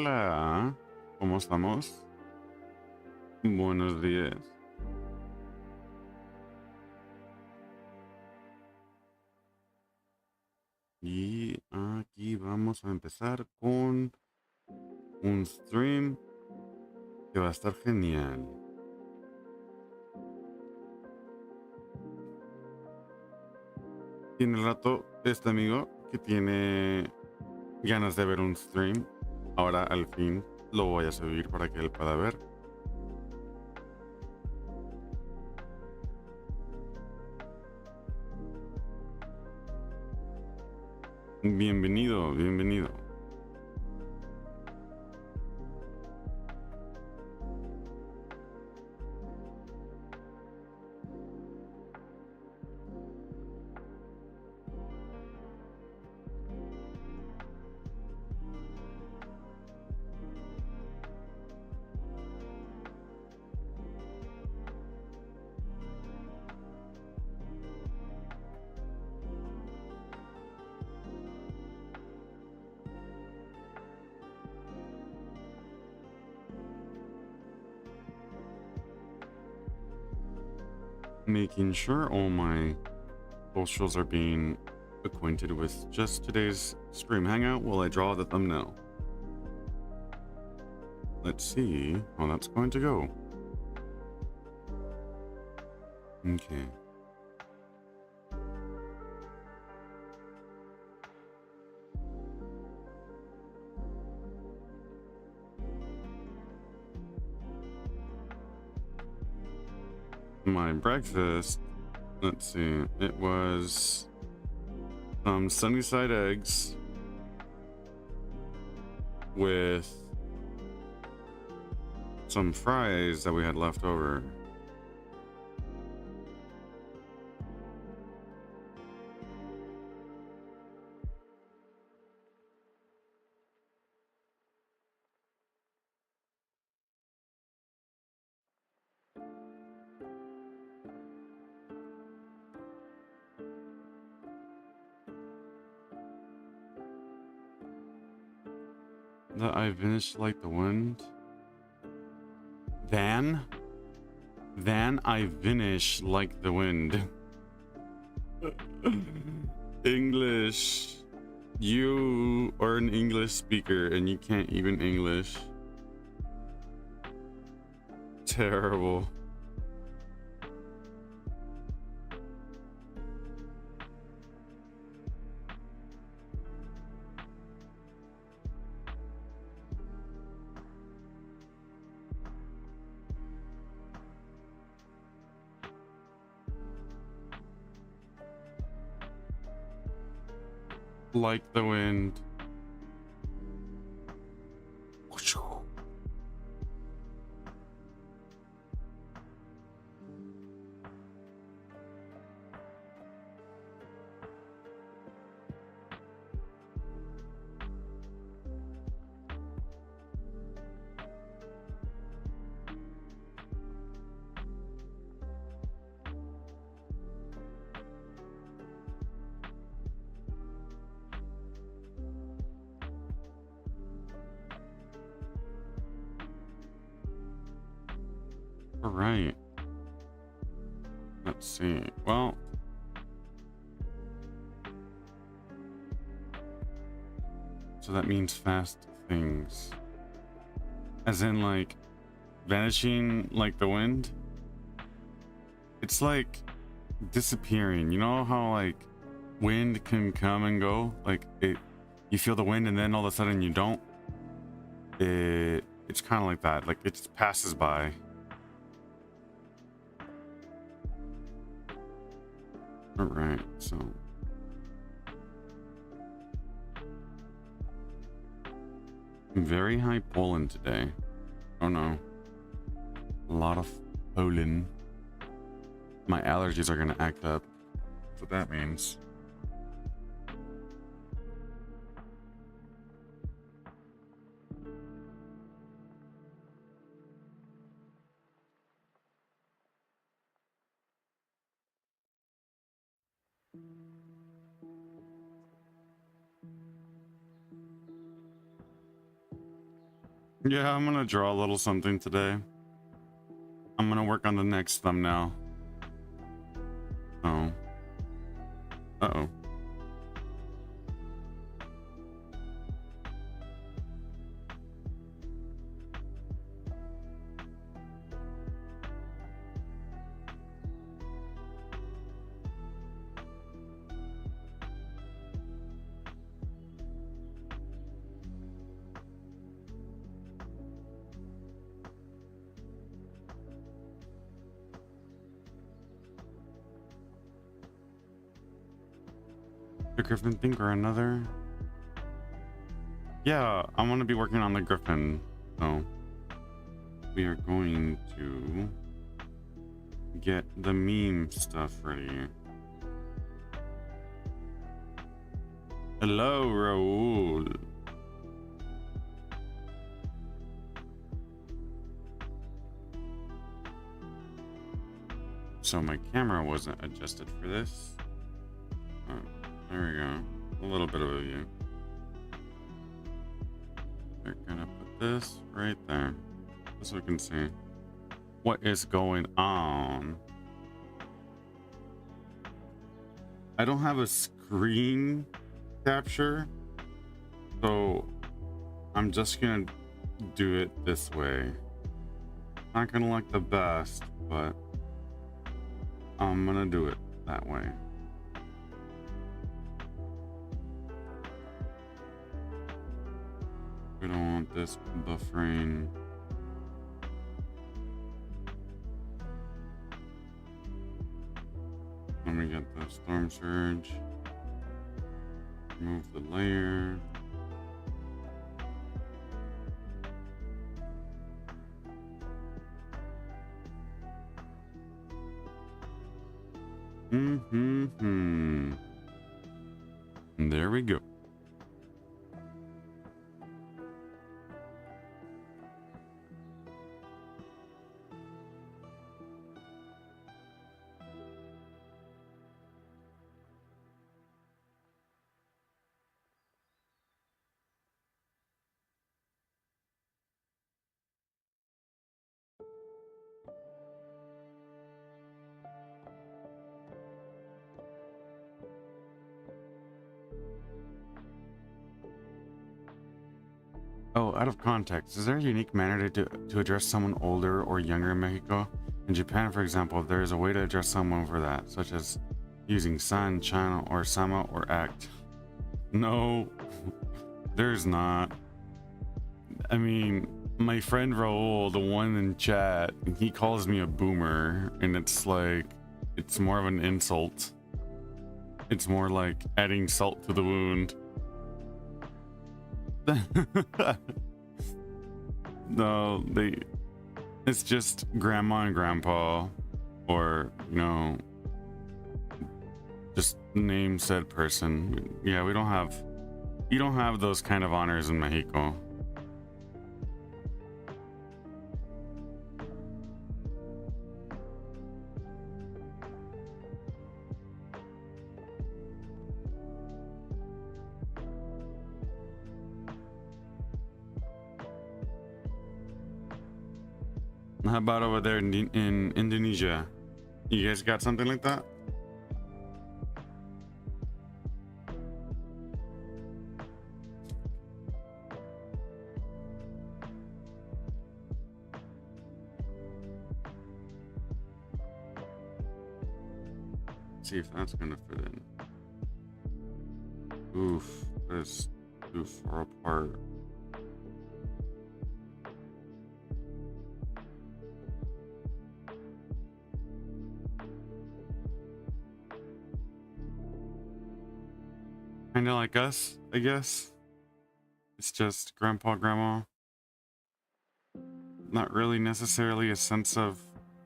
Hola, ¿cómo estamos? Buenos días. Y aquí vamos a empezar con un stream que va a estar genial. Tiene rato este amigo que tiene ganas de ver un stream. Ahora al fin lo voy a subir para que él pueda ver. Bienvenido, bienvenido. Making sure all my socials are being acquainted with just today's stream hangout while I draw the thumbnail. Let's see how that's going to go. Okay. My breakfast, let's see, it was some sunny side eggs with some fries that we had left over. That I vanished like the wind. Then I vanish like the wind. English. You are an English speaker and you can't even English. Terrible. Like the wind. All right. Let's see. Well, so that means fast things. As in, like, vanishing like the wind? It's like disappearing. You know how, like, wind can come and go? Like, you feel the wind and then all of a sudden you don't? It's kind of like that. Like, it just passes by. All right, so very high pollen today. Oh no, a lot of pollen. My allergies are gonna act up. That's what that means. Yeah, I'm gonna draw a little something today. I'm gonna work on the next thumbnail. Oh. Uh-oh. The Griffin thing or another? Yeah, I'm gonna be working on the Griffin. So we are going to get the meme stuff ready. Hello, Raul. So my camera wasn't adjusted for this. Oh, there we go. A little bit of a view. We're gonna put this right there, so we can see what is going on. I don't have a screen capture, so I'm just gonna do it this way. Not gonna look the best, but I'm gonna do it that way. We don't want this buffering. Let me get the storm surge. Move the layer. There we go. Oh, out of context, is there a unique manner to address someone older or younger in Mexico? In Japan, for example, there is a way to address someone for that, such as using san, chan, or sama, or act. No, there's not. I mean, my friend Raul, the one in chat, he calls me a boomer, and it's like, it's more of an insult. It's more like adding salt to the wound. No, it's just grandma and grandpa, or, you know, just name said person. Yeah, you don't have those kind of honors in Mexico. How about over there in Indonesia? You guys got something like that? See if that's gonna fit in. Oof, that's too far apart. Kind of like us, I guess. It's just grandpa, grandma. Not really necessarily a sense of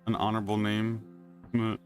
an honorable name. But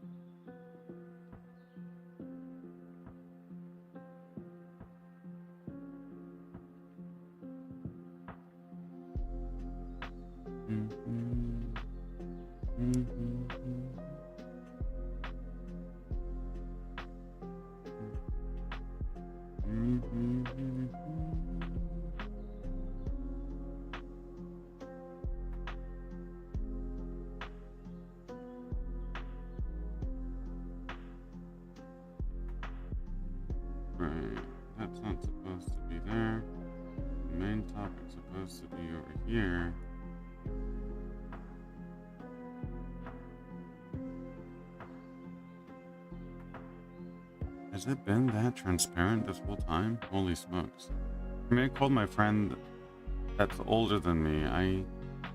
here. Has it been that transparent this whole time? Holy smokes. I mean, I called my friend that's older than me. I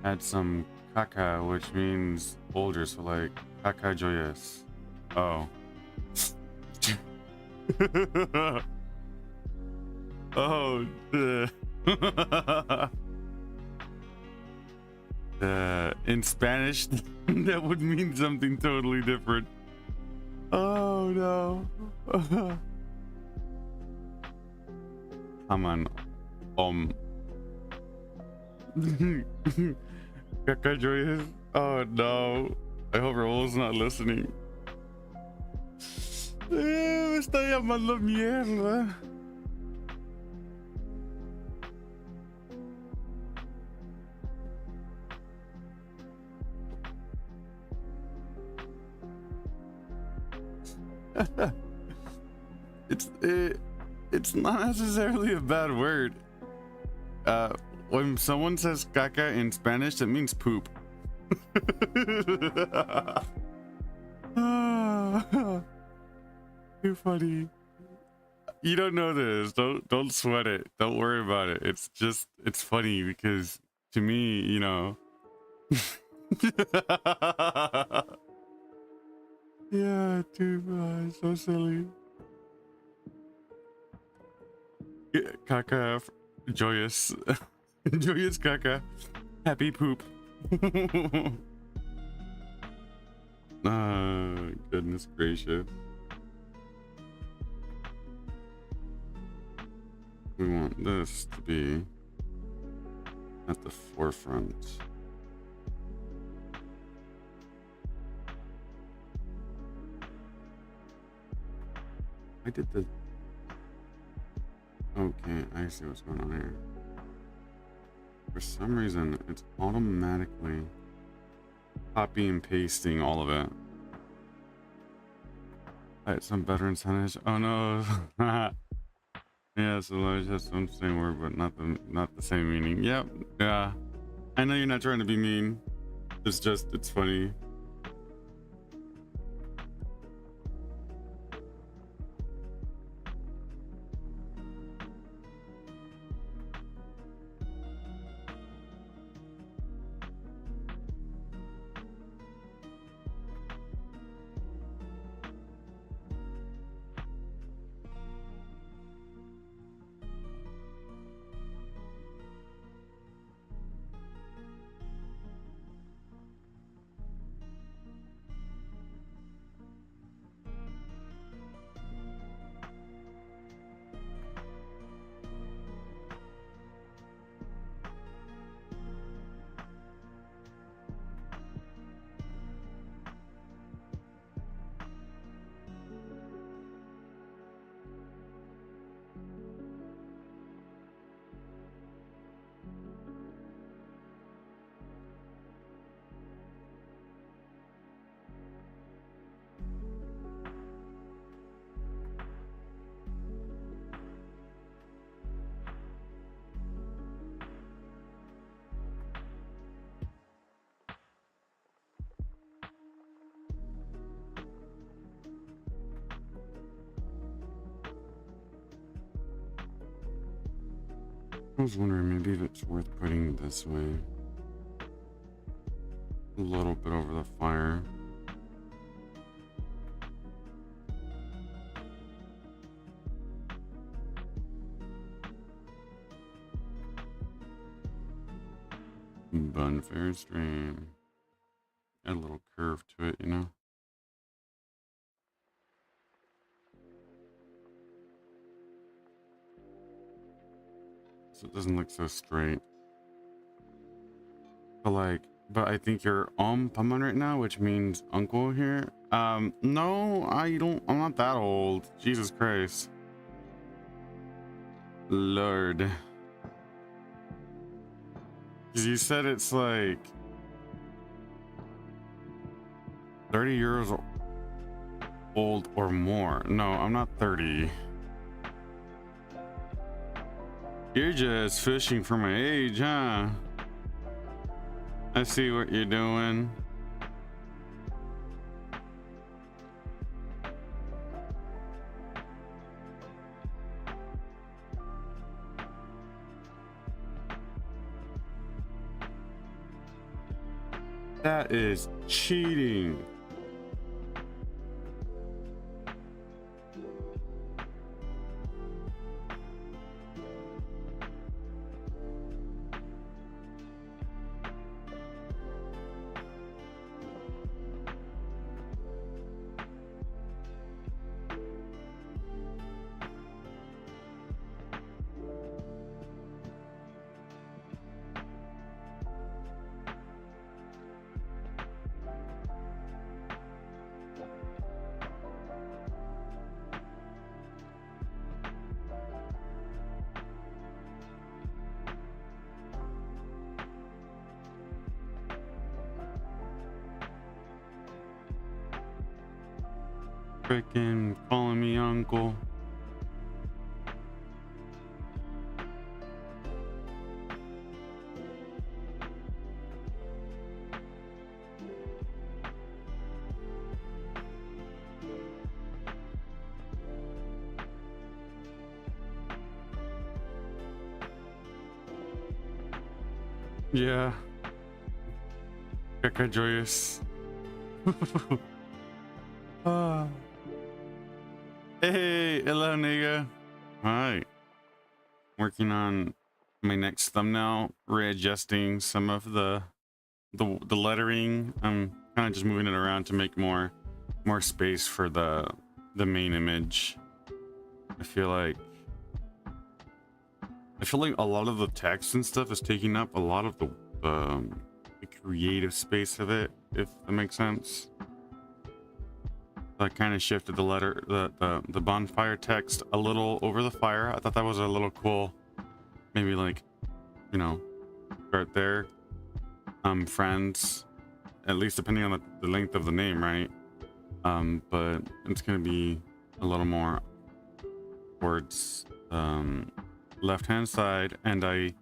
had some caca, which means older, so like caca joyous. Oh. Oh. In Spanish, that would mean something totally different. Oh no. Come on. Caca joyous. Oh no. I hope Raul's not listening. Me está llamando mierda. It's not necessarily a bad word. When someone says caca in Spanish, it means poop. You're funny. You don't know this. Don't sweat it. Don't worry about it. It's just it's funny because to me, you know. Yeah, dude, so silly. Yeah, caca, joyous, joyous caca, happy poop. Goodness gracious. We want this to be at the forefront. I did the... Okay, I see what's going on here. For some reason, it's automatically copy and pasting all of it. Alright, some better incentives. Oh no. Yeah, so I just some same word, but not the same meaning. Yep. Yeah. I know you're not trying to be mean. It's just it's funny. I was wondering maybe if it's worth putting it this way. A little bit over the fire. Bonfire stream. Add a little curve to it, you know? So it doesn't look so straight. But I think you're Paman right now, which means uncle here. No, I'm not that old. Jesus Christ. Lord. Because you said it's like 30 years old or more. No, I'm not 30. You're just fishing for my age, huh? I see what you're doing. That is cheating. Freaking calling me uncle. Yeah. Becca joyous. Ah. Hey, hello, nigga. Hi. Working on my next thumbnail, readjusting some of the lettering. I'm kind of just moving it around to make more space for the main image. I feel like a lot of the text and stuff is taking up a lot of the creative space of it, if that makes sense. I kind of shifted the bonfire text a little over the fire. I thought that was a little cool. Maybe like, you know, start there. Friends, at least depending on the length of the name, right? But it's gonna be a little more towards left hand side, and I,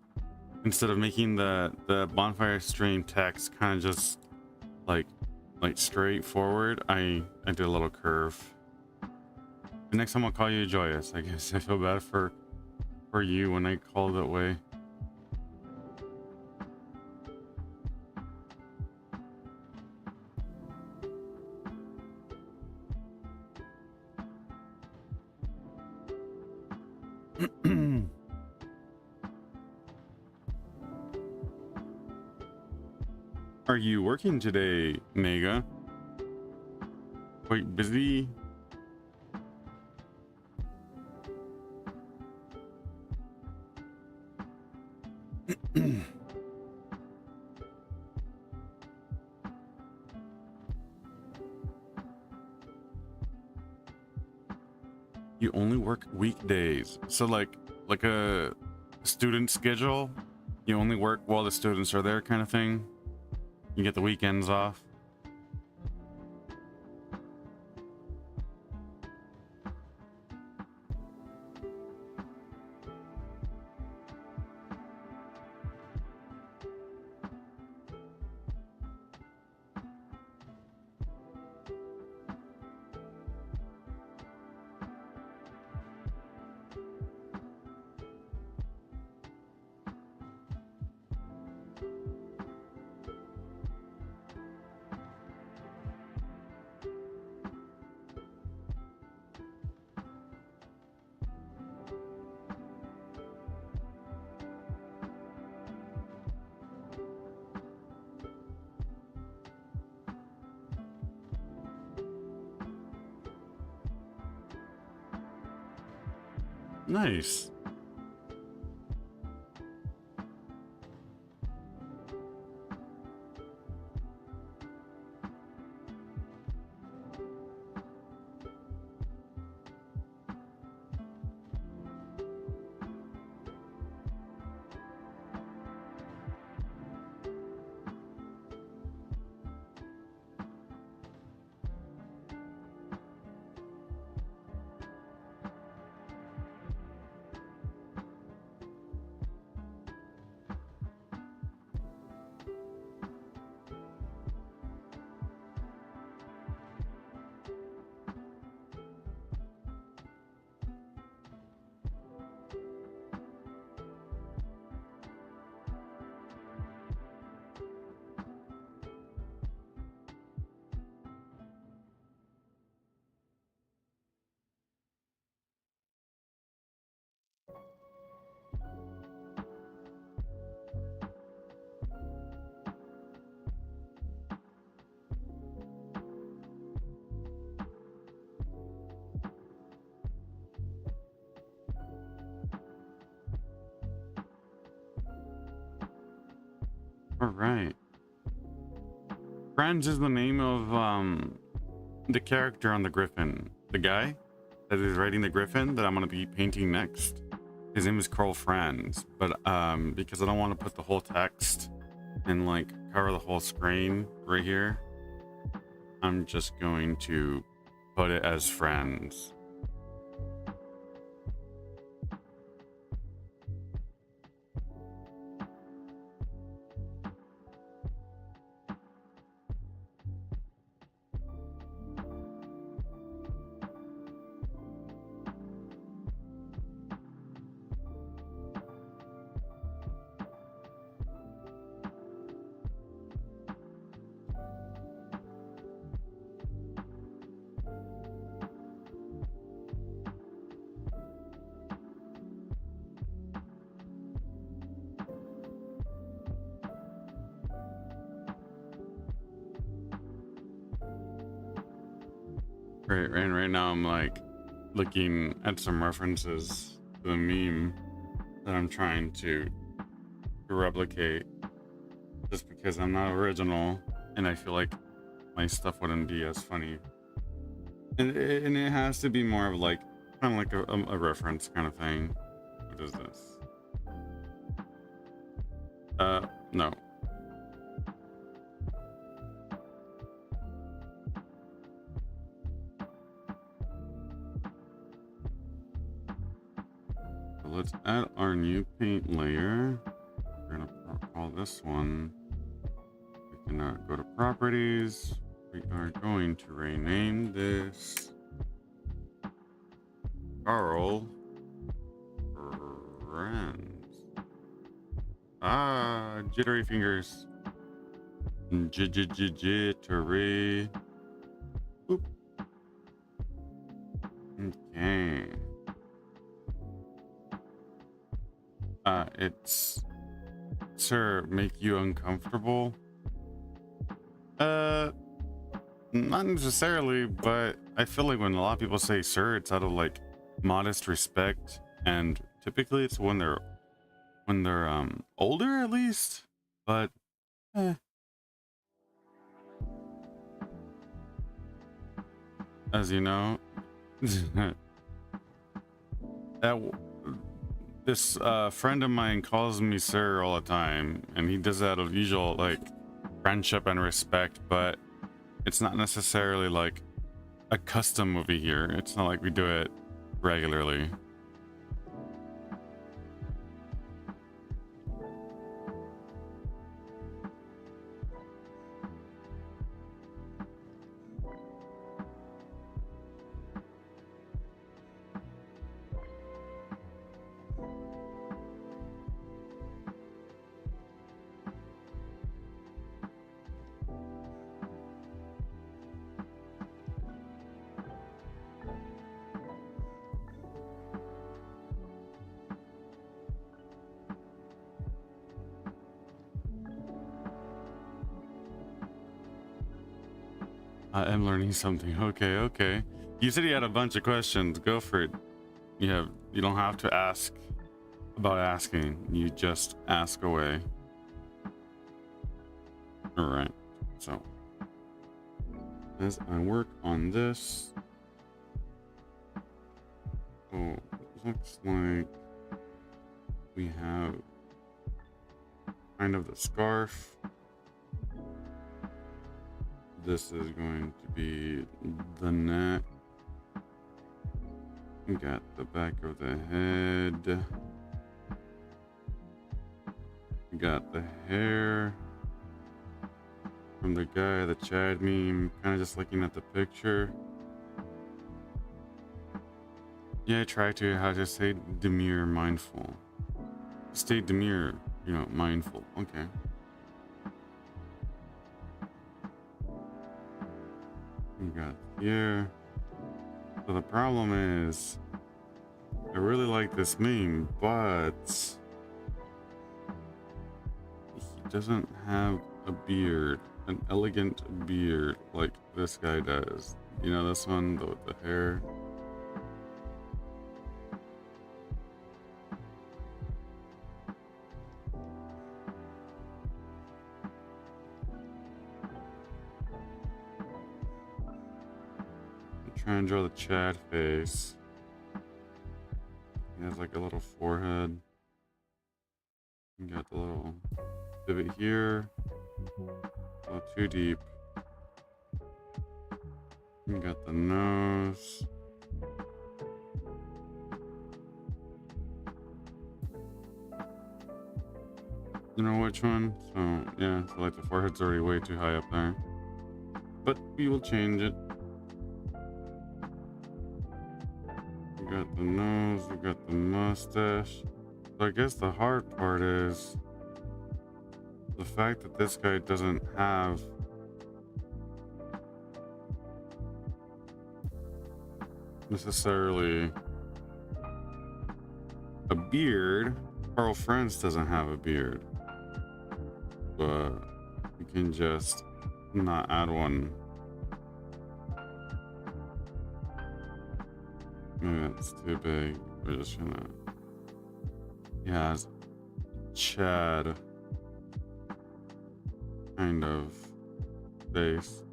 instead of making the bonfire stream text kind of just like straightforward, I did a little curve. The next time I'll call you joyous. I guess I feel bad for you when I call it that way. Are you working today, Nega? Quite busy? You only work weekdays, so like a student schedule. You only work while the students are there, kind of thing. You get the weekends off. Nice. All right. Franz is the name of the character on the Griffin. The guy that is riding the Griffin that I'm gonna be painting next. His name is Carl Franz, but because I don't want to put the whole text and like cover the whole screen right here, I'm just going to put it as Franz. Right now I'm like looking at some references to the meme that I'm trying to replicate, just because I'm not original and I feel like my stuff wouldn't be as funny. And it has to be more of like kind of like a reference kind of thing. What is this? No. Let's add our new paint layer. We're gonna call this one. We can go to properties. We are going to rename this Carl Franz. Jittery fingers. Jittery. Boop. Okay. It's sir, make you uncomfortable? Not necessarily, but I feel like when a lot of people say sir, it's out of like modest respect, and typically it's when they're older at least. But as you know, that this friend of mine calls me sir all the time, and he does that out of usual like friendship and respect, but it's not necessarily like a custom over here. It's not like we do it regularly. I am learning something. Okay. You said you had a bunch of questions. Go for it. You don't have to ask about asking. You just ask away. All right. So as I work on this, looks like we have kind of the scarf. This is going to be the neck. We got the back of the head. We got the hair from the guy, the Chad meme, kind of just looking at the picture. Yeah, I try to, how to say demure, mindful. Stay demure, mindful. Okay. We got here. So the problem is, I really like this meme, but he doesn't have a beard, an elegant beard like this guy does. You know, this one with the hair. try and draw the Chad face. He has like a little forehead. You got the little divot here. A little too deep. You got the nose. You know which one? So yeah, so like the forehead's already way too high up there. But we will change it. We got the nose, we got the mustache. So I guess the hard part is the fact that this guy doesn't have necessarily a beard. Carl Franz doesn't have a beard. But we can just not add one. Maybe that's too big. We're just gonna. Yeah, it's Chad kind of face.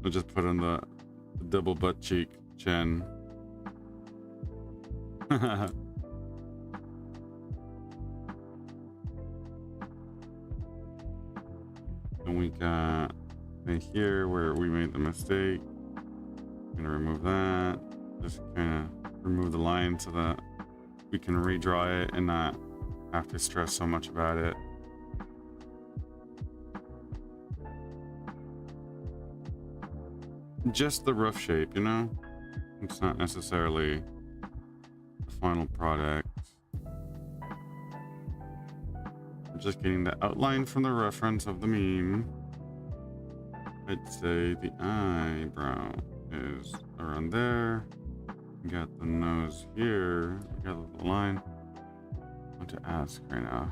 We'll just put in the double butt cheek chin. And we got right here where we made the mistake. I'm gonna remove that. Just kind of remove the line so that we can redraw it and not have to stress so much about it. Just the rough shape, you know? It's not necessarily the final product. Just getting the outline from the reference of the meme. I'd say the eyebrow is around there. We got the nose here. We got the line. I want to ask right now.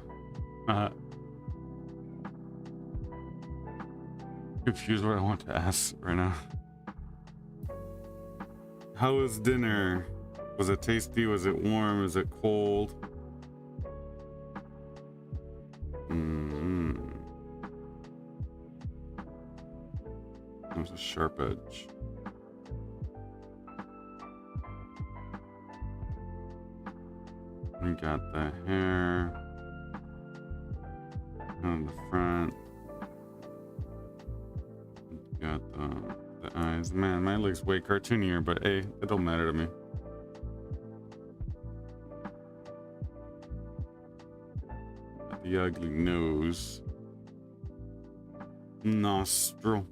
Confused what I want to ask right now. How was dinner? Was it tasty? Was it warm? Was it cold? There's a sharp edge. We got the hair on the front. We got the eyes. Man, mine looks way cartoonier, but hey, it don't matter to me. Got the ugly nose. Nostril.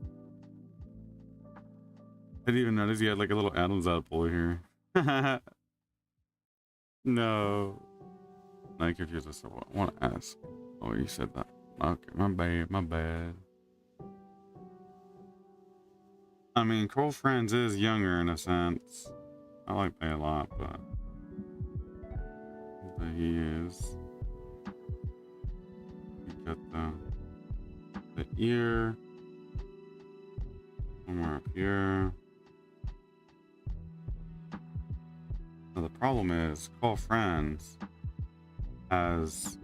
I didn't even notice he had like a little Adam's apple here. No. I confused myself. I want to ask. Oh, you said that. Okay, my bad, my bad. I mean, Cole Franz is younger in a sense. I like that a lot, but he is. You got the ear. Somewhere up here. Now the problem is, Cole Franz has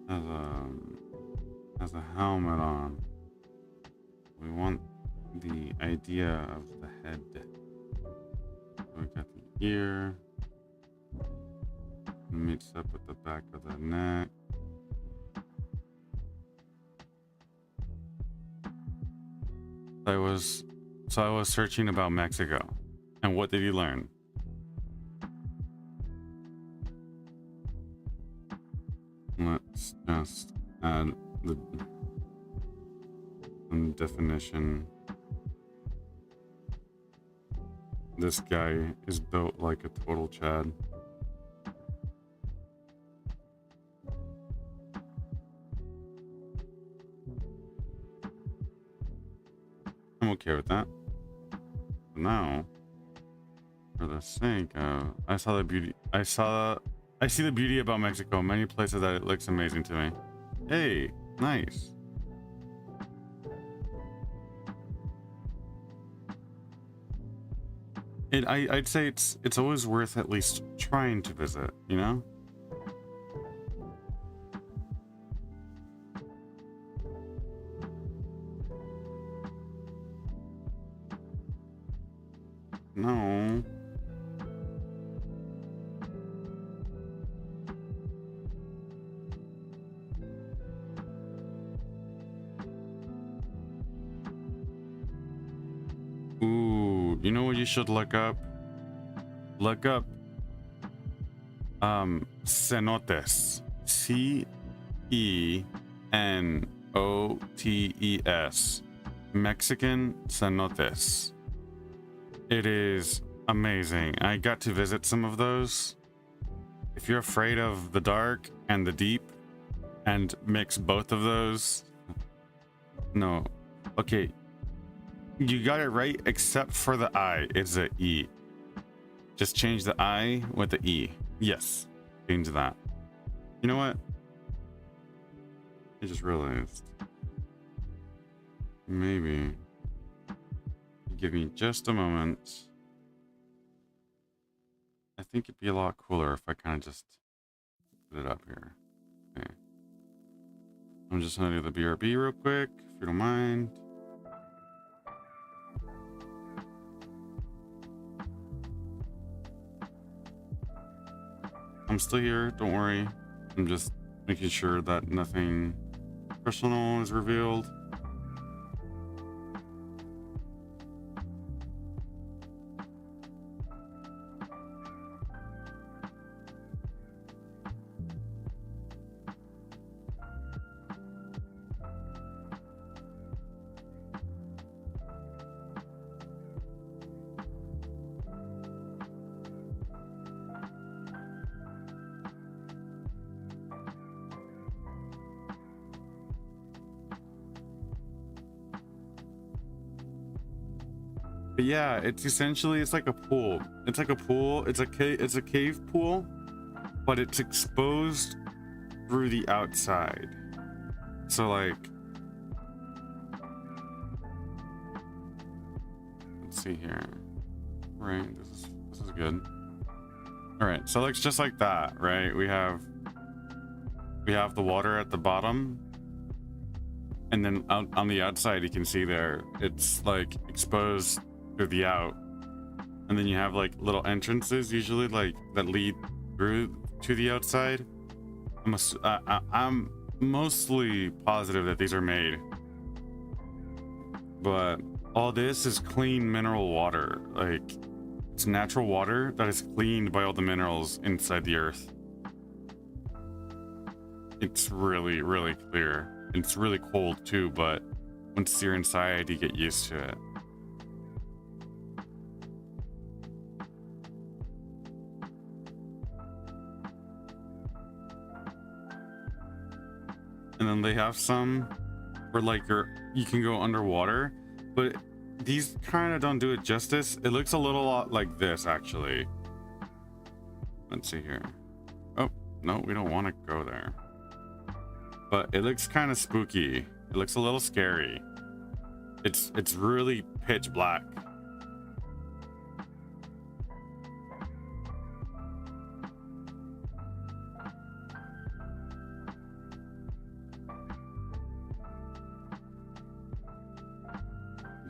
a helmet on. We want the idea of the head. So we got the ear. Meets up with the back of the neck. I was searching about Mexico. And what did you learn? Let's just add some definition. This guy is built like a total Chad. I'm okay with that. Now, for the sake of, I see the beauty about Mexico. Many places that it looks amazing to me. Hey, nice. I'd say it's always worth at least trying to visit, you know? No. Ooh, you know what you should look up? Look up cenotes. Cenotes. Mexican cenotes. It is amazing. I got to visit some of those. If you're afraid of the dark and the deep and mix both of those, no. Okay, you got it right except for the I. It's a E. Just change the I with the E. Yes, change that. You know what? I just realized. Maybe. Give me just a moment. I think it'd be a lot cooler if I kind of just put it up here. Okay. I'm just gonna do the BRB real quick, if you don't mind. I'm still here, don't worry. I'm just making sure that nothing personal is revealed. But yeah, it's essentially, it's like a pool. It's like a pool. It's a cave pool, but it's exposed through the outside. So like, let's see here. Right, this is good. All right, so looks just like that, right? We have the water at the bottom, and then out on the outside, you can see there, it's like exposed through the out, and then you have like little entrances usually like that lead through to the outside. I'm mostly positive that these are made, but all this is clean mineral water. Like, it's natural water that is cleaned by all the minerals inside the earth. It's really, really clear. It's really cold too, but once you're inside, you get used to it. And then they have some where like you can go underwater, but these kind of don't do it justice. It looks a little lot like this actually. Let's see here. Oh no, we don't want to go there, but it looks kind of spooky. It looks a little scary. It's really pitch black.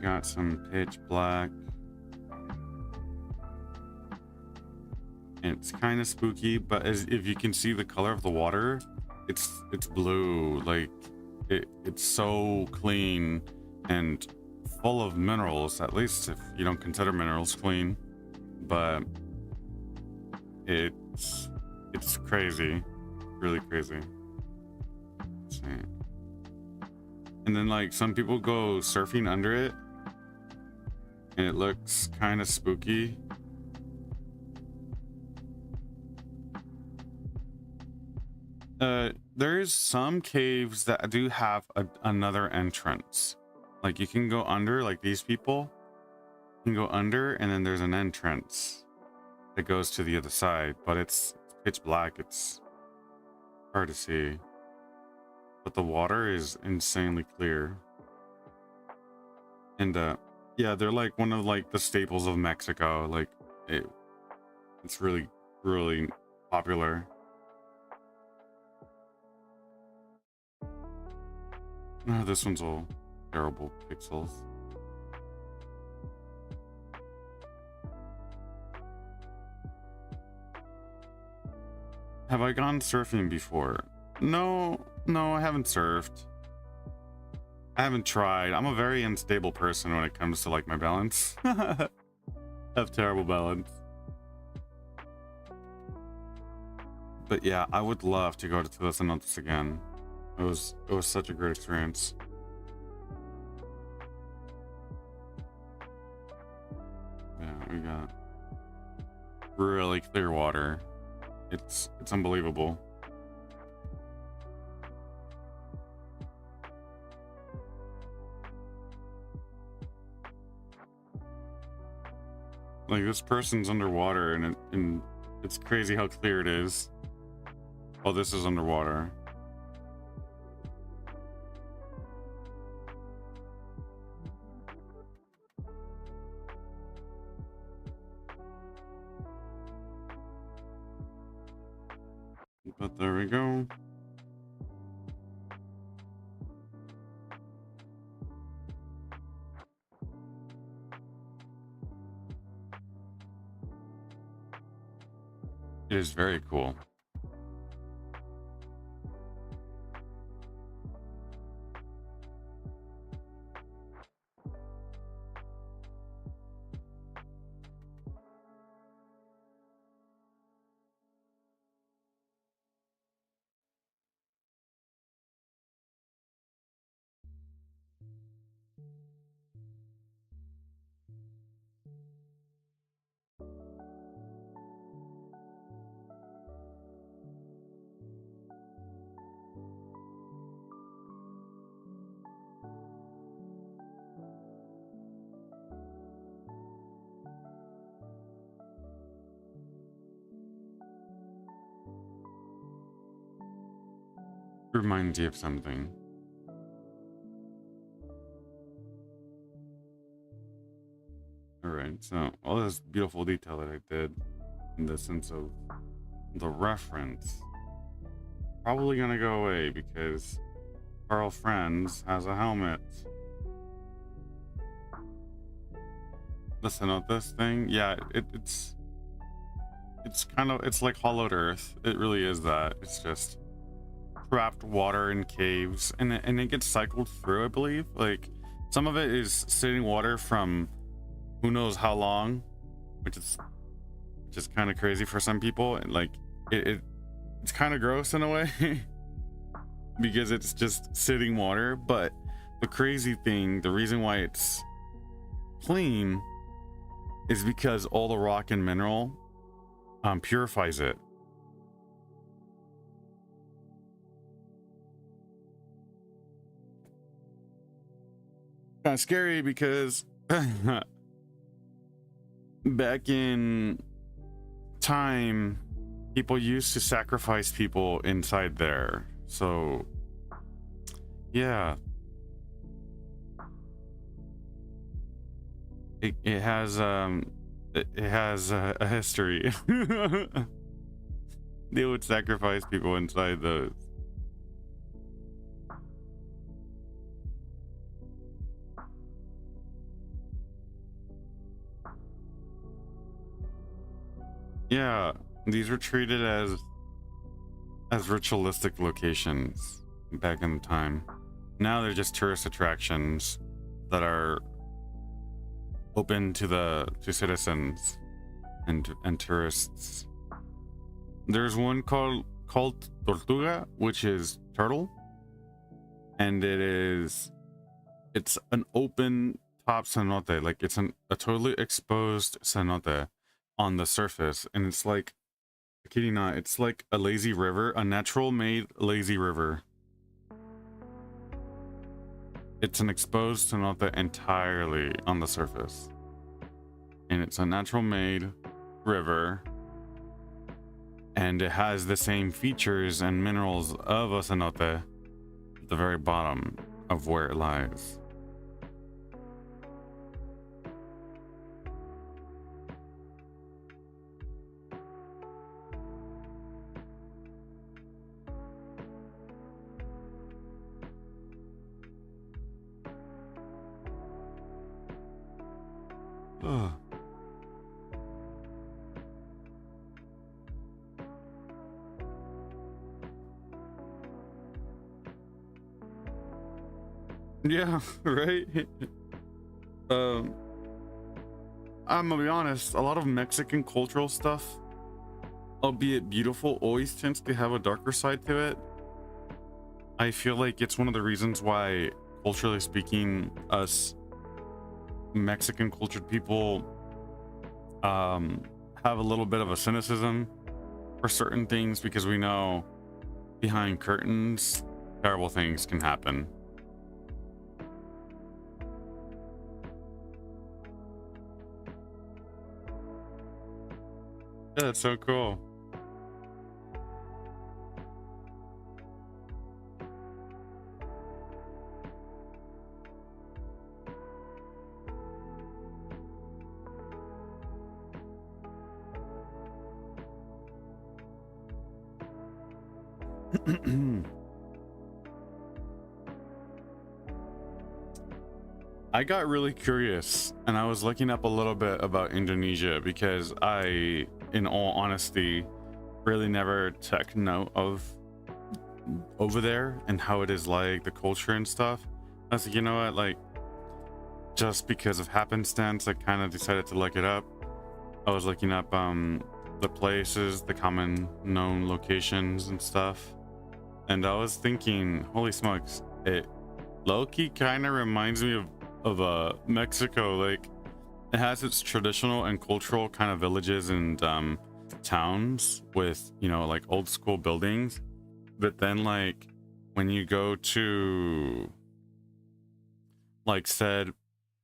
Got some pitch black. And it's kind of spooky, but if you can see the color of the water, it's blue. Like it's so clean and full of minerals, at least if you don't consider minerals clean. But it's crazy, really crazy. Let's see. And then like some people go surfing under it, and it looks kind of spooky. There's some caves that do have another entrance. Like you can go under, like these people can go under, and then there's an entrance that goes to the other side, but it's pitch black. It's hard to see, but the water is insanely clear. And yeah, they're like one of like the staples of Mexico. Like it's really, really popular. Oh, this one's all terrible pixels. Have I gone surfing before? No, I haven't surfed. I haven't tried. I'm a very unstable person when it comes to like my balance. I have terrible balance. But yeah, I would love to go to the cenotes again. It was such a great experience. Yeah, we got really clear water. It's unbelievable. Like this person's underwater and it's crazy how clear it is. Oh, this is underwater. But there we go. It is very cool. Reminds you of something. Alright, so all this beautiful detail that I did in the sense of the reference probably gonna go away because Carl Friends has a helmet. Listen, this thing, yeah, it's kind of, it's like hollowed earth. It really is that. It's just trapped water in caves, and it gets cycled through, I believe. Like some of it is sitting water from who knows how long, which is kind of crazy for some people. And like it's kind of gross in a way because it's just sitting water. But the crazy thing, the reason why it's clean is because all the rock and mineral purifies it. Kind of scary because back in time, people used to sacrifice people inside there. So yeah, it has a history. They would sacrifice people inside those. Yeah, these were treated as ritualistic locations back in the time. Now they're just tourist attractions that are open to citizens and tourists. There's one called Tortuga, which is turtle, and it's an open top cenote. Like it's a totally exposed cenote on the surface, and it's like, I kid you not, it's like a lazy river, a natural made lazy river. It's an exposed cenote entirely on the surface, and it's a natural made river, and it has the same features and minerals of a cenote at the very bottom of where it lies. Ugh. Yeah, right. um I'm gonna be honest, a lot of Mexican cultural stuff, albeit beautiful, always tends to have a darker side to it. I feel like it's one of the reasons why, culturally speaking, us Mexican cultured people um have a little bit of a cynicism for certain things, because we know behind curtains terrible things can happen. Yeah, that's so cool. I got really curious and I was looking up a little bit about Indonesia, because I, in all honesty, really never took note of over there and how it is, like the culture and stuff. I was like, you know what, like, just because of happenstance, I kind of decided to look it up. I was looking up the places, the common known locations and stuff, and I was thinking, holy smokes, it low-key kind of reminds me of Mexico. Like, it has its traditional and cultural kind of villages and towns with, you know, like old school buildings, but then like when you go to like said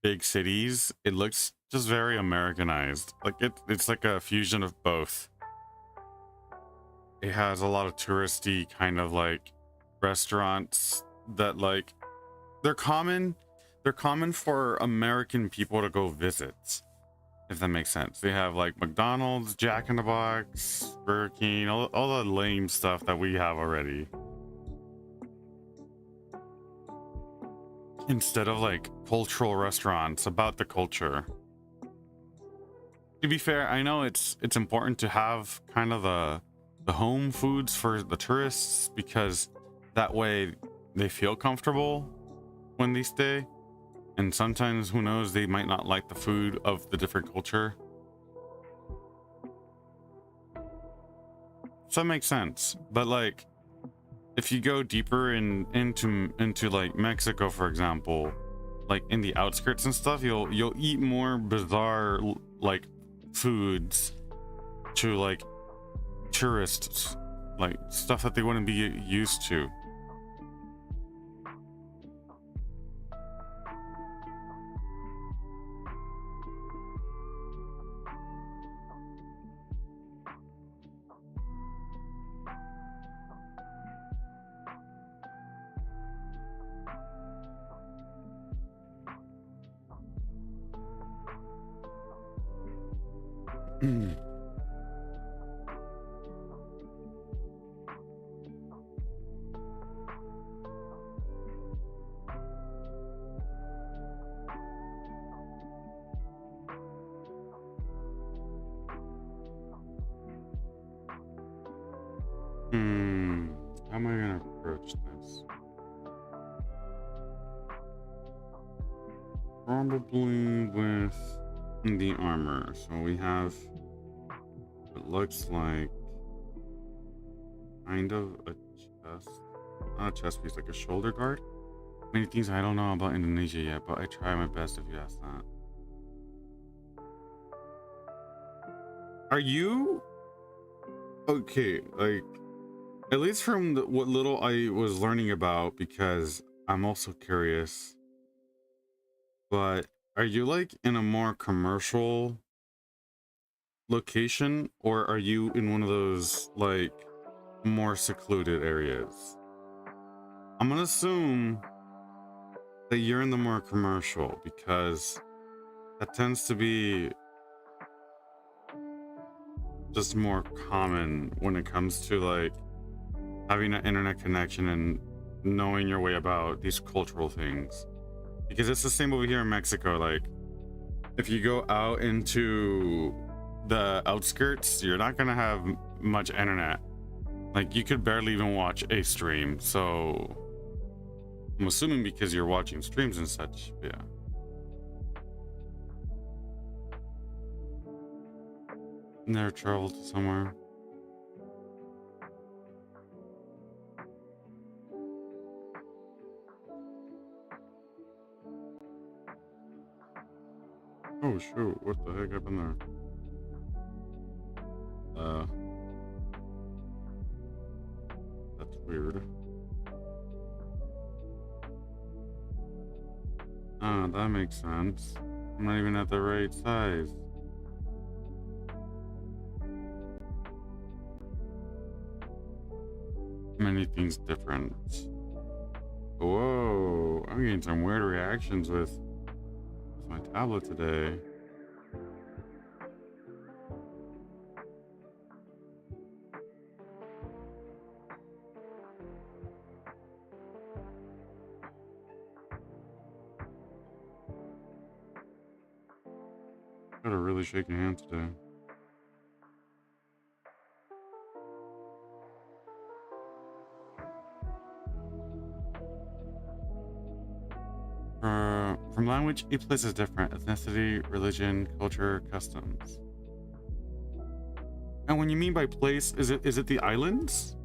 big cities, it looks just very Americanized. Like it's like a fusion of both. It has a lot of touristy kind of like restaurants that, like, they're common for American people to go visit, if that makes sense. They have like McDonald's, Jack in the Box, Burger King, all the lame stuff that we have already, instead of like cultural restaurants about the culture. To be fair, I know it's important to have kind of the home foods for the tourists, because that way they feel comfortable when they stay. And sometimes, who knows, they might not like the food of the different culture. So that makes sense. But like, if you go deeper into like Mexico, for example, like in the outskirts and stuff, you'll eat more bizarre like foods to like tourists, like stuff that they wouldn't be used to. How am I gonna approach this? Probably with the armor. So we have, it looks like kind of a chest, not a chest piece, like a shoulder guard. Many things I don't know about Indonesia yet, but I try my best if you ask that. Are you okay? Like, at least from what little I was learning about, because I'm also curious, but are you like in a more commercial location, or are you in one of those like more secluded areas? I'm gonna assume that you're in the more commercial, because that tends to be just more common when it comes to like having an internet connection and knowing your way about these cultural things. Because it's the same over here in Mexico. Like, if you go out into the outskirts, you're not gonna have much internet. Like, you could barely even watch a stream. So I'm assuming because you're watching streams and such. Yeah. Never traveled to somewhere. Oh shoot, what the heck happened there? That's weird. Ah, that makes sense. I'm not even at the right size. Many things different. Whoa, I'm getting some weird reactions with my tablet today. Got a really shaky hand today. From language, each place is different. Ethnicity, religion, culture, customs. And when you mean by place, is it the islands?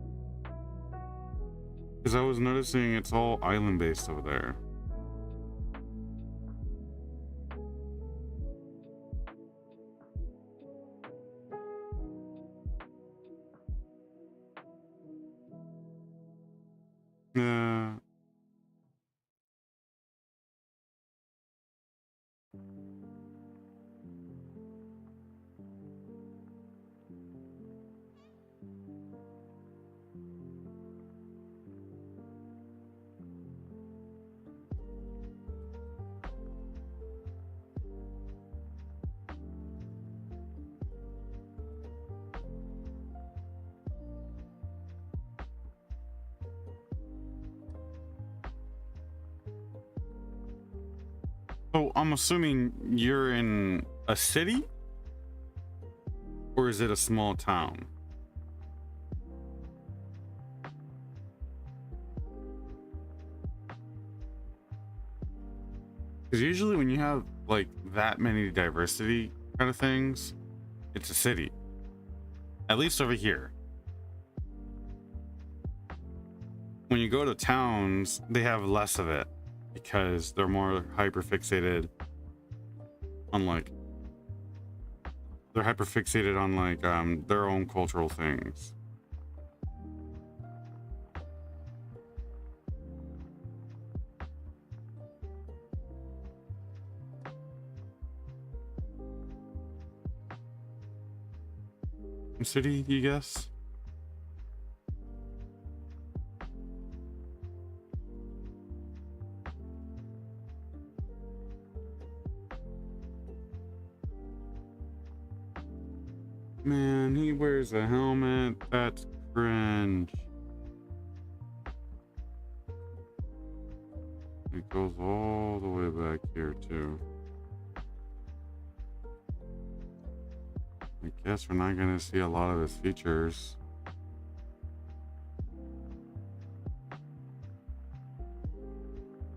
Because I was noticing it's all island based over there. Yeah. So I'm assuming you're in a city, or is it a small town? Because usually when you have like that many diversity kind of things, it's a city. At least over here. When you go to towns, they have less of it because they're more hyper fixated on like their own cultural things. City, you guess? Man, he wears a helmet. That's cringe. It goes all the way back here too. I guess we're not gonna see a lot of his features.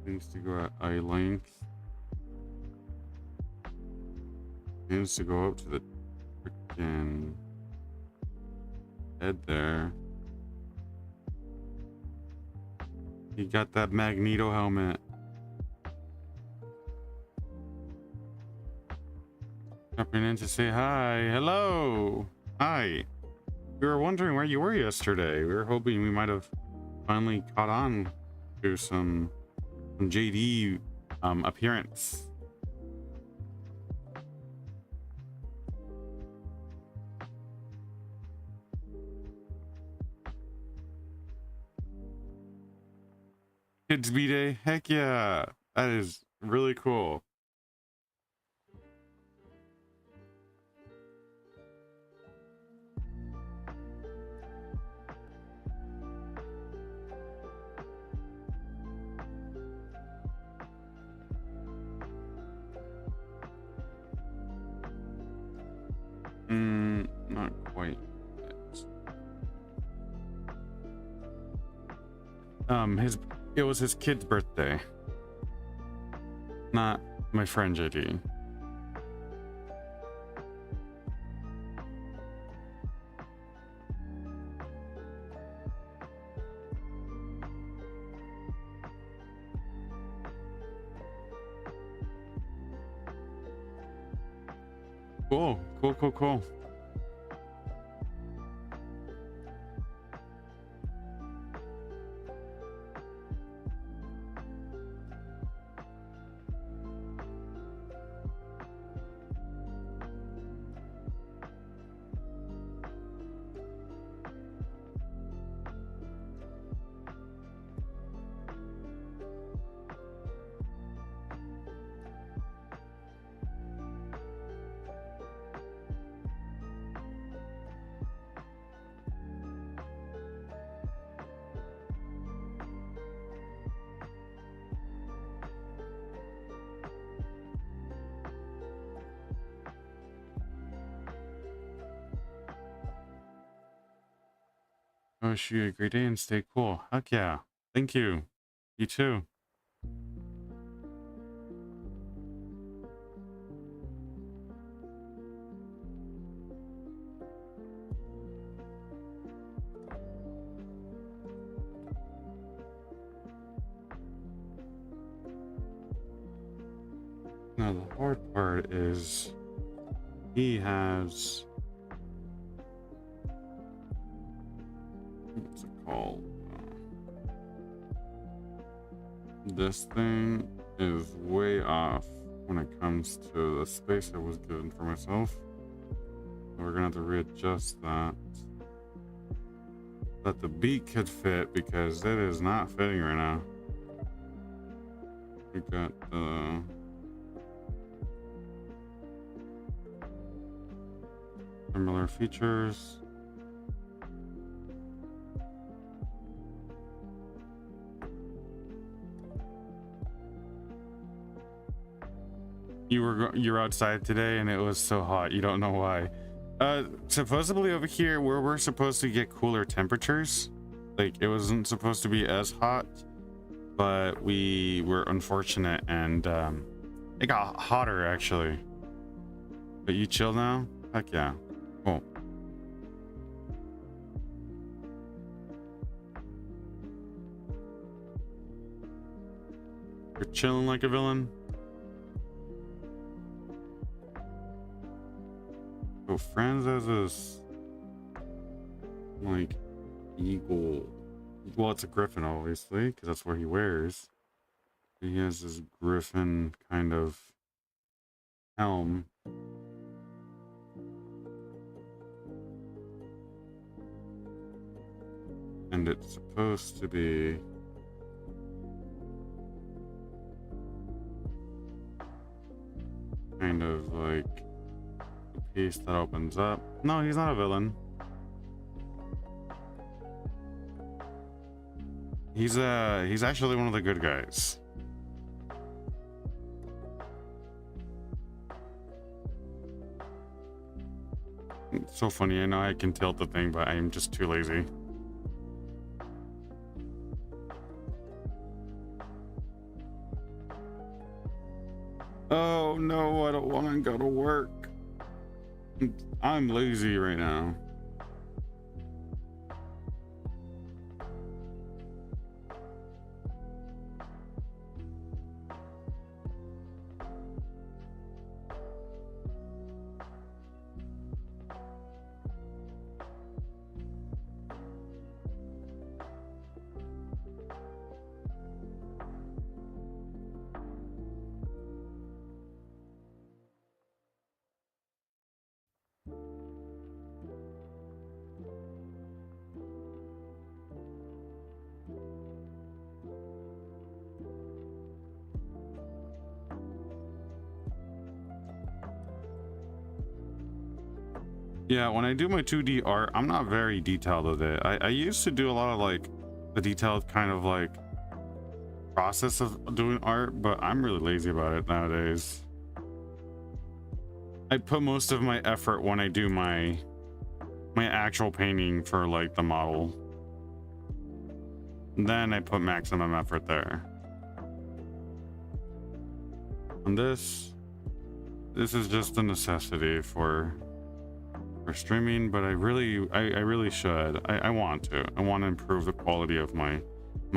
Needs to go at eye length. Needs to go up to the freaking head there. He got that Magneto helmet. Jumping in to say hi. Hello. Hi. We were wondering where you were yesterday. We were hoping we might have finally caught on to some JD appearance. Kids B-Day? Heck yeah. That is really cool. Not quite. His It was his kid's birthday. Not my friend JD. Cool, cool, cool, cool. I wish you a great day and stay cool. Heck yeah. Thank you. You too. Now the hard part is he has, what's it called? This thing is way off when it comes to the space I was given for myself. So we're gonna have to readjust that. That the beat could fit, because it is not fitting right now. We got the similar features. You're outside today and it was so hot. You don't know why. Supposedly over here where we're supposed to get cooler temperatures, like it wasn't supposed to be as hot, but we were unfortunate and it got hotter actually. But you chill now? Heck yeah. Cool. You're chilling like a villain? So Franz has this like eagle. Well, it's a griffin obviously, because that's what he wears. He has this griffin kind of helm. And it's supposed to be kind of like a piece that opens up. No, he's not a villain. He's actually one of the good guys. It's so funny. I know I can tilt the thing, but I'm just too lazy. Oh no, I don't want to go to work. I'm lazy right now. Yeah, when I do my 2D art, I'm not very detailed with it. I used to do a lot of like the detailed kind of like process of doing art, but I'm really lazy about it nowadays. I put most of my effort when I do my actual painting for like the model. Then I put maximum effort there. And this is just a necessity for streaming, but I really should. I want to. I want to improve the quality of my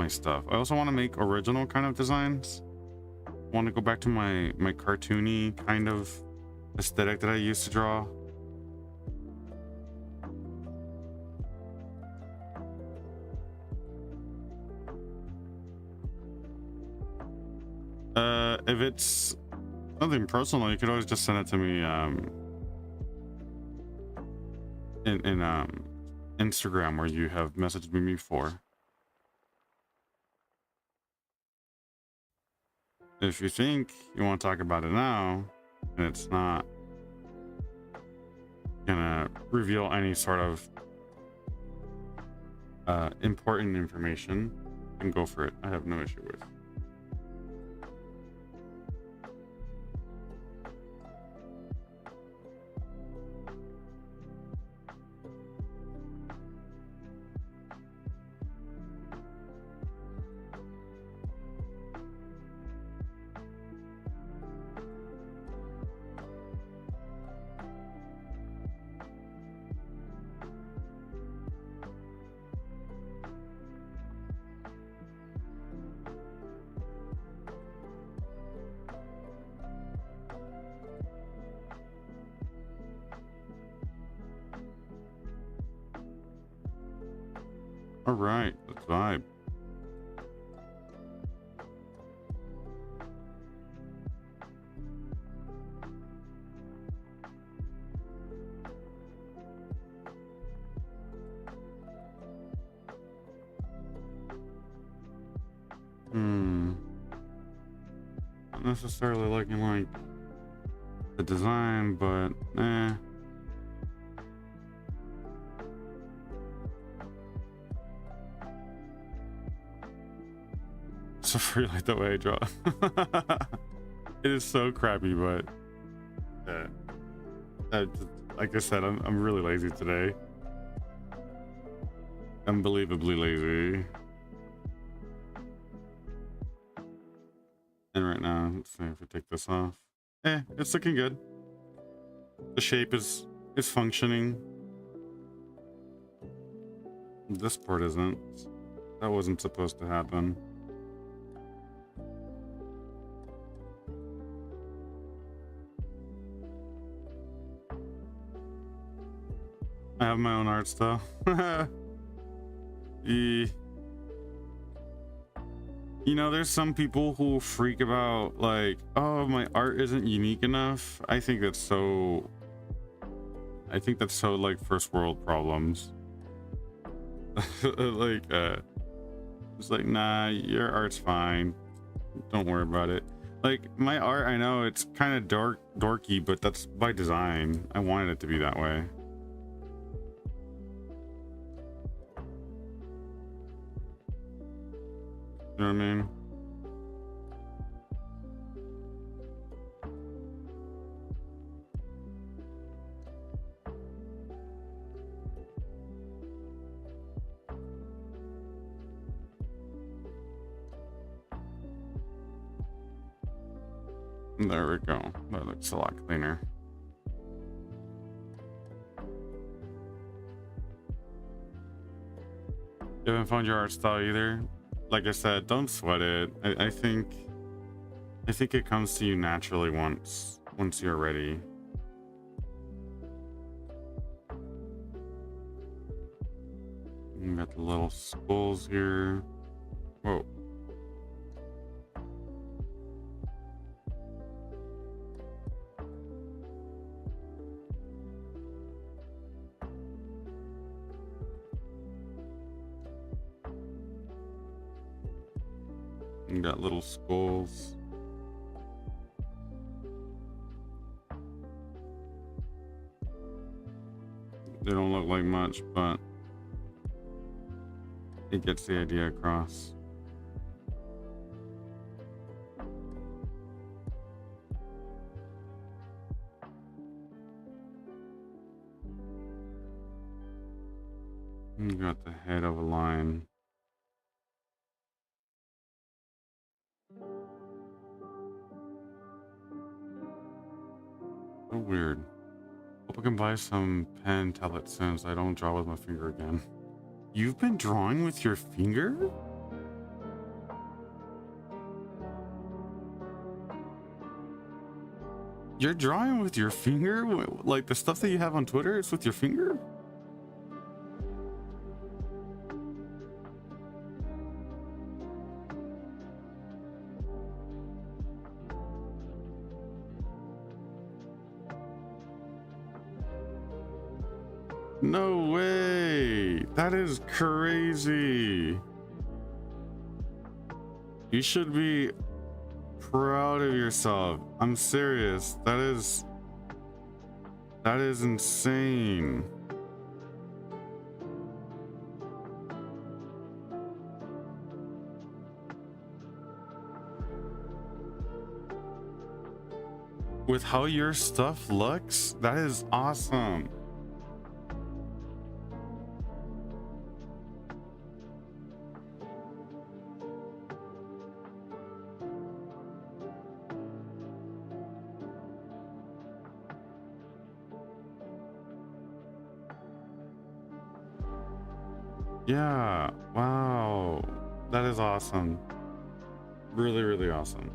stuff. I also want to make original kind of designs. I want to go back to my cartoony kind of aesthetic that I used to draw. If it's something personal, you could always just send it to me in Instagram, where you have messaged me before. If you think you want to talk about it now, and it's not gonna reveal any sort of important information, then go for it. I have no issue with. All right, let's vibe. Not necessarily looking like the design, but So I really like the way I draw. It is so crappy, but like I said, I'm really lazy today. Unbelievably lazy. And right now, let's see if we take this off. It's looking good. The shape is functioning. This part isn't. That wasn't supposed to happen. I have my own art style. You know, there's some people who freak about like, oh, my art isn't unique enough. I think that's so like first world problems. Like it's like, nah, your art's fine, don't worry about it. Like my art, I know it's kind of dorky, but that's by design. I wanted it to be that way. You know what I mean? There we go. That looks a lot cleaner. You haven't found your art style either? Like I said, don't sweat it. I think it comes to you naturally once you're ready. You got the little skulls here. Whoa. You got little skulls. They don't look like much, but it gets the idea across. You got the head of a lion. So weird. Hope I can buy some pen tablet soon so I don't draw with my finger again. You've been drawing with your finger? You're drawing with your finger? Like the stuff that you have on Twitter, it's with your finger? No way! That is crazy! You should be proud of yourself. I'm serious. That is insane. With how your stuff looks, that is awesome. Yeah, wow. That is awesome. Really, really awesome.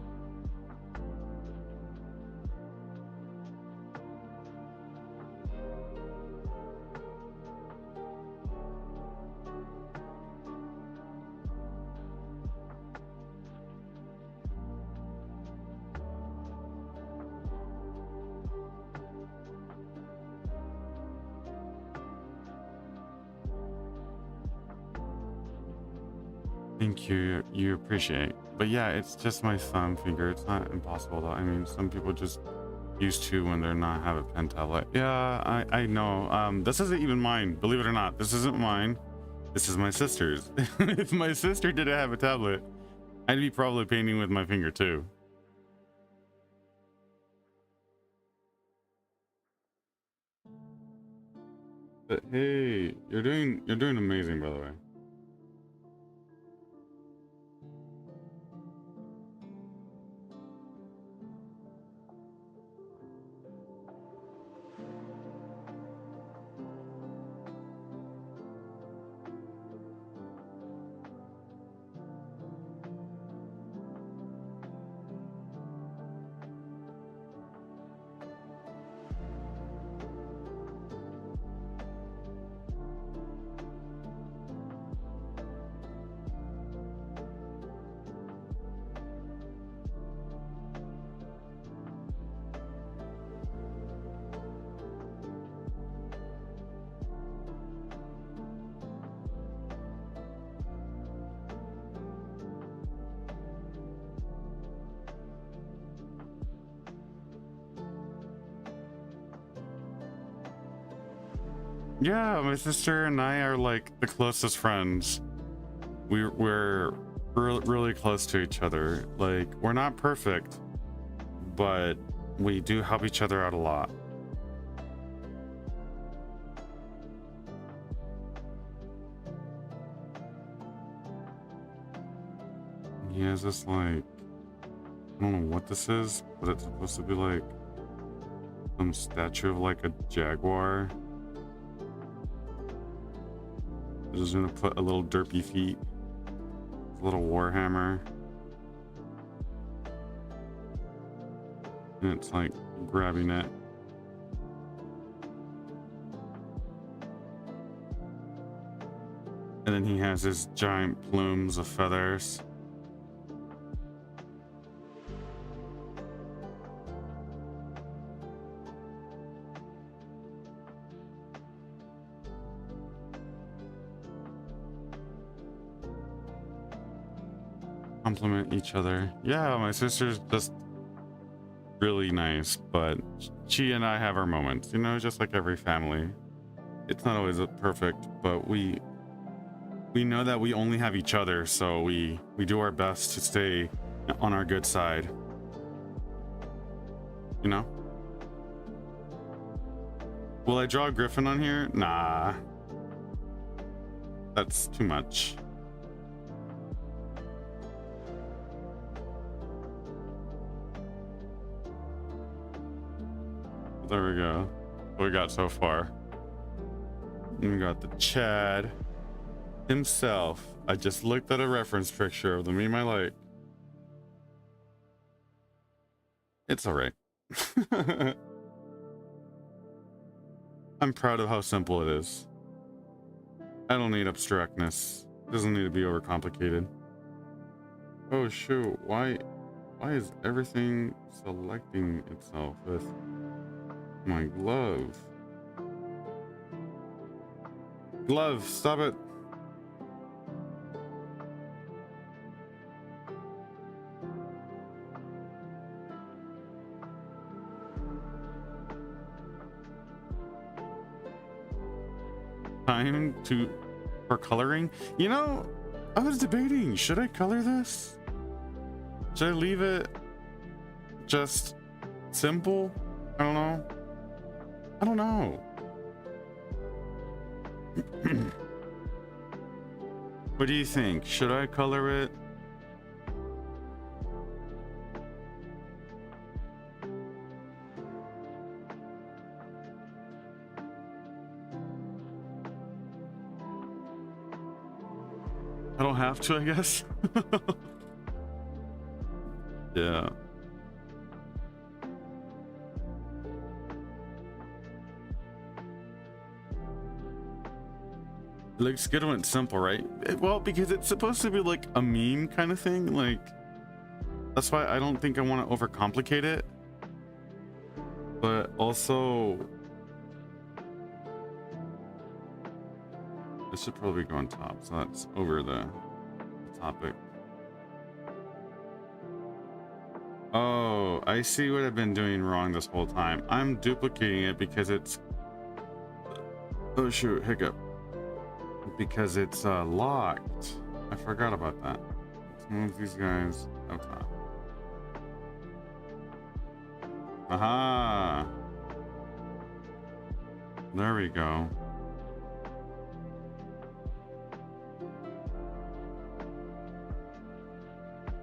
Thank you. You appreciate. But yeah, it's just my thumb finger. It's not impossible though. I mean, some people just used to when they're not have a pen tablet. Yeah, I know. This isn't even mine. Believe it or not, this isn't mine. This is my sister's. If my sister didn't have a tablet, I'd be probably painting with my finger too. But hey, you're doing amazing, by the way. Yeah, my sister and I are like the closest friends. We're really close to each other. Like, we're not perfect, but we do help each other out a lot. He has this like, I don't know what this is, but it's supposed to be like some statue of like a jaguar. Just gonna put a little derpy feet, a little warhammer, and it's like grabbing it. And then he has his giant plumes of feathers. Compliment each other. Yeah, my sister's just really nice, but she and I have our moments, you know, just like every family. It's not always perfect, but we know that we only have each other, so we do our best to stay on our good side. You know? Will I draw a griffin on here? Nah. That's too much. There we go. We got so far. We got the Chad himself. I just looked at a reference picture of the Me My Light. It's all right. I'm proud of how simple it is. I don't need abstractness. It doesn't need to be overcomplicated. Oh shoot, why is everything selecting itself with my glove? Glove, stop it. Time for coloring. You know, I was debating, should I color this? Should I leave it just simple? I don't know. I don't know. What do you think? Should I color it? I don't have to, I guess. Yeah. It looks good when it's simple, right? Well, because it's supposed to be like a meme kind of thing. Like, that's why I don't think I want to overcomplicate it. But also, this should probably go on top, so that's over the topic. Oh, I see what I've been doing wrong this whole time. I'm duplicating it because it's... Oh shoot, hiccup. Because it's locked. I forgot about that. Let's move these guys up top. Aha! There we go.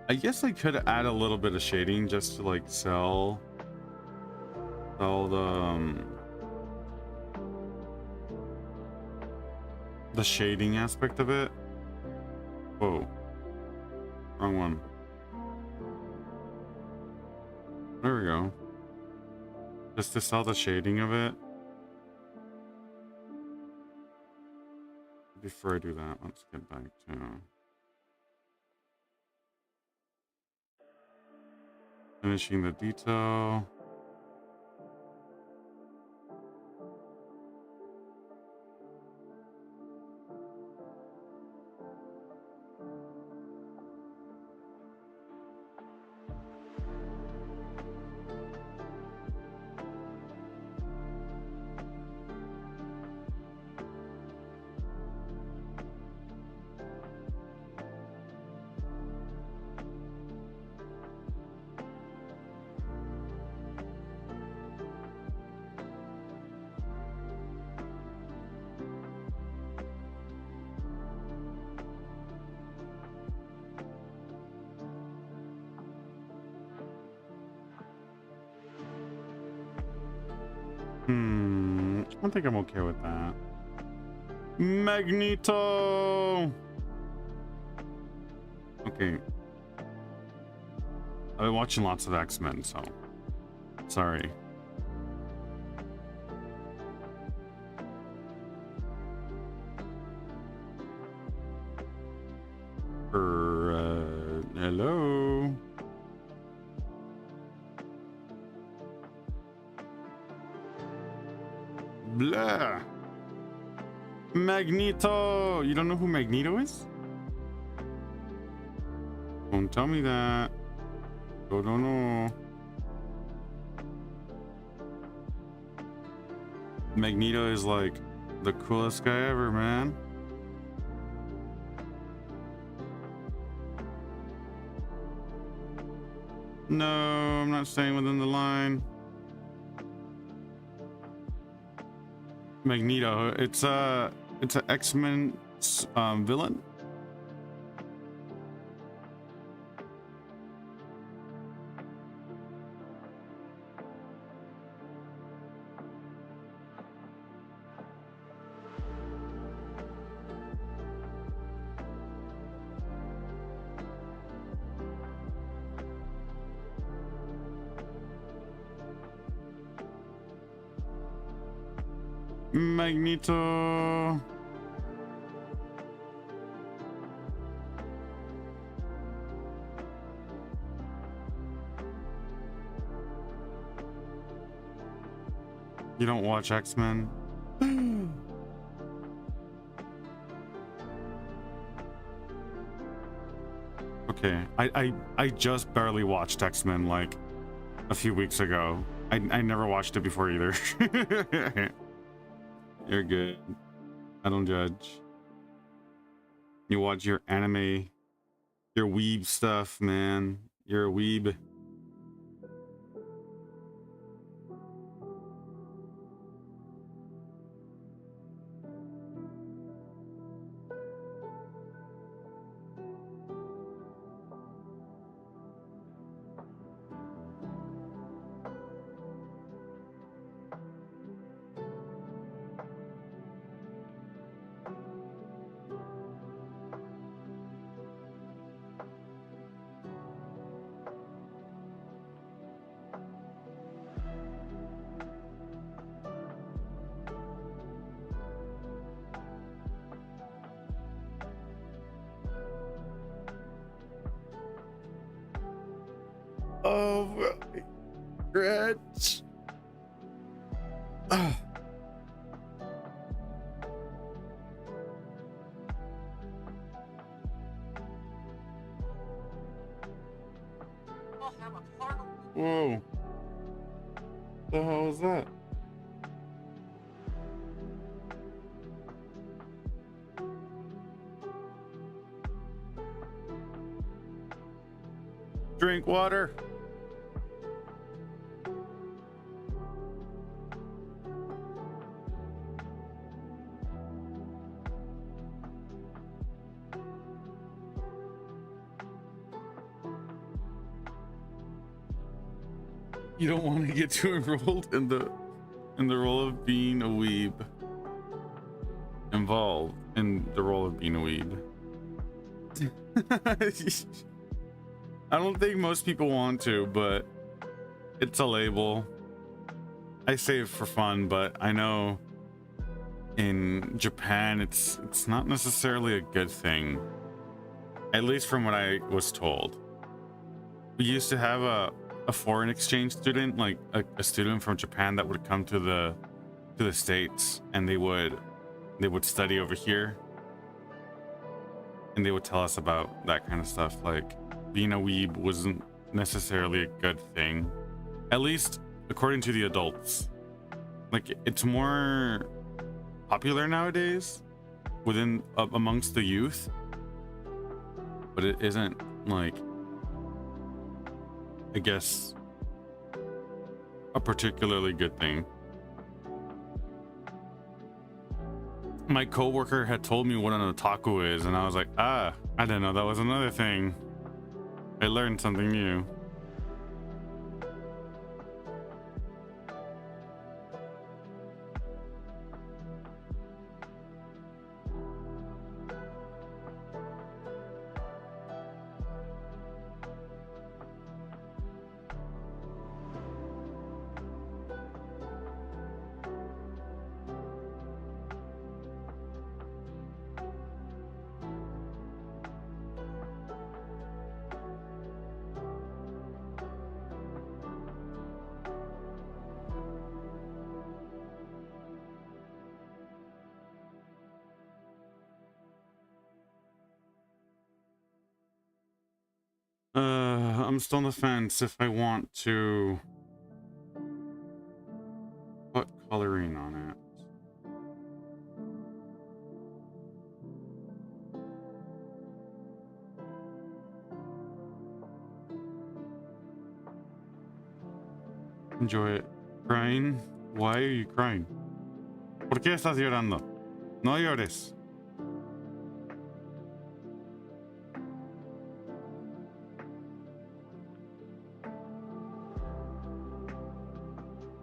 I guess I could add a little bit of shading just to like sell the shading aspect of it. Whoa, wrong one. There we go. Just to sell the shading of it. Before I do that, let's get back to finishing the detail. I think I'm okay with that. Magneto! Okay. I've been watching lots of X-Men, so... Sorry. Hello? Blah! Magneto! You don't know who Magneto is? Don't tell me that. I don't know. Magneto is like the coolest guy ever, man. No, I'm not staying within the line. Magneto, it's an X-Men villain. Magneto. You don't watch X-Men? Okay, I just barely watched X-Men like a few weeks ago. I never watched it before either. You're good. I don't judge. You watch your anime, your weeb stuff, man. You're a weeb. Oh, regrets. Whoa. The hell was that? Drink water. You don't want to get too enrolled in the role of being a weeb. Involved in the role of being a weeb. I don't think most people want to, but it's a label. I say it for fun, but I know in Japan it's not necessarily a good thing. At least from what I was told. We used to have a foreign exchange student, like a student from Japan that would come to the States, and they would study over here, and they would tell us about that kind of stuff. Like being a weeb wasn't necessarily a good thing, at least according to the adults. Like it's more popular nowadays within amongst the youth, but it isn't, like, I guess, a particularly good thing. My coworker had told me what an otaku is, and I was like, I didn't know that was another thing. I learned something new. I'm still on the fence if I want to put coloring on it. Enjoy it. Crying? Why are you crying? ¿Por qué estás llorando? No llores.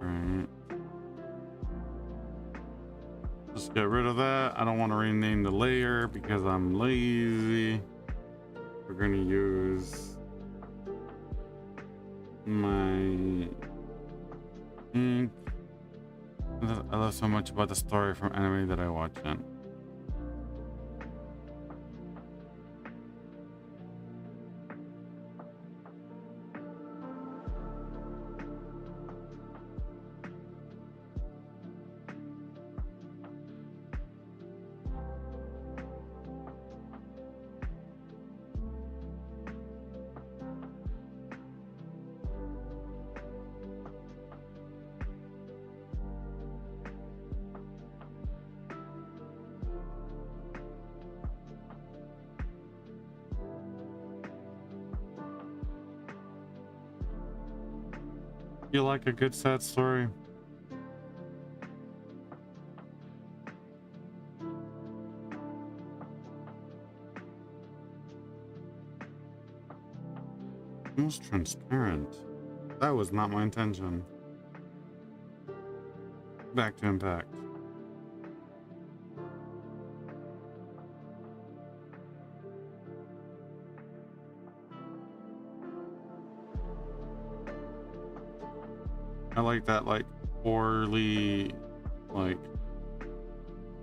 Alright. Just get rid of that. I don't want to rename the layer because I'm lazy. We're gonna use my ink. I love so much about the story from anime that I watch in. You like a good sad story? Almost transparent. That was not my intention. Back to impact. I like that, like, poorly, like,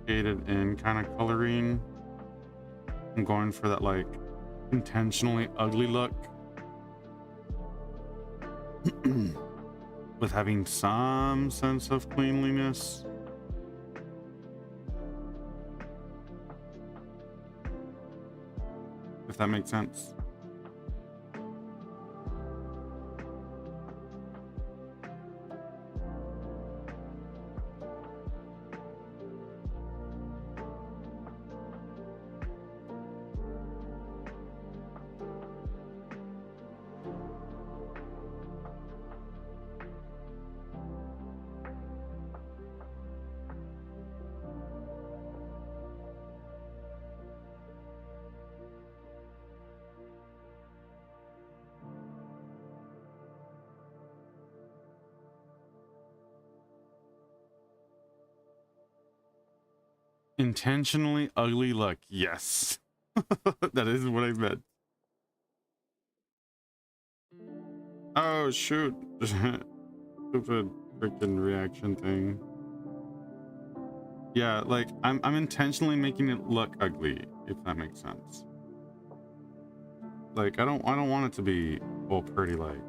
shaded in kind of coloring. I'm going for that, like, intentionally ugly look. With having some sense of cleanliness. If that makes sense. Intentionally ugly look. Yes. That is what I meant. Oh, shoot. Stupid freaking reaction thing. Yeah, like, I'm intentionally making it look ugly, if that makes sense. Like, I don't want it to be all pretty, like.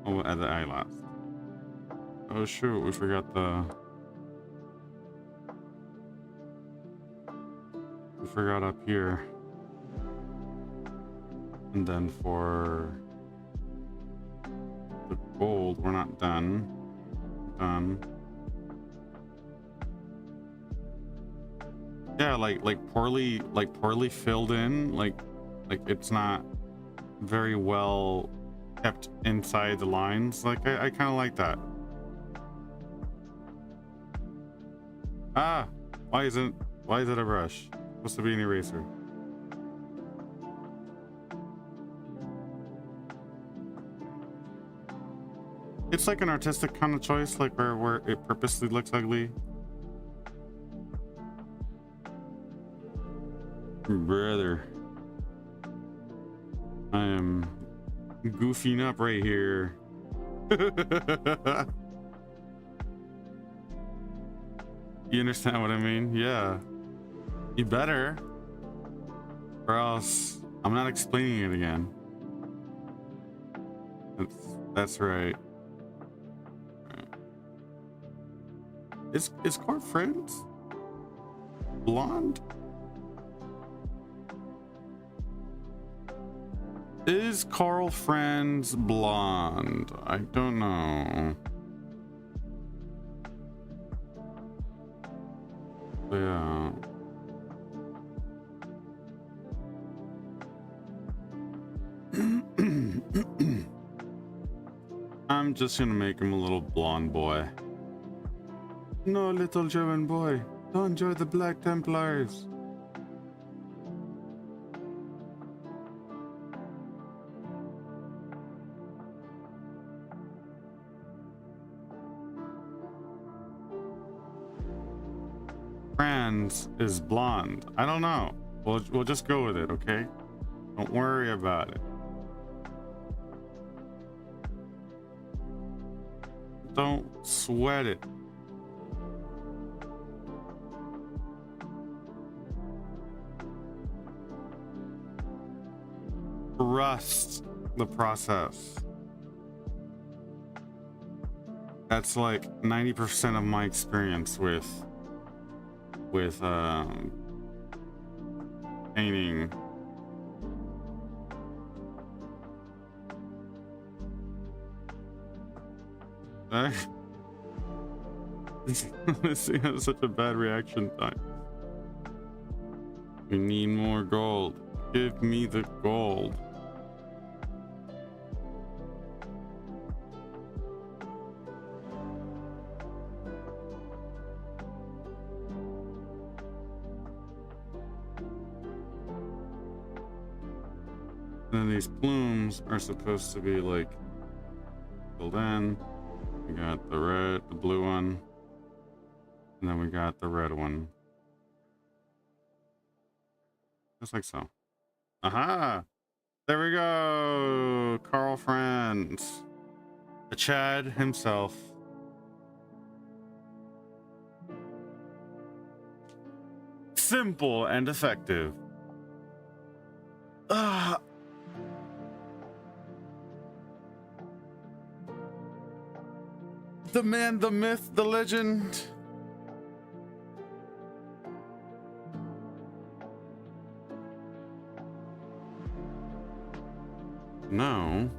Oh, at the eyelash. Oh, shoot. We forgot the... We forgot up here. And then for the gold, we're not done. Yeah, like poorly filled in, like it's not very well kept inside the lines. Like I kind of like that. Ah, why is it a brush? It's supposed to be an eraser. It's like an artistic kind of choice, like where it purposely looks ugly. Brother, I am goofing up right here. You understand what I mean? Yeah. You better. Or else I'm not explaining it again. That's right. Is Carl Friends blonde? Is Carl Friends blonde? I don't know. Yeah. I'm just gonna make him a little blonde boy. No, little German boy. Don't enjoy the Black Templars. Franz is blonde. I don't know. We'll just go with it, okay? Don't worry about it. Don't sweat it. Trust the process. That's like 90% of my experience with painting. This thing has such a bad reaction time. We need more gold. Give me the gold. And then these plumes are supposed to be like filled in. We got the blue one, and then we got the red one. Just like so. Aha! There we go! Carl Franz. The Chad himself. Simple and effective. Ah! The man, the myth, the legend. Now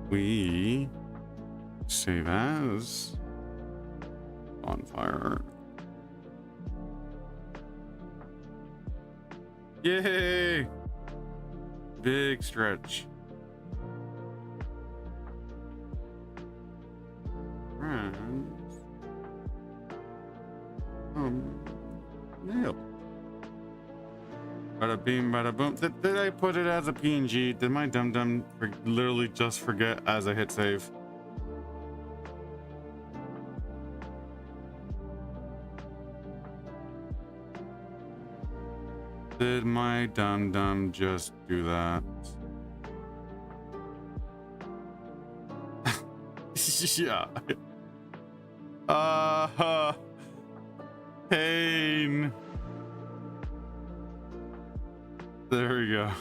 we save as Bonfire. Yay! Big stretch. Friends. Nailed. Bada beam, bada boom. Did I put it as a PNG? Did my dum-dum literally just forget as I hit save? Did my dum-dum just do that? Yeah. Pain. There we go.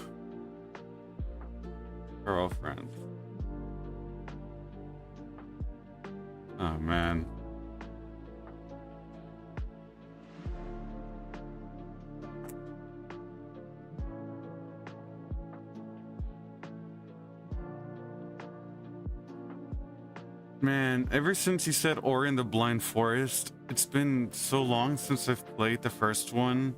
Girlfriend. Oh man. Man, ever since he said Ori and the Blind Forest, it's been so long since I've played the first one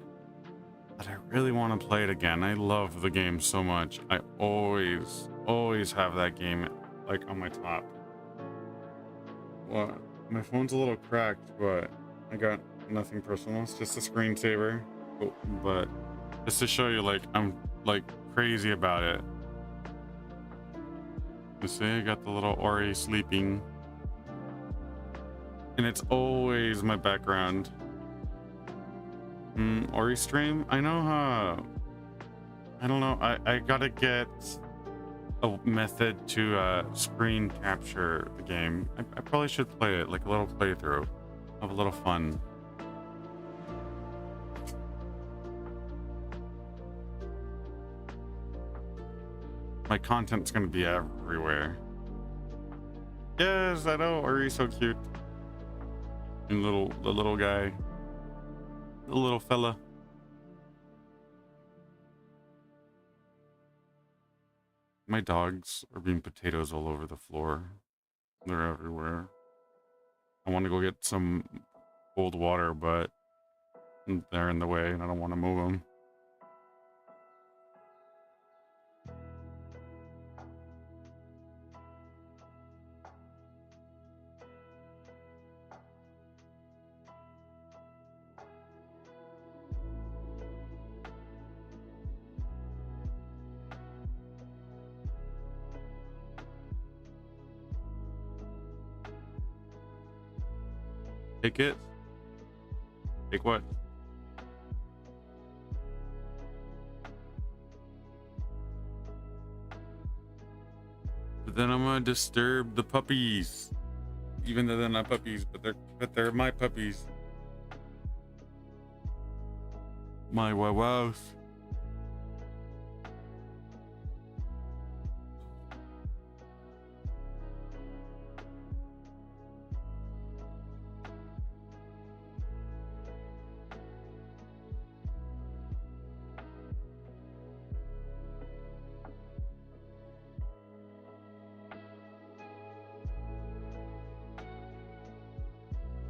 that I really want to play it again. I love the game so much. I always have that game like on my top. Well, my phone's a little cracked, but I got nothing personal. It's just a screensaver. But just to show you, like, I'm like crazy about it. You see, I got the little Ori sleeping. And it's always my background. Ori stream? I know how. I don't know. I gotta get a method to screen capture the game. I probably should play it, like a little playthrough. Have a little fun. My content's gonna be everywhere. Yes, I know. Ori's so cute. And the little guy. The little fella. My dogs are being potatoes all over the floor. They're everywhere. I want to go get some cold water, but they're in the way and I don't want to move them. Take it? Take what? But then I'm gonna disturb the puppies. even though they're not puppies, but they're my puppies. My wow.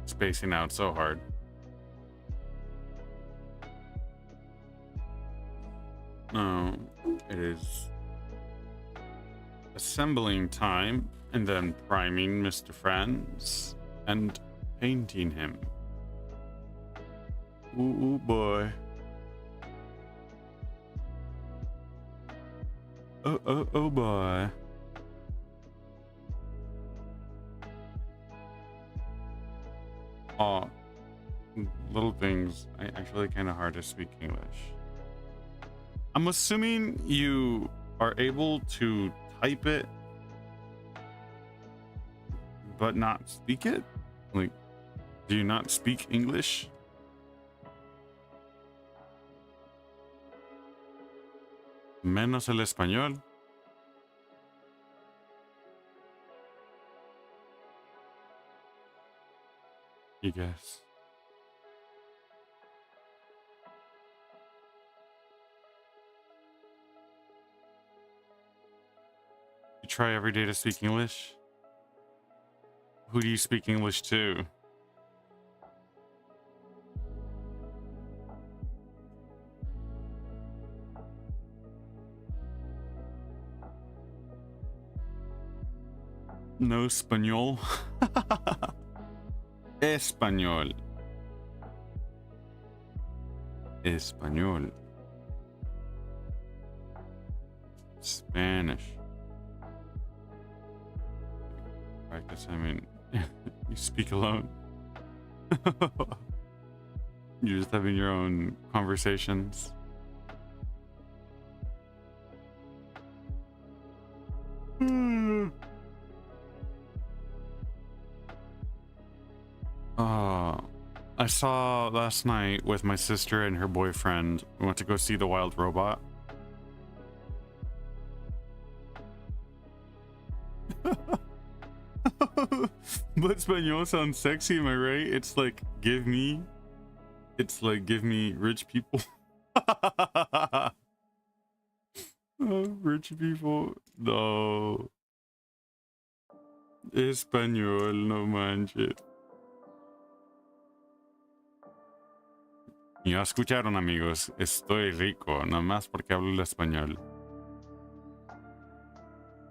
Spacing out so hard. No, it is assembling time and then priming Mr. Franz and painting him. Ooh boy. Oh boy. Oh, little things. I actually kind of hard to speak English. I'm assuming you are able to type it, but not speak it? Like, do you not speak English? Menos el español. You guess. You try every day to speak English? Who do you speak English to? No español. Español. Español. Spanish. Practice, I mean, you speak alone. You're just having your own conversations. I saw last night with my sister and her boyfriend. We went to go see The Wild Robot. But Espanol sounds sexy, am I right? It's like give me rich people. Rich people. No. Español, no manches. Ya escucharon, amigos. Estoy rico, nada más porque hablo el español.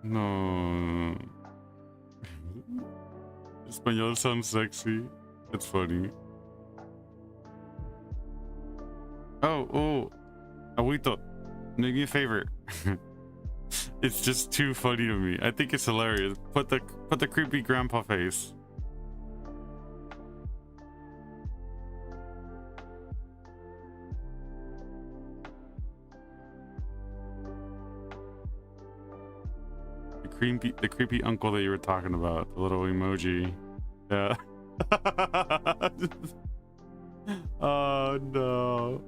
No. Español sounds sexy. It's funny. Oh, Abuito, make me a favor. It's just too funny to me. I think it's hilarious. Put the creepy grandpa face. The creepy uncle that you were talking about, the little emoji. Yeah. Oh no.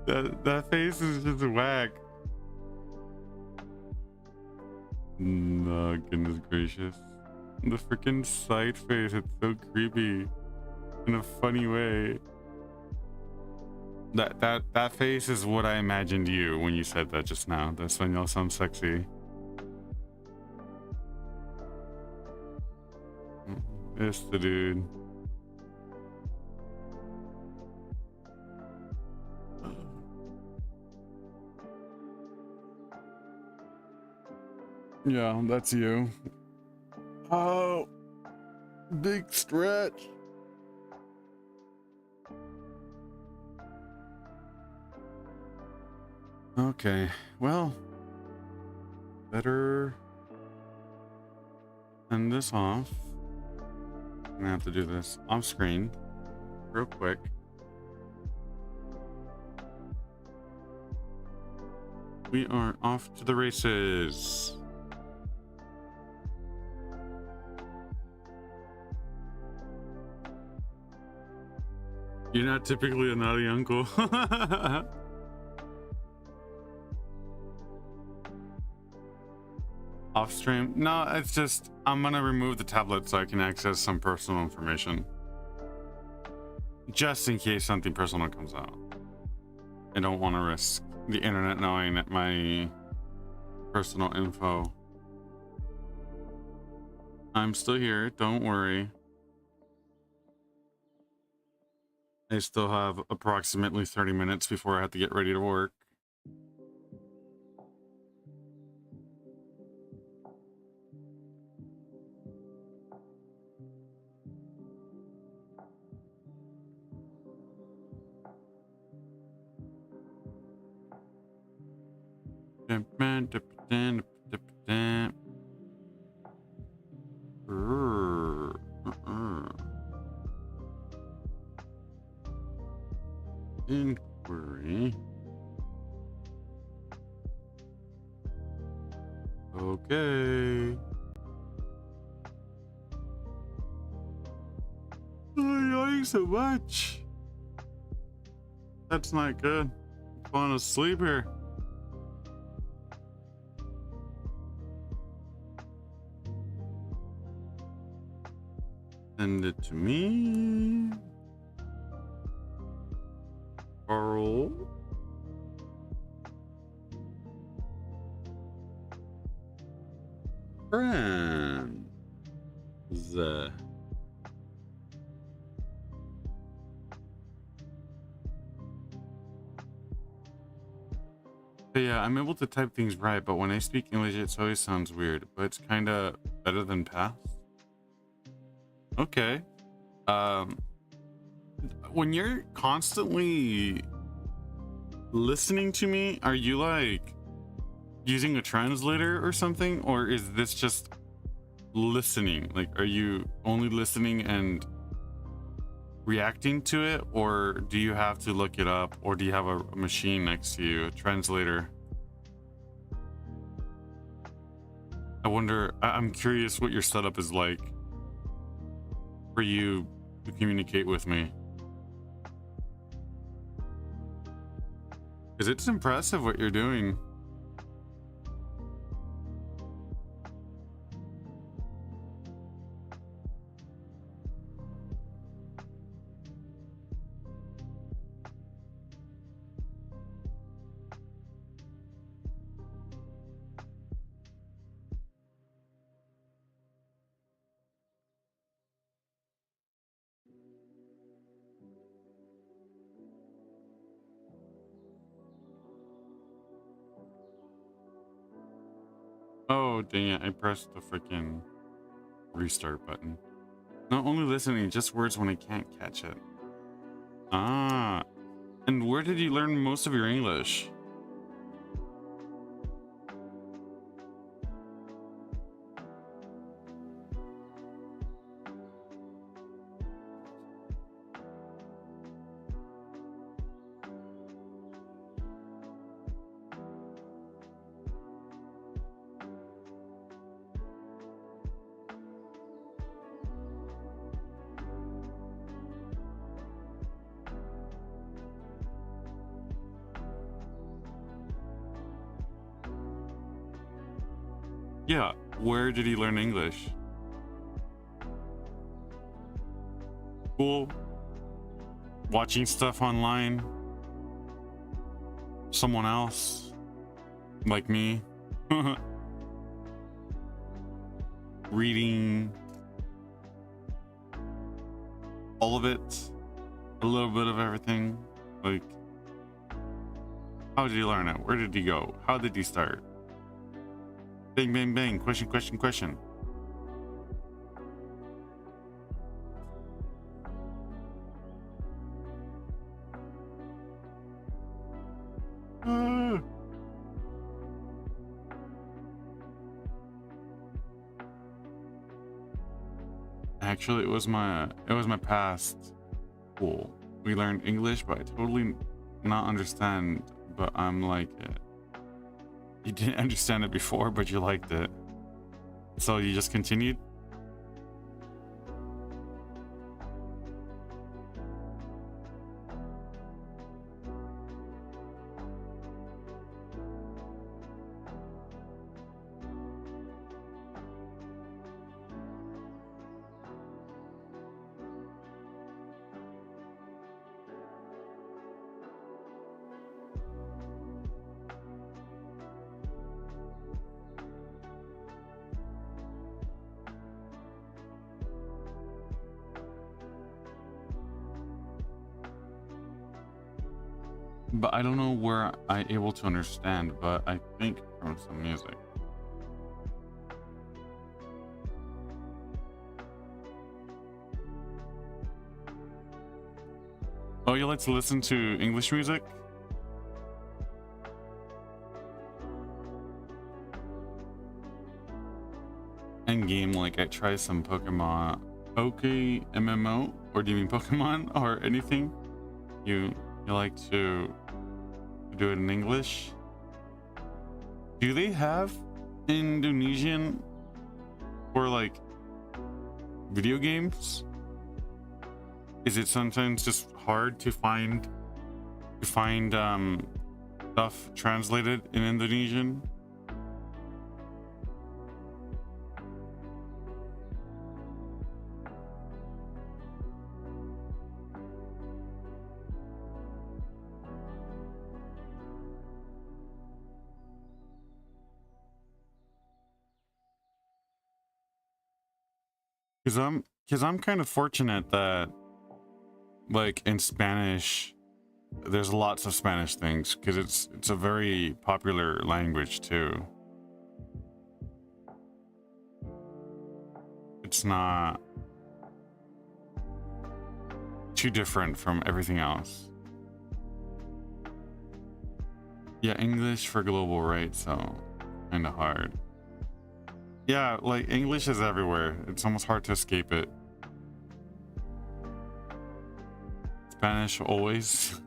That face is just whack. No, goodness gracious. The freaking side face, it's so creepy. In a funny way. That face is what I imagined you when you said that just now. That's when y'all sound sexy. It's the dude. Yeah, that's you. Oh, big stretch. Okay, well, better end this off. I'm gonna have to do this off screen real quick. We are off to the races. You're not typically a naughty uncle. Off stream? No, it's just I'm gonna remove the tablet so I can access some personal information. Just in case something personal comes out. I don't want to risk the internet knowing my personal info. I'm still here, don't worry. I still have approximately 30 minutes before I have to get ready to work. Inquiry. Okay. I'm yawning so much. That's not good. I'm falling asleep here. Send it to me. Carl. Friends. But yeah, I'm able to type things right, but when I speak English, it always sounds weird. But it's kind of better than past. Okay. When you're constantly listening to me, are you like using a translator or something, or is this just listening? Like, are you only listening and reacting to it, or do you have to look it up, or do you have a machine next to you, a translator? I wonder, I'm curious what your setup is like for you to communicate with me, because it's impressive what you're doing. Oh, dang it. I pressed the freaking restart button. Not only listening, just words when I can't catch it. Ah. And where did you learn most of your English? Yeah, where did he learn English? School? Watching stuff online? Someone else? Like me? Reading? All of it? A little bit of everything? Like, how did he learn it? Where did he go? How did he start? Bang, bang, bang. Question, question, question. Actually, it was my past school. We learned English, but I totally not understand. But I'm like it. You didn't understand it before, but you liked it. So you just continued? but I don't know where I able to understand, but I think from some music. Oh, you like to listen to English music? Endgame, like I try some Pokemon. Okay, MMO? Or do you mean Pokemon or anything? You like to do it in English? Do they have Indonesian for like video games? Is it sometimes just hard to find stuff translated in Indonesian? Because I'm kind of fortunate that like in Spanish there's lots of Spanish things because it's a very popular language too. It's not too different from everything else. Yeah, English for global, right? So kind of hard. Yeah, like English is everywhere. It's almost hard to escape it. Spanish always?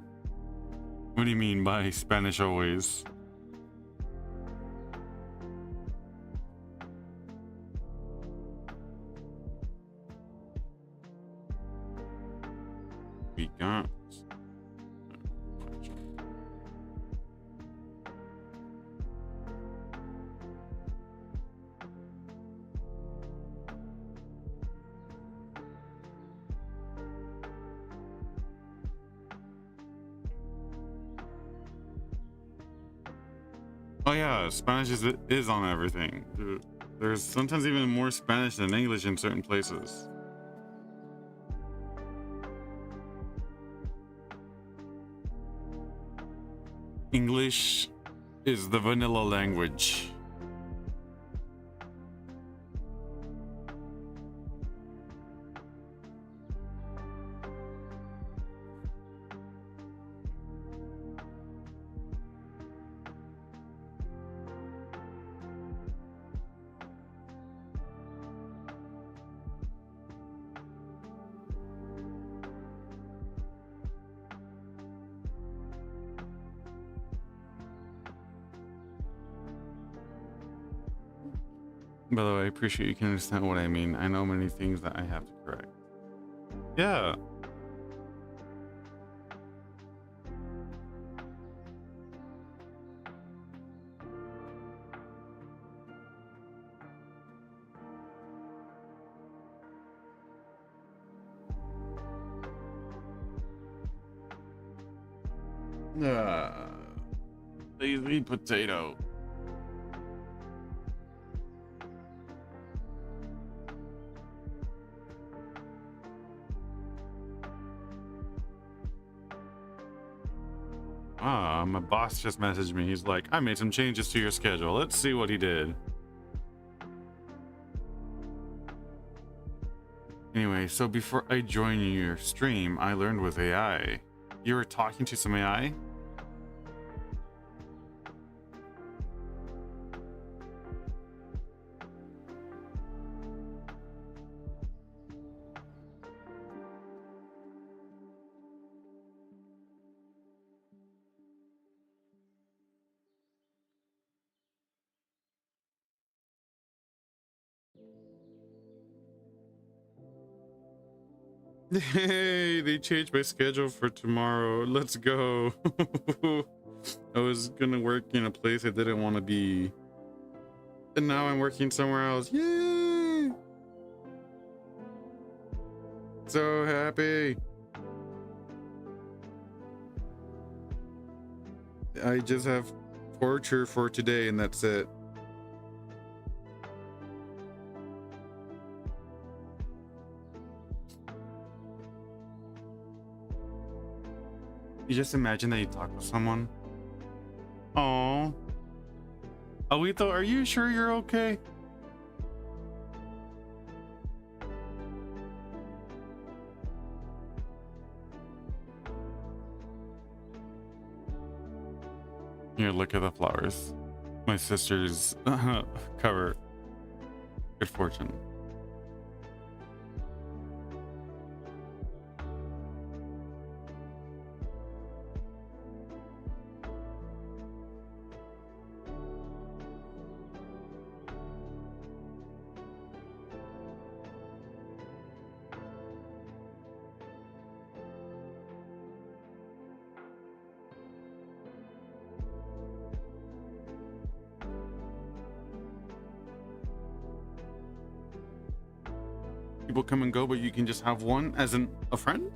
What do you mean by Spanish always? We got... Oh yeah, Spanish is on everything. There's sometimes even more Spanish than English in certain places. English is the vanilla language. By the way, I appreciate you can understand what I mean. I know many things that I have to correct. Yeah. Lazy potato. My boss just messaged me. He's like, I made some changes to your schedule. Let's see what he did. Anyway, so before I joined your stream, I learned with AI. You were talking to some AI? Hey, they changed my schedule for tomorrow. Let's go. I was gonna work in a place I didn't want to be. And now I'm working somewhere else. Yay! So happy. I just have torture for today and that's it. You just imagine that you talk to someone. Oh, Alito, are you sure you're okay? Here, look at the flowers. My sister's cover. Good fortune. People come and go, but you can just have one as a friend?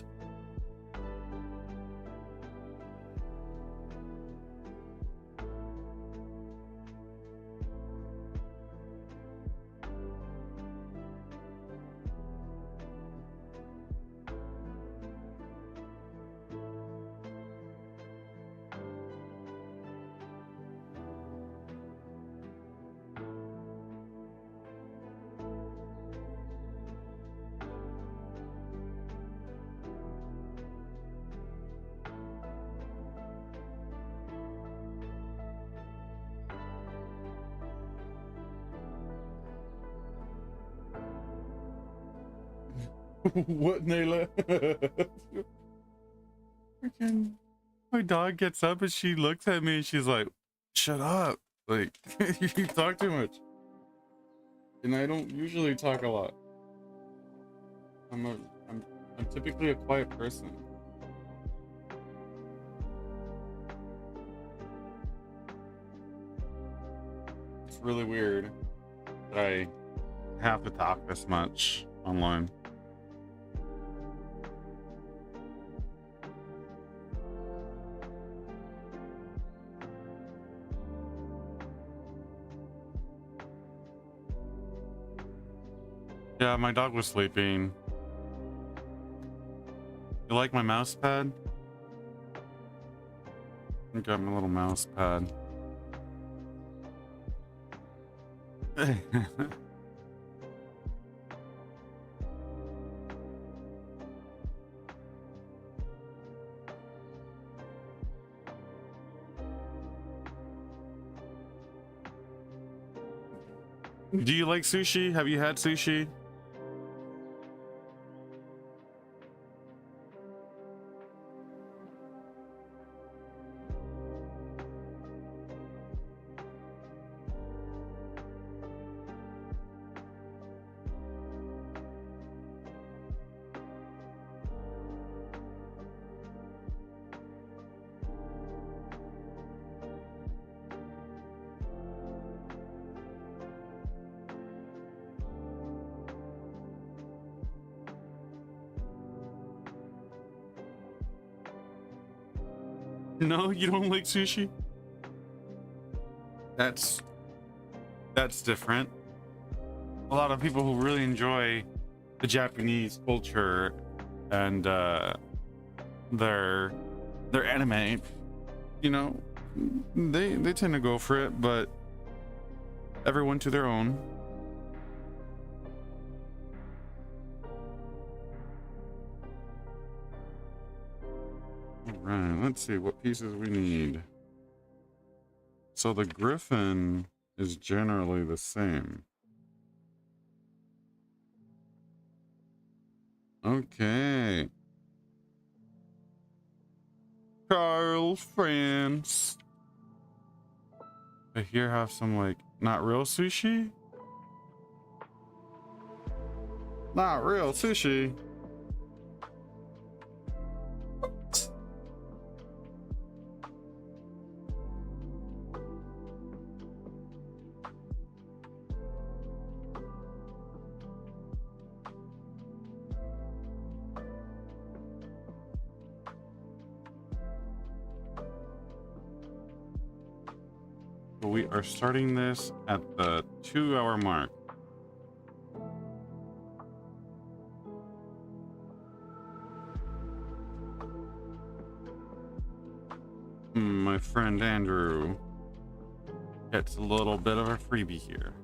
What, Nayla? Freaking, my dog gets up and she looks at me and she's like, shut up. Like, you talk too much. And I don't usually talk a lot. I'm typically a quiet person. It's really weird that I have to talk this much online. Yeah, my dog was sleeping. You like my mouse pad? I got my little mouse pad. Do you like sushi? Have you had sushi? No, you don't like sushi? That's different. A lot of people who really enjoy the Japanese culture and their anime, you know, they tend to go for it, but everyone to their own. All right, let's see what pieces we need. So the griffin is generally the same. Okay. Carl France. I here have some like not real sushi. Not real sushi. We are starting this at the 2-hour mark. My friend Andrew gets a little bit of a freebie here.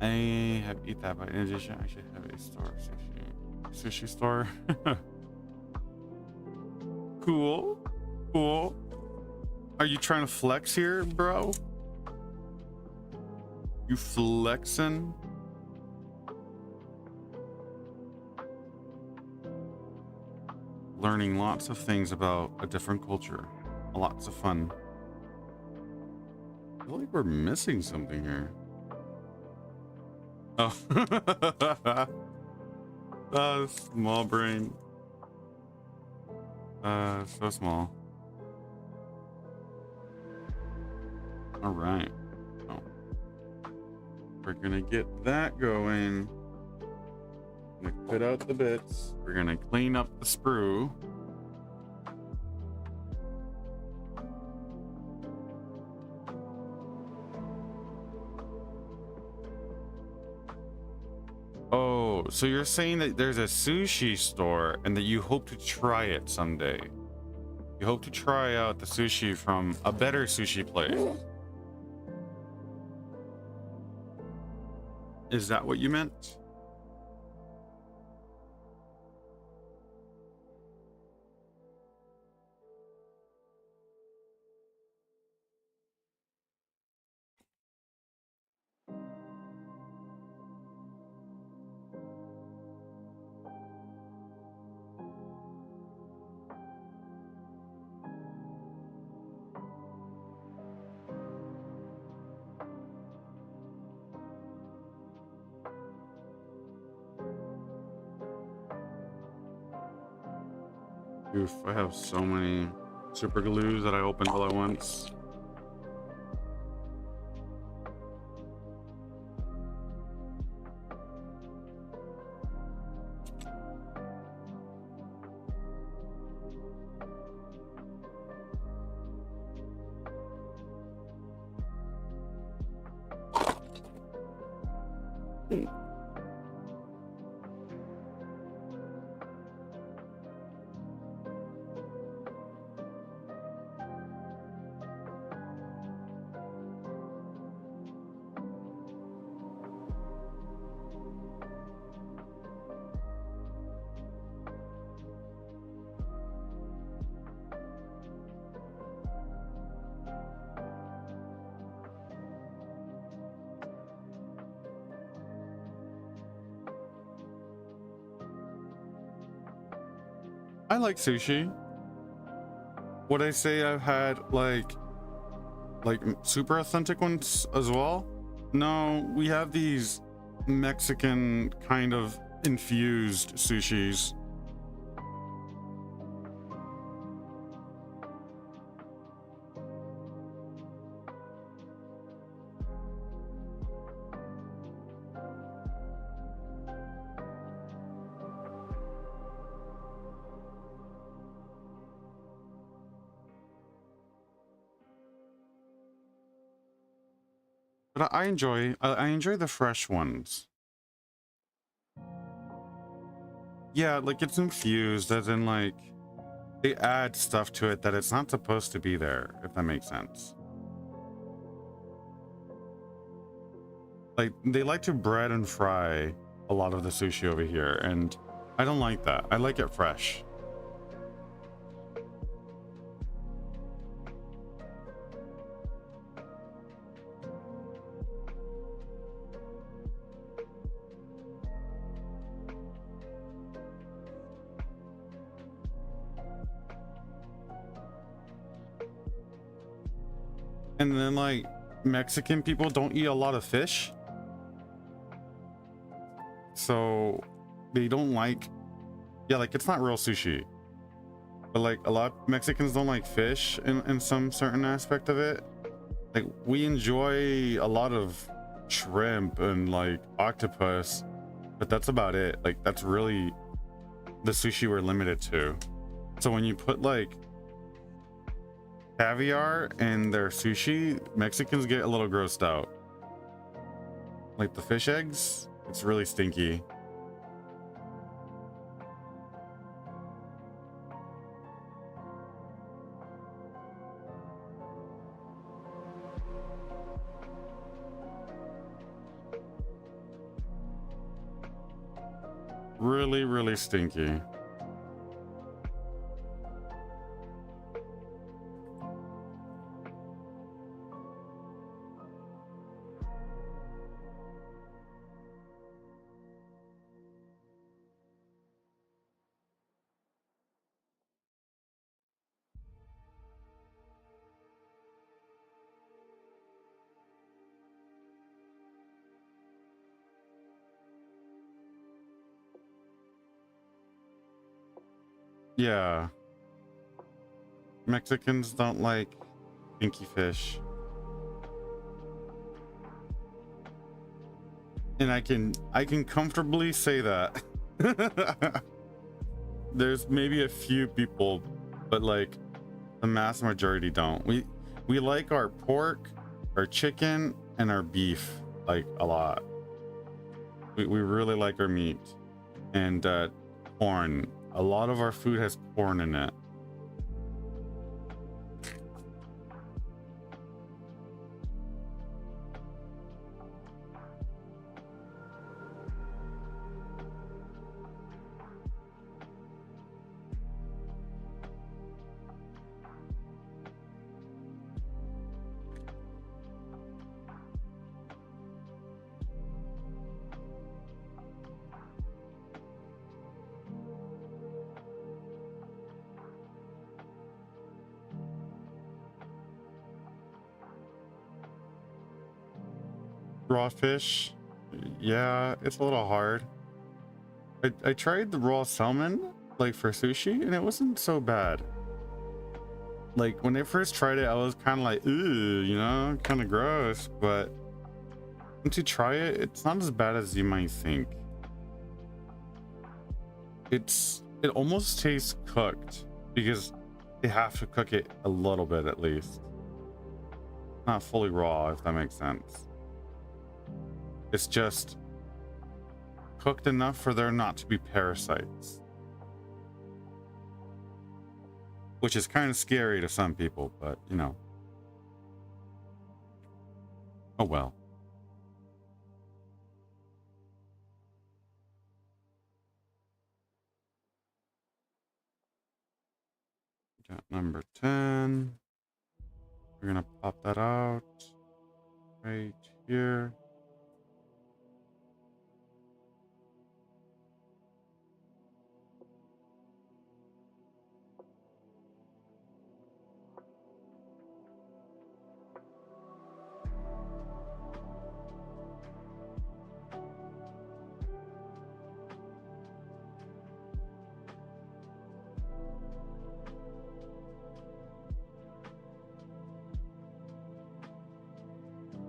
I have eat that, but in addition, I should have a store sushi store. Cool. Are you trying to flex here, bro? You flexing? Learning lots of things about a different culture. Lots of fun. I feel like we're missing something here. Oh. Small brain. So small. All right. Oh. We're gonna get that going. Gonna cut out the bits. We're gonna clean up the sprue. Oh, so you're saying that there's a sushi store and that you hope to try it someday. You hope to try out the sushi from a better sushi place. Is that what you meant? Oof, I have so many super glues that I opened all at once. I like sushi. Would I say I've had like super authentic ones as well? No, we have these Mexican kind of infused sushis. But I enjoy the fresh ones. Yeah, like it's infused as in like they add stuff to it that it's not supposed to be there, if that makes sense. Like they like to bread and fry a lot of the sushi over here, and I don't like that. I like it fresh. And then like Mexican people don't eat a lot of fish. So they don't like, yeah, like it's not real sushi. But like a lot of Mexicans don't like fish in some certain aspect of it. Like we enjoy a lot of shrimp and like octopus, but that's about it. Like that's really the sushi we're limited to. So when you put like caviar in their sushi, Mexicans get a little grossed out. Like the fish eggs, it's really stinky. Really, really stinky. Yeah. Mexicans don't like stinky fish. And I can comfortably say that. There's maybe a few people, but like the mass majority don't. We like our pork, our chicken, and our beef like a lot. We really like our meat. And corn. A lot of our food has corn in it. Raw fish, yeah, it's a little hard. I tried the raw salmon like for sushi and it wasn't so bad. Like when I first tried it I was kind of like, ooh, you know, kind of gross, but once you try it, it's not as bad as you might think. It almost tastes cooked because they have to cook it a little bit at least. Not fully raw, if that makes sense. It's just cooked enough for there not to be parasites, which is kind of scary to some people, but you know, oh well. Got number 10. We're gonna pop that out right here.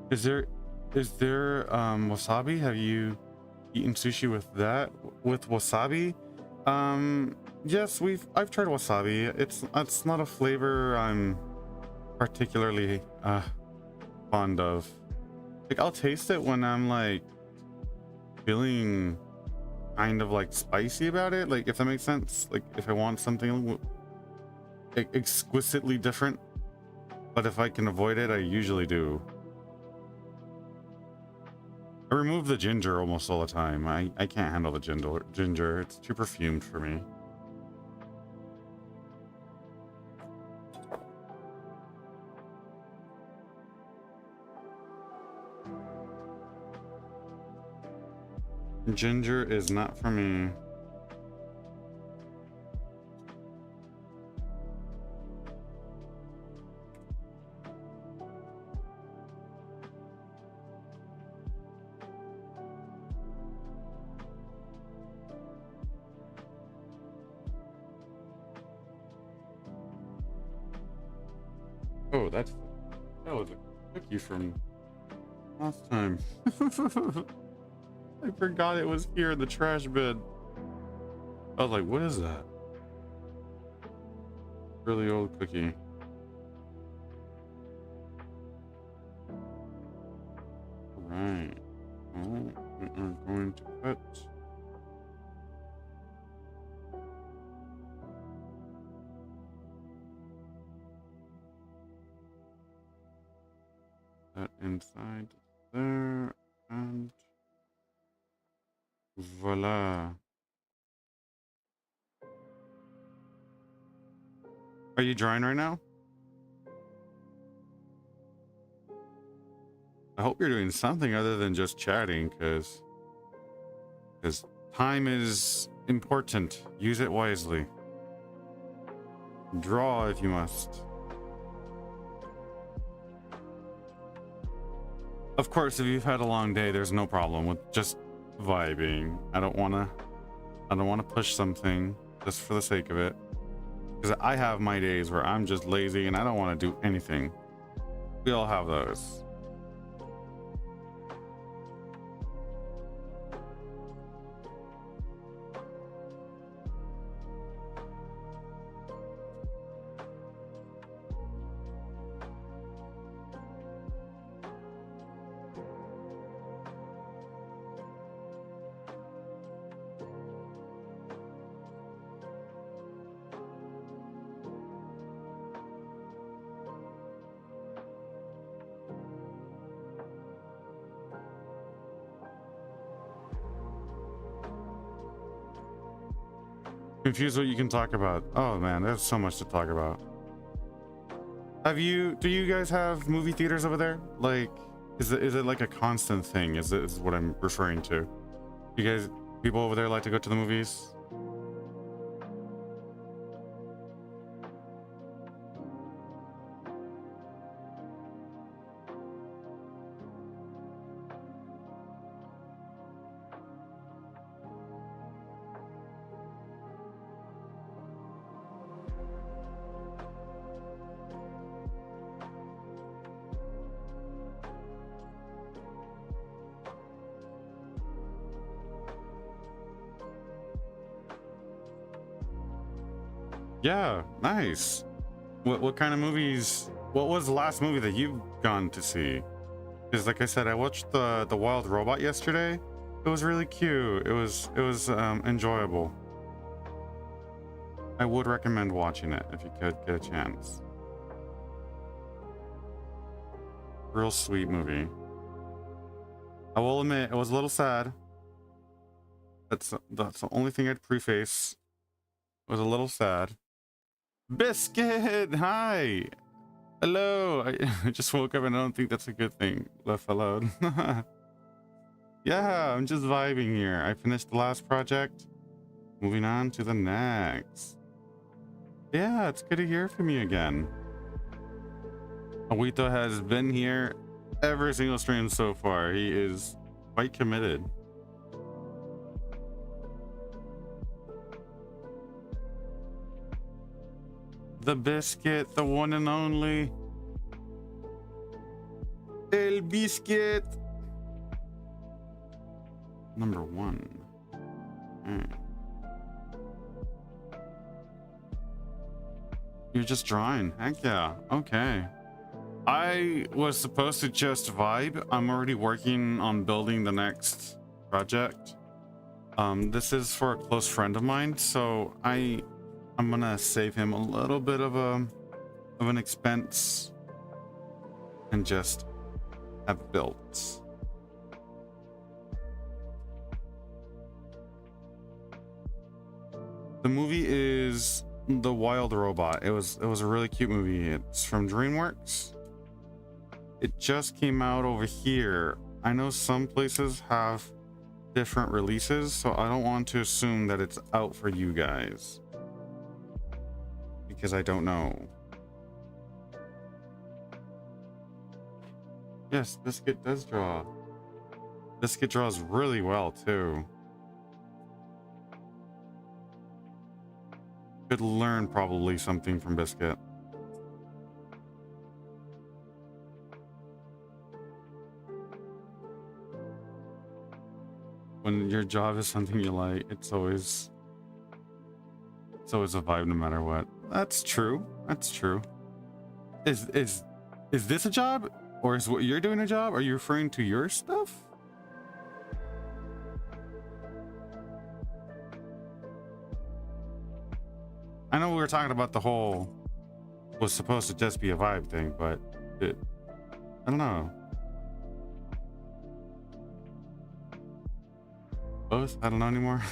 Is there wasabi? Have you eaten sushi with that? With wasabi? Yes, I've tried wasabi. It's not a flavor I'm particularly fond of. Like I'll taste it when I'm like feeling kind of like spicy about it, like if that makes sense. Like if I want something exquisitely different, but if I can avoid it, I usually do. I remove the ginger almost all the time. I can't handle the ginger. It's too perfumed for me. Ginger is not for me. Oh, that was a cookie from last time. I forgot it was here in the trash bin. I was like, what is that? Really old cookie. Right. Oh, we are going to put that inside there, and voila. Are you drawing right now? I hope you're doing something other than just chatting, because time is important. Use it wisely. Draw if you must. Of course, if you've had a long day, there's no problem with just vibing. I don't want to push something just for the sake of it, because I have my days where I'm just lazy and I don't want to do anything. We all have those. Confused what you can talk about. Oh man, there's so much to talk about. Do you guys have movie theaters over there? Like, is it like a constant thing? Is what I'm referring to? You guys, people over there like to go to the movies? Yeah, nice. What kind of movies? What was the last movie that you've gone to see? Because like I said, I watched the Wild Robot yesterday. It was really cute. It was enjoyable. I would recommend watching it if you could get a chance. Real sweet movie. I will admit, it was a little sad. That's the only thing I'd preface. It was a little sad. Biscuit, hi. Hello. I just woke up and I don't think that's a good thing. Left alone. Yeah, I'm just vibing here. I finished the last project. Moving on to the next. Yeah, it's good to hear from you again. Awito has been here every single stream so far. He is quite committed. The biscuit, the one and only. El Biscuit. Number one. You're just drawing. Heck yeah. Okay. I was supposed to just vibe. I'm already working on building the next project. This is for a close friend of mine, so I'm gonna save him a little bit of an expense and just have built. The movie is The Wild Robot. It was a really cute movie. It's from DreamWorks. It just came out over here. I know some places have different releases, so I don't want to assume that it's out for you guys, because I don't know. Yes, Biscuit does draw. Biscuit draws really well too. Could learn probably something from Biscuit. When your job is something you like, it's always a vibe no matter what. That's true. That's true. Is this a job, or is what you're doing a job? Are you referring to your stuff? I know we were talking about the whole was supposed to just be a vibe thing, but I don't know. Both? I don't know anymore.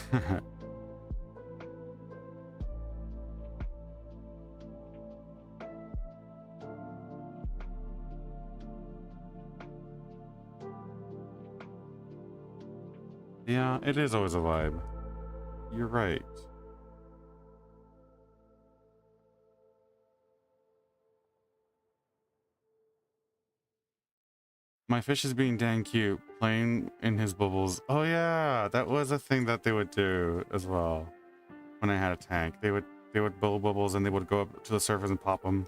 Yeah, it is always a vibe. You're right. My fish is being dang cute, playing in his bubbles. Oh yeah, that was a thing that they would do as well. When I had a tank, they would blow bubbles and they would go up to the surface and pop them.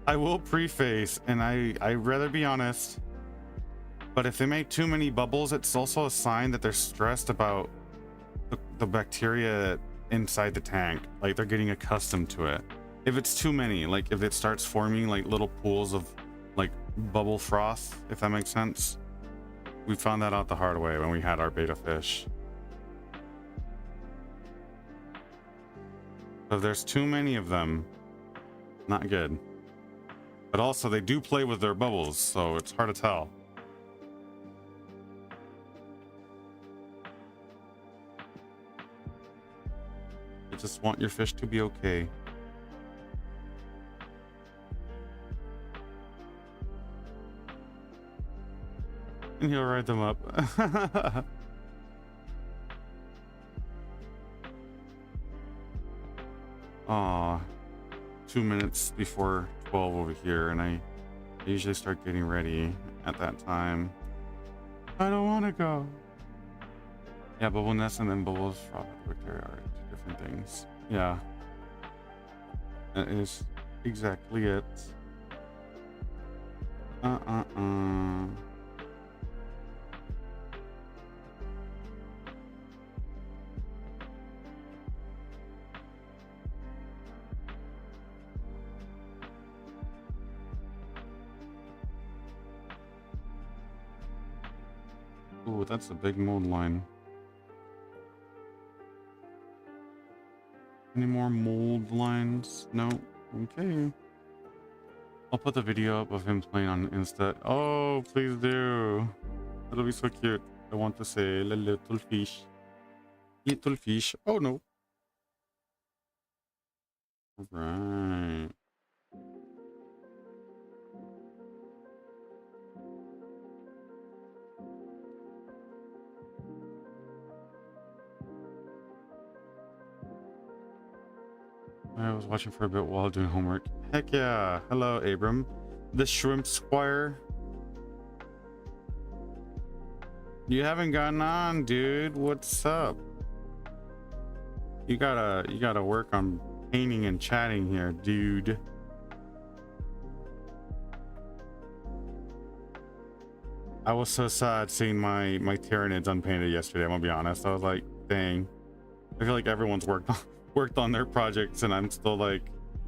I will preface, and I'd rather be honest, but if they make too many bubbles, it's also a sign that they're stressed about the bacteria inside the tank. Like they're getting accustomed to it. If it's too many, like if it starts forming like little pools of like bubble froth, if that makes sense. We found that out the hard way when we had our beta fish. So if there's too many of them, not good. But also they do play with their bubbles, so it's hard to tell. You just want your fish to be okay. And he'll ride them up. Aw, 2 minutes before 12 over here, and I usually start getting ready at that time. I don't want to go. Yeah, bubble nest and then bubbles froth bacteria are two different things. Yeah, that is exactly it. Ooh, that's a big mold line. Any more mold lines? No. Okay. I'll put the video up of him playing on Insta. Oh, please do. That'll be so cute. I want to say a little fish. Little fish. Oh no. All right. I was watching for a bit while doing homework. Heck yeah. Hello, Abram. The Shrimp Squire. You haven't gotten on, dude. What's up? You gotta work on painting and chatting here, dude. I was so sad seeing my Tyranids unpainted yesterday. I'm gonna be honest. I was like, dang. I feel like everyone's worked on their projects, and I'm still like,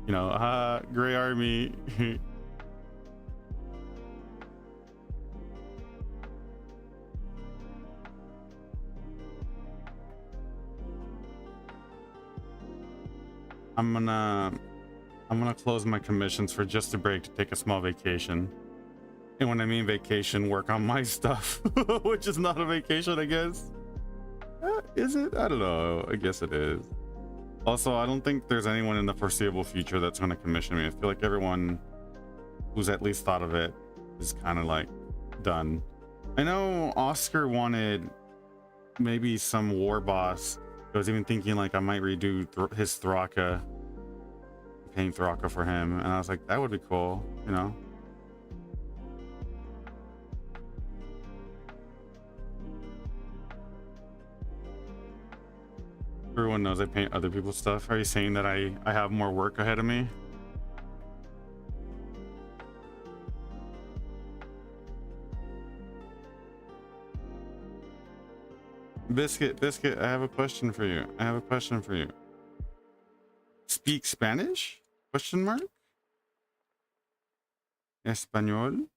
you know, Gray Army. I'm gonna close my commissions for just a break to take a small vacation. And when I mean vacation, work on my stuff, which is not a vacation, I guess. Is it? I don't know. I guess it is. Also, I don't think there's anyone in the foreseeable future that's going to commission me. I feel like everyone who's at least thought of it is kind of like done. I know Oscar wanted maybe some war boss. I was even thinking like I might redo his Thraka, paint Thraka for him, and I was like, that would be cool, you know. Everyone knows I paint other people's stuff. Are you saying that I have more work ahead of me? Biscuit, I have a question for you. Speak Spanish? Question mark? Español?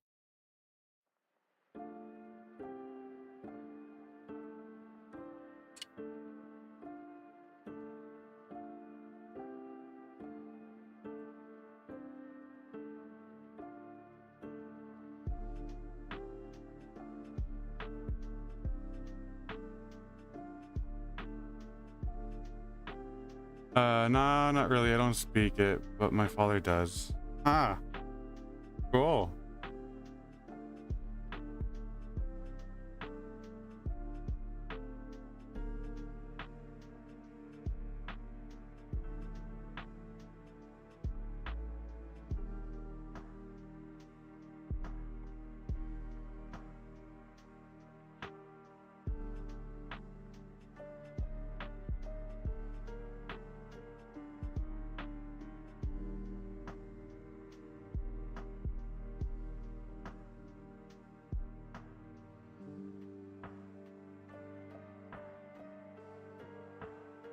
No, not really. I don't speak it, but my father does. Ah, cool.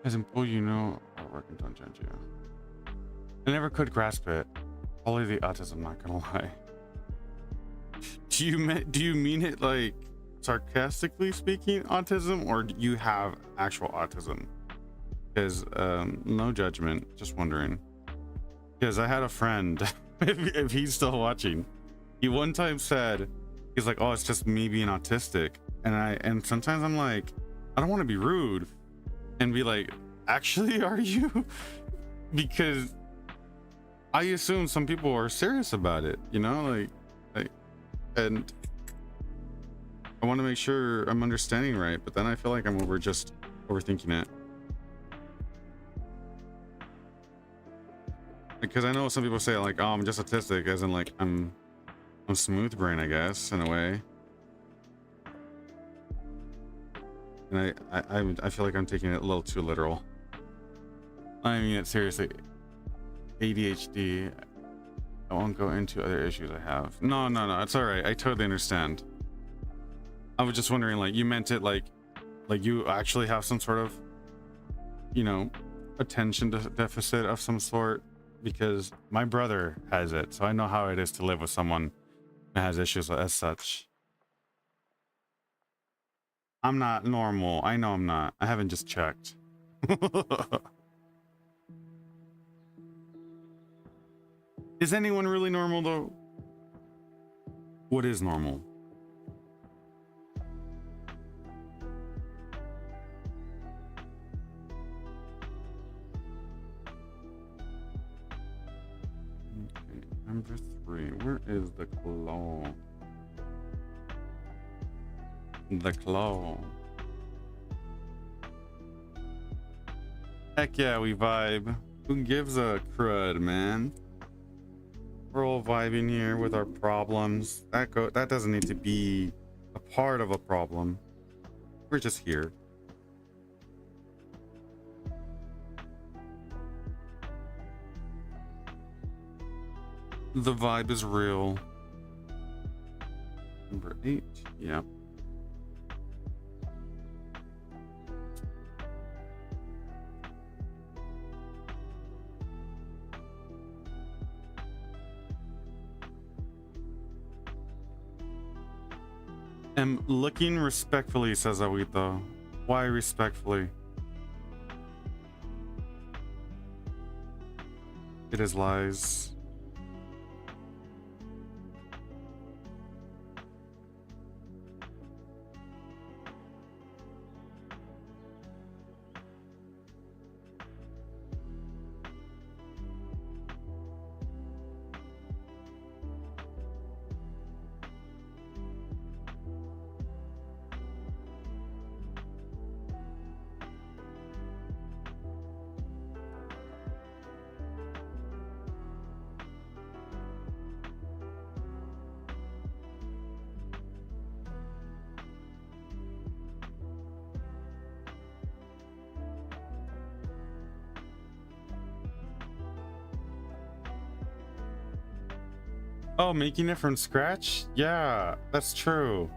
As in pool, you know, or working on change you. I never could grasp it. Probably the autism, not gonna lie. Do you mean it like sarcastically speaking autism, or do you have actual autism? Because no judgment, just wondering. Because I had a friend, if he's still watching, he one time said, he's like, oh, it's just me being autistic. And sometimes I'm like, I don't want to be rude and be like, actually, are you? Because I assume some people are serious about it, you know, like, and I want to make sure I'm understanding right, but then I feel like I'm overthinking it. Because I know some people say like, oh, I'm just autistic, as in like I'm smooth brain, I guess, in a way. And I feel like I'm taking it a little too literal. I mean it seriously. ADHD. I won't go into other issues I have. No, it's all right. I totally understand. I was just wondering, like, you meant it like you actually have some sort of, you know, attention deficit of some sort, because my brother has it, so I know how it is to live with someone who has issues as such. I'm not normal. I know I'm not. I haven't just checked. Is anyone really normal though? What is normal? Okay, number 3. Where is the claw? The claw. Heck yeah, we vibe. Who gives a crud, man? We're all vibing here with our problems. That doesn't need to be a part of a problem. We're just here. The vibe is real. Number 8. Yep. Am looking respectfully, says Awito. Why respectfully? It is lies. Oh, making it from scratch? Yeah, that's true.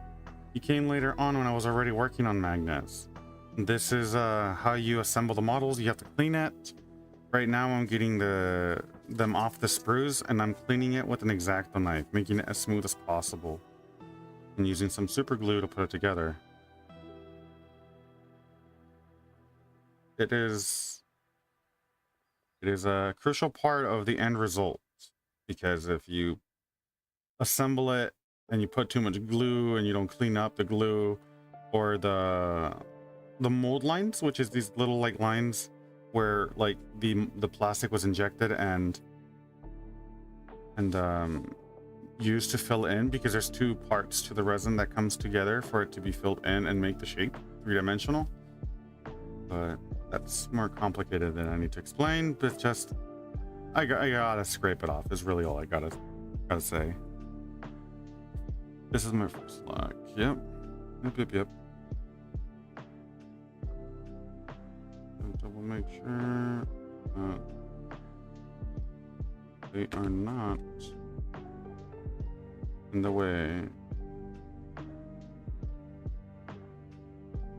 He came later on when I was already working on magnets. This is how you assemble the models. You have to clean it. Right now I'm getting them off the sprues, and I'm cleaning it with an X-Acto knife, making it as smooth as possible, and using some super glue to put it together. It is a crucial part of the end result, because if you assemble it and you put too much glue and you don't clean up the glue, or the mold lines, which is these little like lines where like the plastic was injected and used to fill in, because there's 2 parts to the resin that comes together for it to be filled in and make the shape 3-dimensional. But that's more complicated than I need to explain. But just I gotta scrape it off is really all I gotta say. This is my first lock. Yep. Double make sure they are not in the way.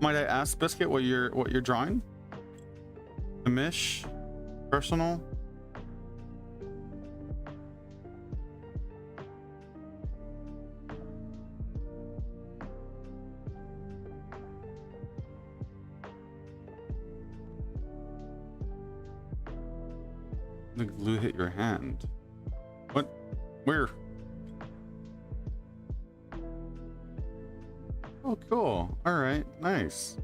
Might I ask, Biscuit, what you're drawing? Amish, personal. The glue hit your hand. What? Where? Oh, cool. All right, nice.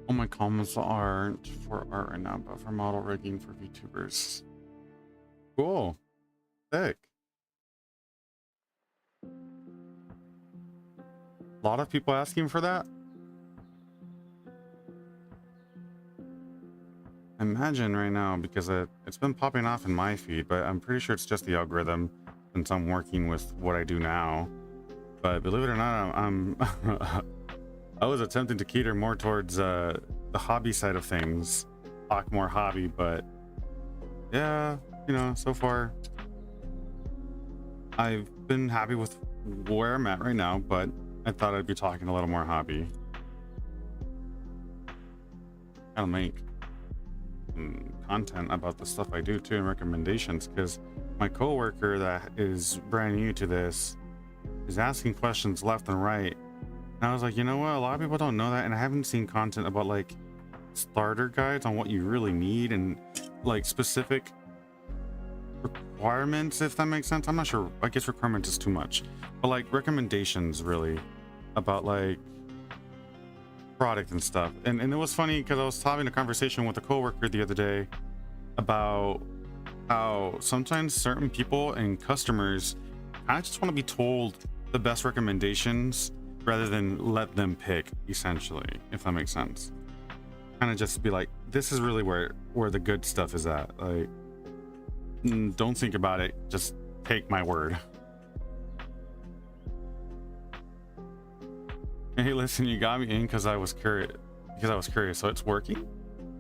All my comments aren't for art right now, but for model rigging for VTubers. Cool. Sick. A lot of people asking for that. Imagine right now, because it's been popping off in my feed, but I'm pretty sure it's just the algorithm since I'm working with what I do now. But believe it or not, I'm I was attempting to cater more towards the hobby side of things, talk more hobby, but yeah, you know, so far I've been happy with where I'm at right now, but I thought I'd be talking a little more hobby. I'll make content about the stuff I do too, and recommendations, because my coworker that is brand new to this is asking questions left and right. And I was like, you know what? A lot of people don't know that, and I haven't seen content about like starter guides on what you really need and like specific requirements, if that makes sense. I'm not sure. I guess requirements is too much, but like recommendations really about like product and stuff. And it was funny because I was having a conversation with a coworker the other day about how sometimes certain people and customers kind of just want to be told the best recommendations rather than let them pick, essentially, if that makes sense. Kind of just be like, this is really where the good stuff is at. Like, don't think about it, just take my word. Hey, listen, you got me in because I was curious. So it's working?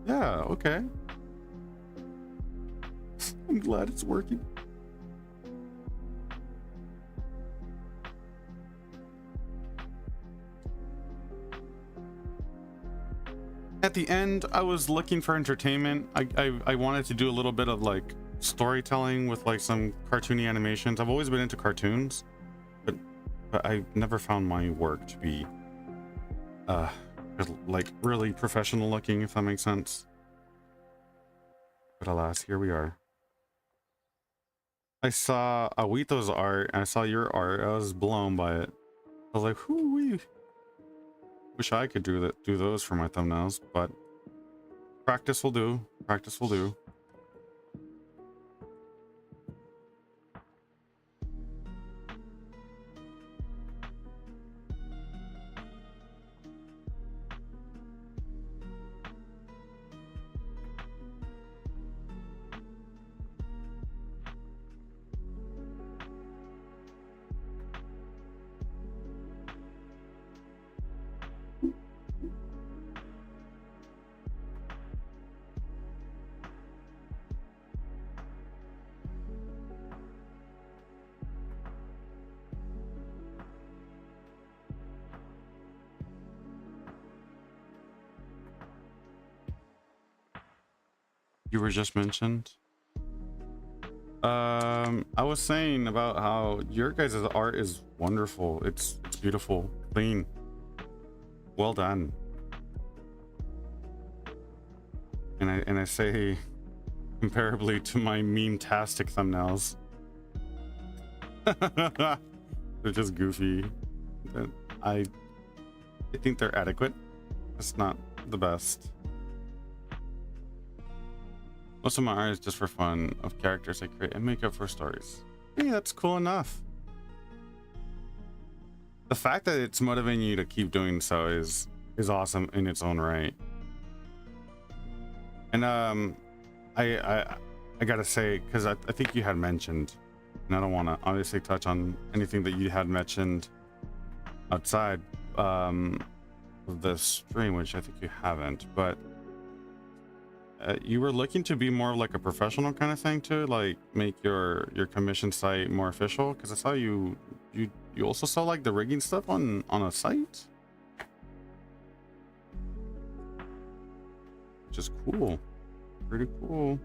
Yeah, okay. I'm glad it's working. At the end, I was looking for entertainment. I wanted to do a little bit of like storytelling with like some cartoony animations. I've always been into cartoons, but I've never found my work to be like really professional looking, if that makes sense. But alas, here we are. I saw Awito's art and I saw your art. I was blown by it. I was like, whoo-wee. Wish I could do those for my thumbnails, but practice will do. Practice will do. You were just mentioned. I was saying about how your guys' art is wonderful. It's beautiful, clean, well done. And I say comparably to my meme-tastic thumbnails. They're just goofy. I think they're adequate. It's not the best. Most of my art is just for fun of characters I create and make up for stories. Hey, that's cool enough. The fact that it's motivating you to keep doing so is awesome in its own right. And I I gotta say, because I think you had mentioned, and I don't want to obviously touch on anything that you had mentioned outside of the stream, which I think you haven't, but you were looking to be more like a professional kind of thing too, like make your commission site more official, because I saw you also sell like the rigging stuff on a site, which is cool, pretty cool.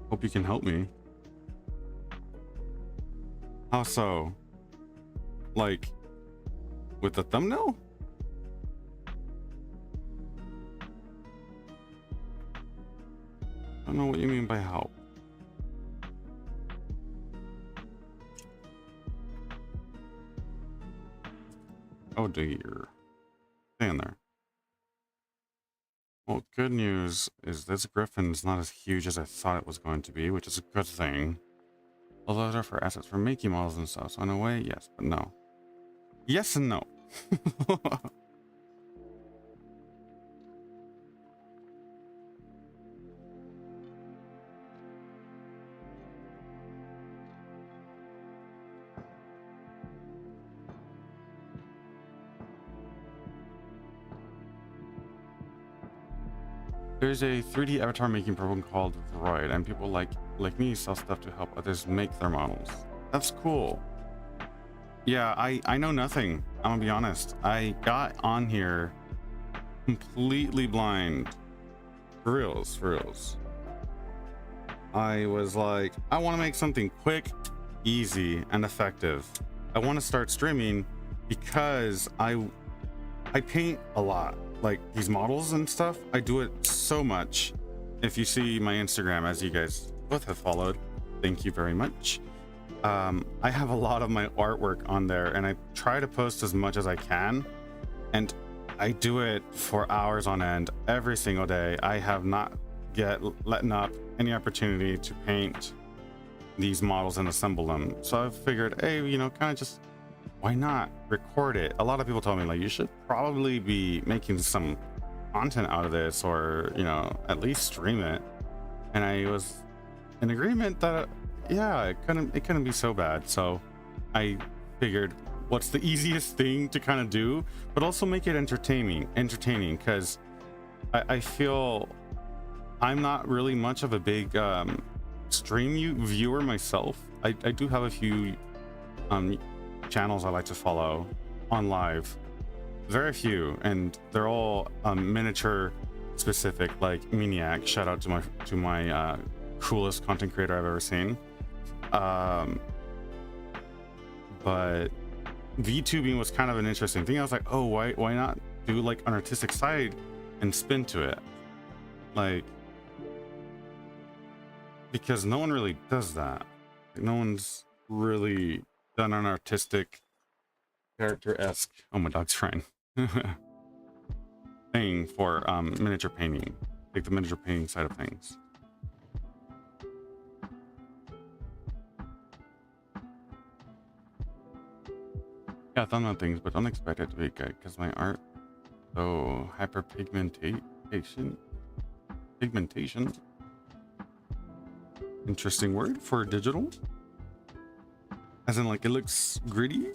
Hope you can help me. How so? Like with the thumbnail? I don't know what you mean by help. Oh dear. Stay in there. Well, good news is this griffin's not as huge as I thought it was going to be, which is a good thing. Although they're for assets for making models and stuff, so in a way, yes, but no. Yes and no. There's a 3D avatar making program called Droid, and people like me sell stuff to help others make their models. That's cool. Yeah, I know nothing. I'm gonna be honest. I got on here completely blind. For reals. I was like, I want to make something quick, easy, and effective. I want to start streaming because I paint a lot. Like these models and stuff, I do it so much. If you see my Instagram, as you guys both have followed, thank you very much. I have a lot of my artwork on there, and I try to post as much as I can, and I do it for hours on end every single day. I have not letting up any opportunity to paint these models and assemble them. So I figured, hey, you know, kind of just, why not record it? A lot of people told me, like, you should probably be making some content out of this, or, you know, at least stream it. And I was in agreement that, yeah, it couldn't be so bad. So I figured, what's the easiest thing to kind of do, but also make it entertaining, because I feel I'm not really much of a big stream viewer myself. I do have a few channels I like to follow on live, very few, and they're all miniature specific, like Maniac. Shout out to my coolest content creator I've ever seen. But VTubing was kind of an interesting thing. I was like, oh, why not do like an artistic side and spin to it, like, because no one really does that. No one's really done an artistic character-esque, oh, my dog's crying, thing for miniature painting, like the miniature painting side of things. Yeah, thumbnail things, but don't expect it to be good because my art so hyperpigmentation. Interesting word for digital, as in like it looks gritty.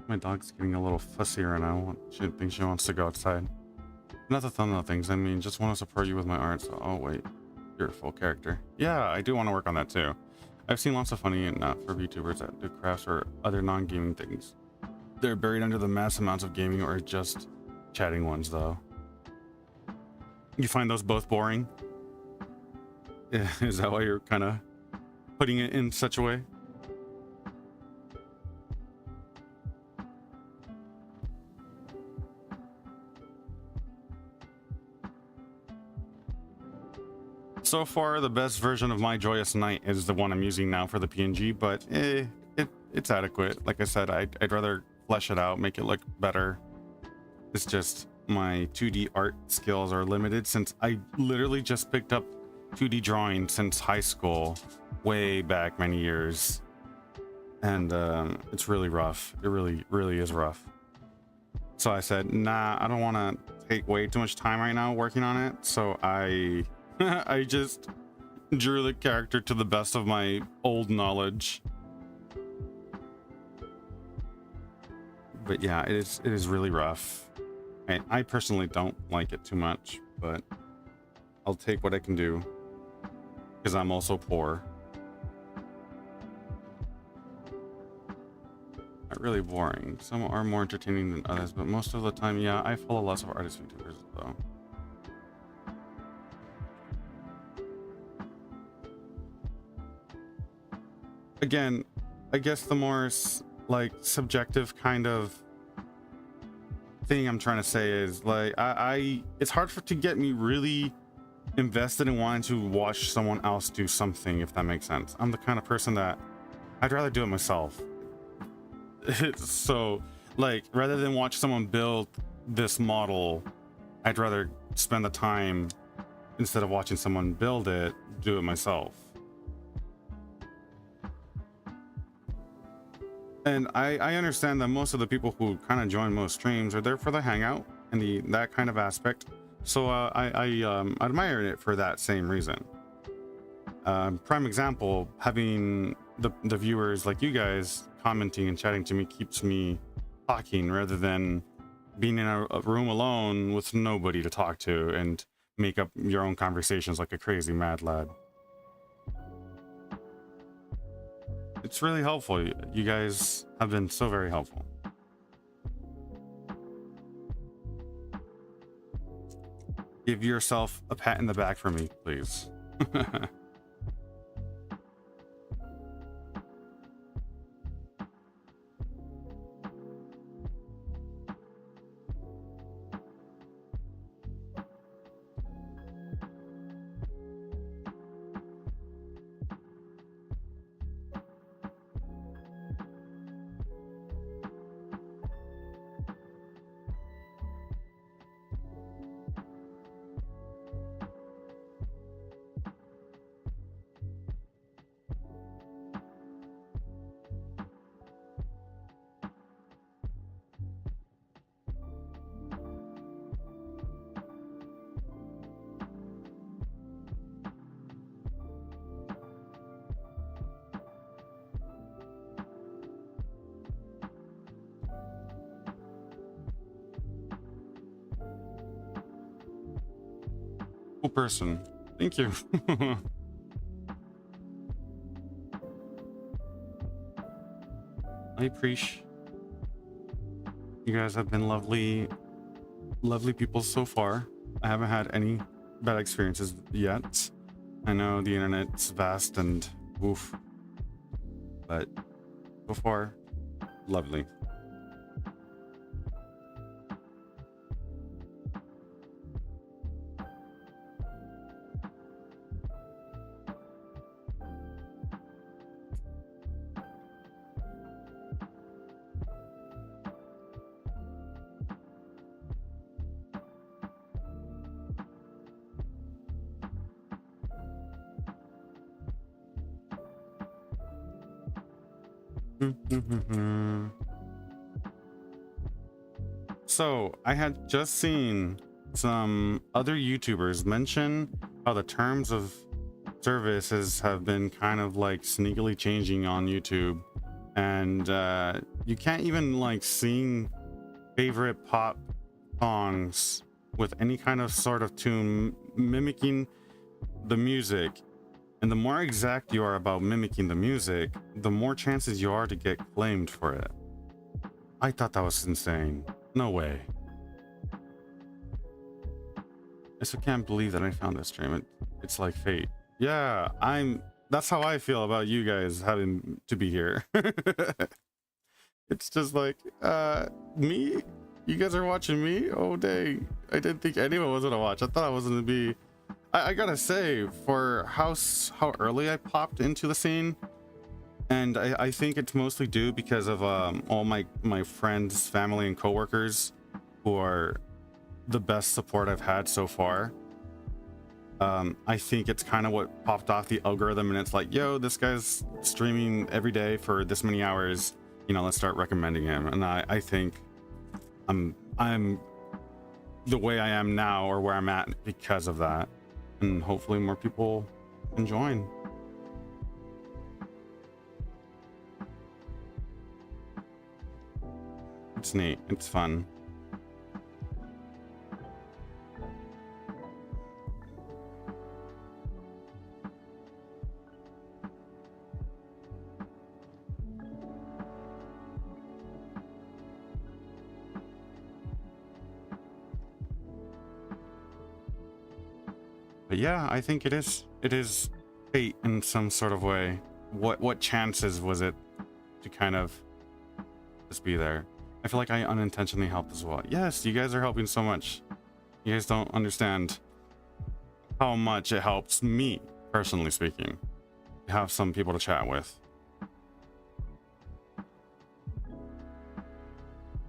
My dog's getting a little fussy right now. She thinks she wants to go outside. Not the thumbnail things, I mean, just want to support you with my art. So, oh wait, you're a full character. Yeah, I do want to work on that too. I've seen lots of funny and for VTubers that do crafts or other non-gaming things. They're buried under the mass amounts of gaming or just chatting ones though. You find those both boring? Is that why you're kind of putting it in such a way? So far, the best version of My Joyous Night is the one I'm using now for the PNG, but it's adequate. Like I said, I'd rather flesh it out, make it look better. It's just my 2D art skills are limited since I literally just picked up 2D drawing since high school, way back many years. And it's really rough. It really is rough. So I said, nah, I don't want to take way too much time right now working on it. So I I just drew the character to the best of my old knowledge. But yeah, it is really rough. I personally don't like it too much, but I'll take what I can do because I'm also poor. Not really boring. Some are more entertaining than others, but most of the time, yeah, I follow lots of artist YouTubers though. Again, I guess the more like subjective kind of thing I'm trying to say is like it's hard to get me really invested in wanting to watch someone else do something, if that makes sense. I'm the kind of person that I'd rather do it myself. So like rather than watch someone build this model, I'd rather spend the time, instead of watching someone build it, do it myself. And I understand that most of the people who kind of join most streams are there for the hangout and that kind of aspect. So I admire it for that same reason. Prime example, having the viewers like you guys commenting and chatting to me keeps me talking rather than being in a room alone with nobody to talk to and make up your own conversations like a crazy mad lad. It's really helpful. You guys have been so very helpful. Give yourself a pat in the back for me, please. Cool person. Thank you. I appreciate you guys have been lovely people so far. I haven't had any bad experiences yet. I know the internet's vast and woof, but so far, lovely. So I had just seen some other YouTubers mention how the terms of services have been kind of like sneakily changing on YouTube, and you can't even like sing favorite pop songs with any kind of sort of tune mimicking the music. And the more exact you are about mimicking the music, the more chances you are to get claimed for it. I thought that was insane. No way. I still can't believe that I found this stream. It's like fate. Yeah, that's how I feel about you guys having to be here. It's just like, me? You guys are watching me? Oh, dang. I didn't think anyone was gonna watch. I thought I was gonna be... I gotta say, for how early I popped into the scene, and I think it's mostly due because of all my friends, family, and coworkers who are the best support I've had so far. I think it's kind of what popped off the algorithm, and it's like, yo, this guy's streaming every day for this many hours, you know, let's start recommending him. And I think I'm the way I am now, or where I'm at, because of that. And hopefully more people can join. It's neat, it's fun. But yeah, I think it is fate in some sort of way. What chances was it to kind of just be there? I feel like I unintentionally helped as well. Yes, you guys are helping so much. You guys don't understand how much it helps me, personally speaking, to have some people to chat with.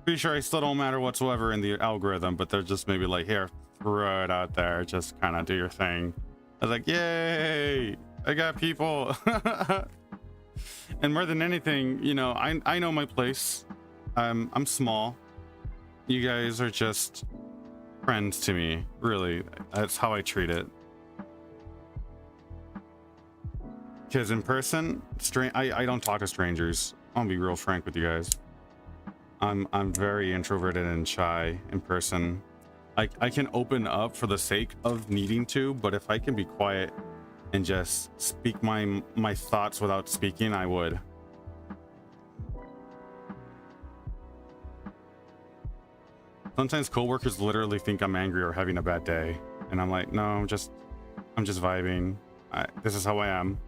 Pretty sure I still don't matter whatsoever in the algorithm, but they're just maybe like, here, throw it out there, just kind of do your thing. I was like, yay, I got people. And more than anything, you know, I know my place. I'm small. You guys are just friends to me, really. That's how I treat it. Because in person, I don't talk to strangers. I'll be real frank with you guys. I'm very introverted and shy in person. I can open up for the sake of needing to, but if I can be quiet and just speak my thoughts without speaking, I would. Sometimes coworkers literally think I'm angry or having a bad day, and I'm like, no, I'm just vibing. This is how I am.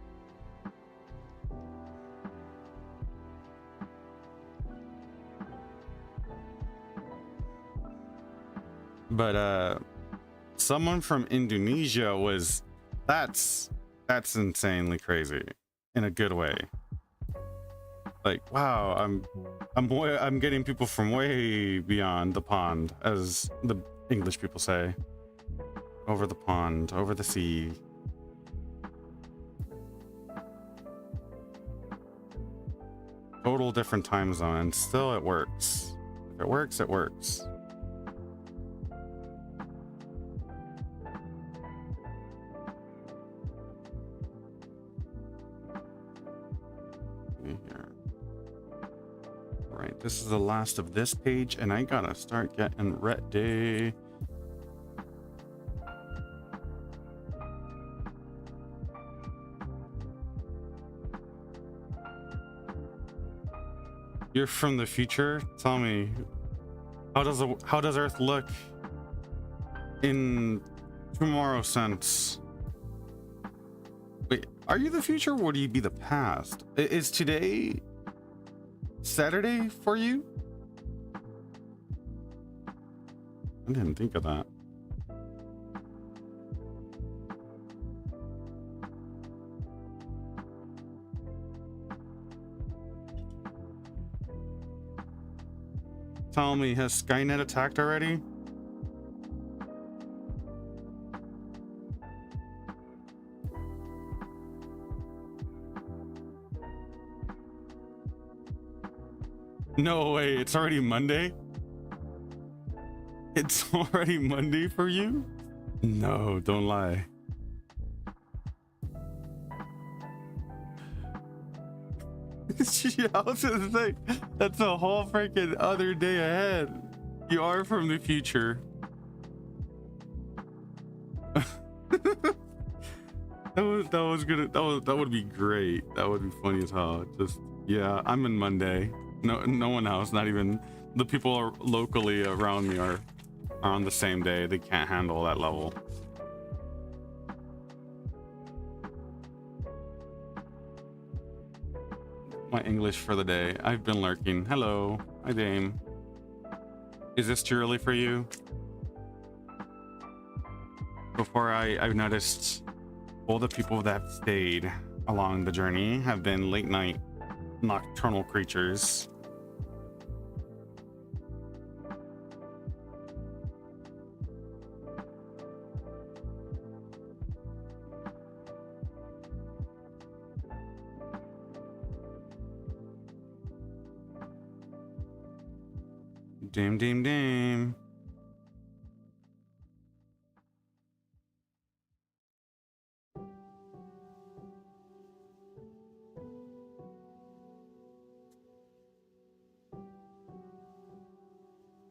But someone from Indonesia was that's insanely crazy in a good way. Like, wow, I'm getting people from way beyond the pond, as the English people say. Over the pond, over the sea. Total different time zone, and still it works. If it works, it works. Here. Right, this is the last of this page, and I gotta start getting ready. You're from the future? Tell me, how does Earth look in tomorrow sense? Wait, are you the future, or would you be the past? Is today Saturday for you? I didn't think of that. Tell me, has Skynet attacked already? No way, it's already Monday? It's already Monday for you? No, don't lie. I was gonna say, that's a whole freaking other day ahead. You are from the future. That would be great. That would be funny as hell. Just, yeah, I'm in Monday. No one else, not even the people locally around me are on the same day. They can't handle that level. my English for the day. I've been lurking. Hello. Hi, Dame. Is this too early for you? Before I've noticed all the people that have stayed along the journey have been late night nocturnal creatures. Dame.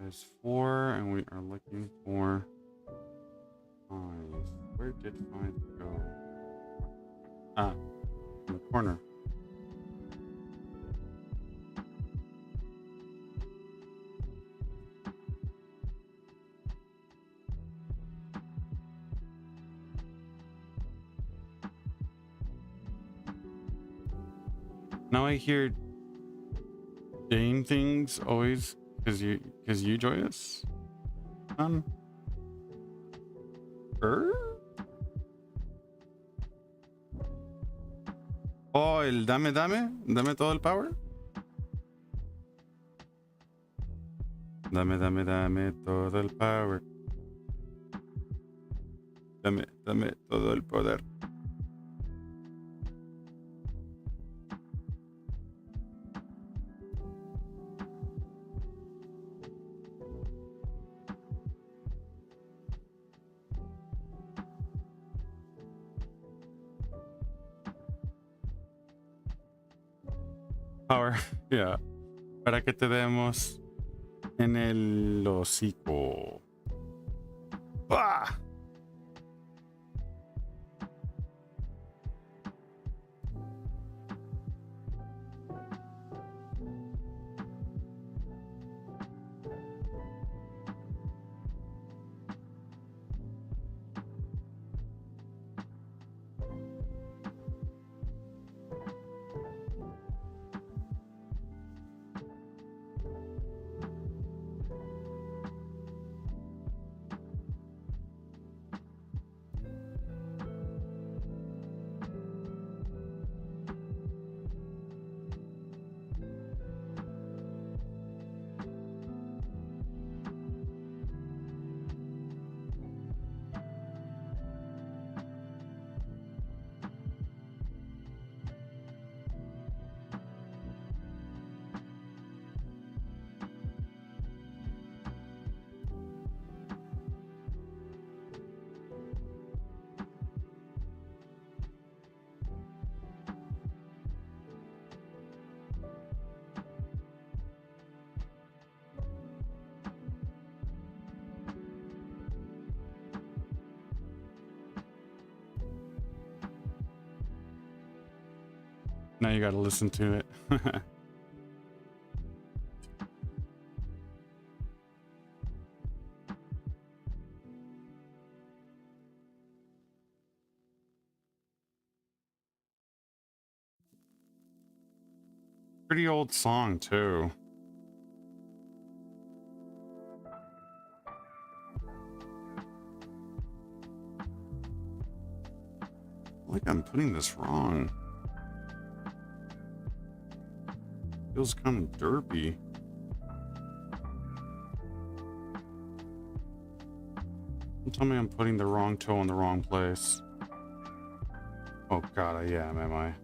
There's 4, and we are looking for 5. Where did 5 go? Ah, in the corner. Now I hear Dame things always because you join us. Oh, el dame todo el power. Dame todo el power. Dame todo el poder. Power, yeah. Para que te demos en el hocico. ¡Ah! Now you gotta listen to it. Pretty old song too. Like I'm putting this wrong. Feels kind of derpy. Don't tell me I'm putting the wrong toe in the wrong place. Oh god, I am I?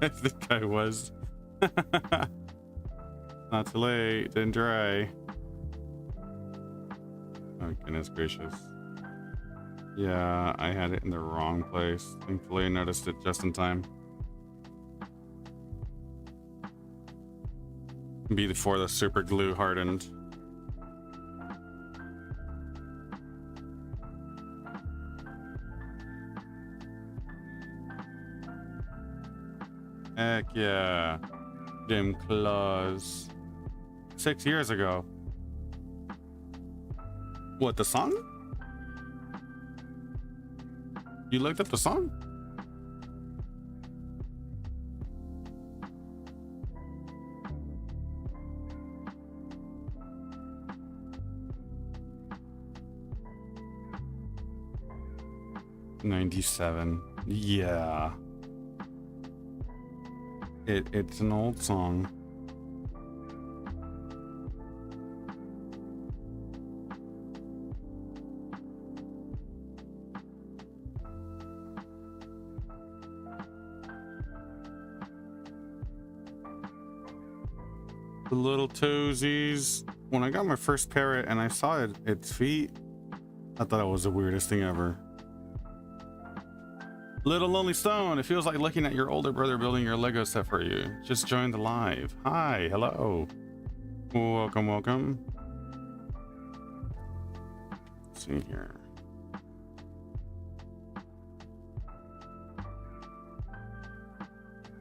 I think I was. Not too late, didn't dry. Oh goodness gracious. Yeah, I had it in the wrong place. Thankfully I noticed it just in time. Before the super glue hardened. Heck yeah. Dim Claws. 6 years ago. What, the song? You looked up the song? 97. Yeah. It's an old song. The little toesies. When I got my first parrot and I saw its feet, I thought it was the weirdest thing ever. Little Lonely Stone, it feels like looking at your older brother building your Lego set for you. Just joined the live. Hi, hello. Welcome, welcome. Let's see here.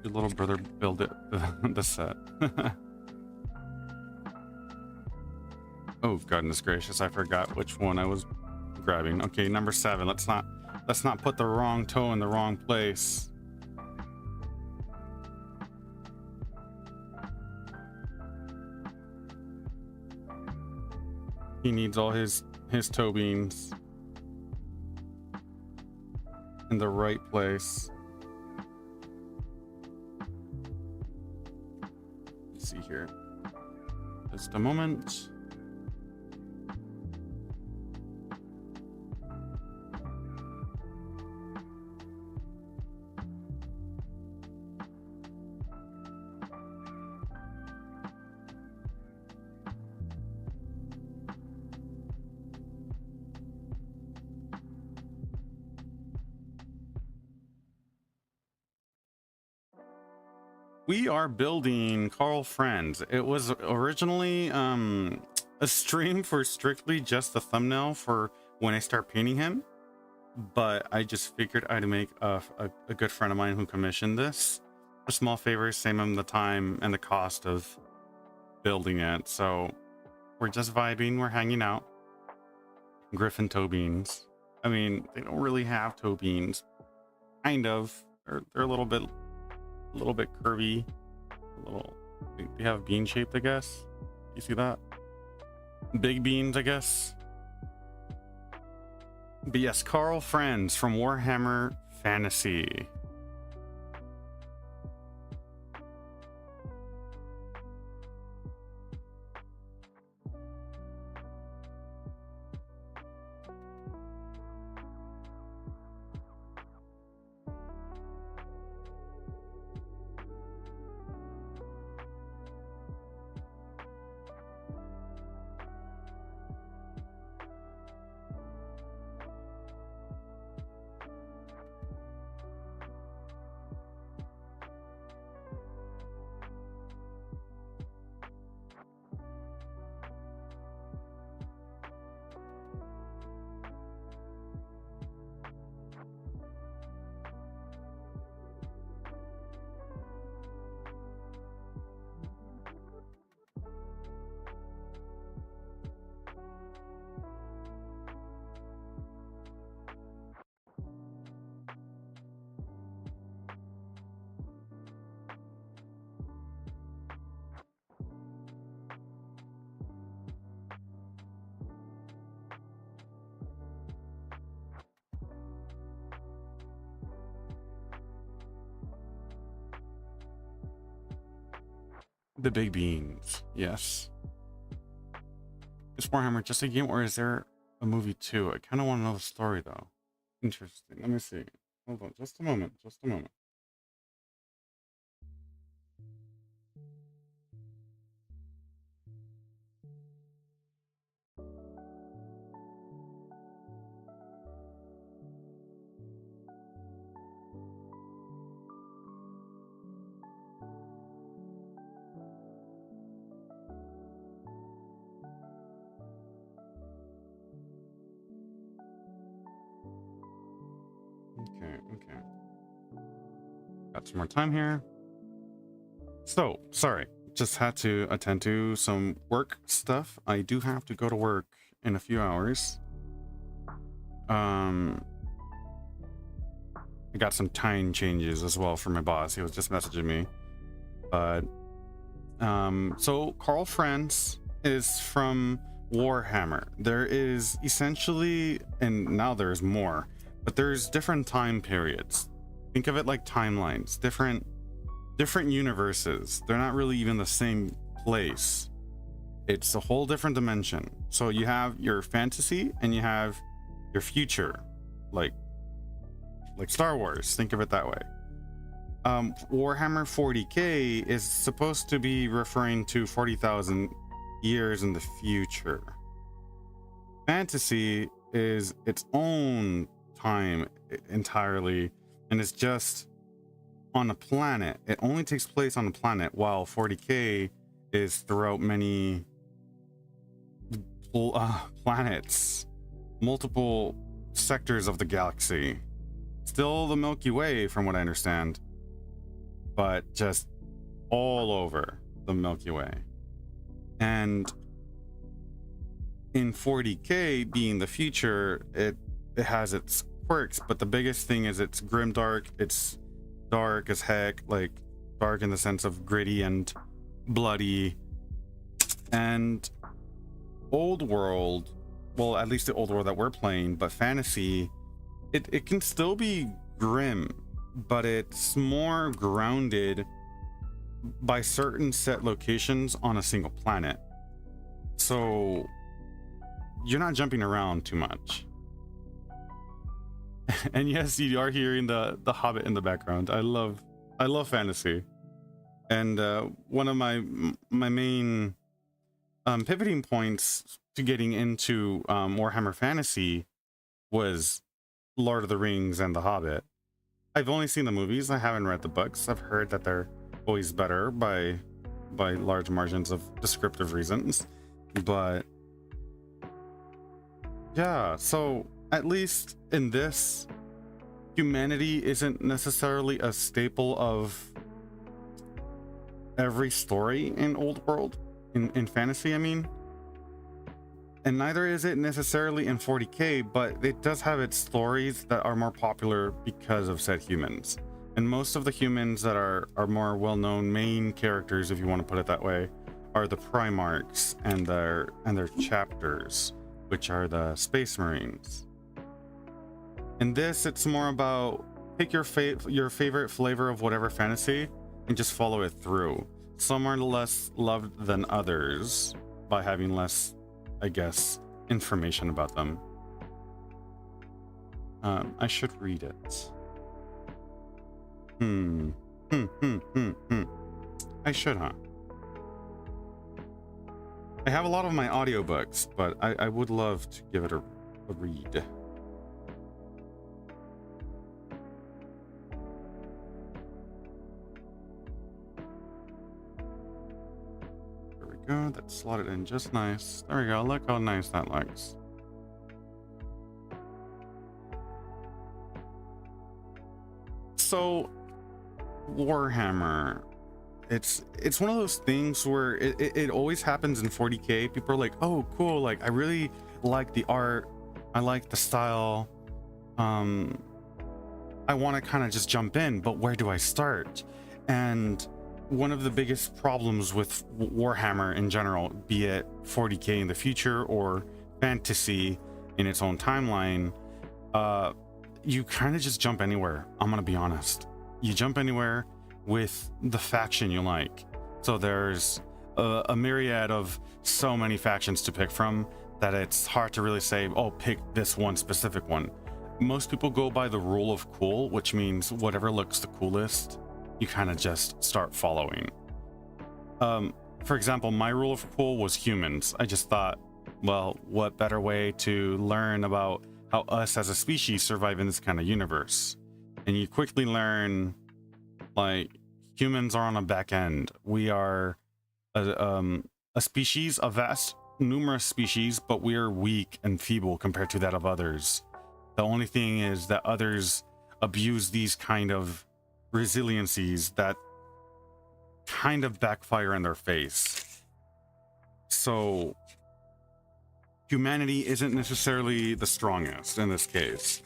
Your little brother built it, the set. Oh, goodness gracious, I forgot which one I was grabbing. Okay, number 7. Let's not put the wrong toe in the wrong place. He needs all his toe beans in the right place. Let's see here. Just a moment. We are building Carl Friends. It was originally a stream for strictly just the thumbnail for when I start painting him, but I just figured I'd make a good friend of mine who commissioned this a small favor, save him the time and the cost of building it. So we're just vibing, we're hanging out. Griffin toe beans. I mean, they don't really have toe beans. Kind of. They're a little bit curvy, they have bean shaped, I guess. You see that? Big beans, I guess. But yes, Carl Friends from Warhammer Fantasy. The big beans, yes. Is Warhammer just a game, or is there a movie too? I kind of want to know the story, though. Interesting. Let me see. Hold on, just a moment. Just a moment. Okay. Got some more time here. So, sorry. Just had to attend to some work stuff. I do have to go to work in a few hours. I got some time changes as well from my boss. He was just messaging me. But so Carl Friends is from Warhammer. There is essentially, and now there's more, but there's different time periods. Think of it like timelines, different universes. They're not really even the same place. It's a whole different dimension. So you have your fantasy and you have your future, like Star Wars. Think of it that way. Warhammer 40k is supposed to be referring to 40,000 years in the future. Fantasy is its own time entirely, and it's just on a planet. It only takes place on a planet, while 40k is throughout many planets, multiple sectors of the galaxy. Still the Milky Way, from what I understand, but just all over the Milky Way. And in 40k, being the future, it has its quirks, but the biggest thing is it's grimdark. It's dark as heck, like dark in the sense of gritty and bloody. And old world, well, at least the old world that we're playing, but fantasy, it can still be grim, but it's more grounded by certain set locations on a single planet. So you're not jumping around too much. And yes, you are hearing the Hobbit in the background. I love fantasy. And one of my main pivoting points to getting into Warhammer Fantasy was Lord of the Rings and the Hobbit. I've only seen the movies. I haven't read the books. I've heard that they're always better by large margins of descriptive reasons. But yeah, so at least in this, humanity isn't necessarily a staple of every story in old world, in fantasy, I mean. And neither is it necessarily in 40k, but it does have its stories that are more popular because of said humans. And most of the humans that are more well-known main characters, if you want to put it that way, are the Primarchs and their chapters, which are the Space Marines. In this, it's more about pick your favorite flavor of whatever fantasy and just follow it through. Some are less loved than others by having less, I guess, information about them. I should read it. I should, huh? I have a lot of my audiobooks, but I would love to give it a read. There we go. That's slotted in just nice. There we go. Look how nice that looks. So, Warhammer. It's one of those things where it always happens in 40k. People are like, oh cool, like I really like the art, I like the style, I want to kind of just jump in, but where do I start? And one of the biggest problems with Warhammer in general, be it 40k in the future or fantasy in its own timeline, you kind of just jump anywhere. I'm gonna be honest, you jump anywhere with the faction you like. So there's a myriad of so many factions to pick from that it's hard to really say, oh, pick this one specific one. Most people go by the rule of cool, which means whatever looks the coolest, you kind of just start following. For example, my rule of cool was humans. I just thought, well, what better way to learn about how us as a species survive in this kind of universe? And you quickly learn, like, humans are on a back end. We are a species, a vast, numerous species, but we are weak and feeble compared to that of others. The only thing is that others abuse these kind of resiliencies that kind of backfire in their face. So humanity isn't necessarily the strongest in this case.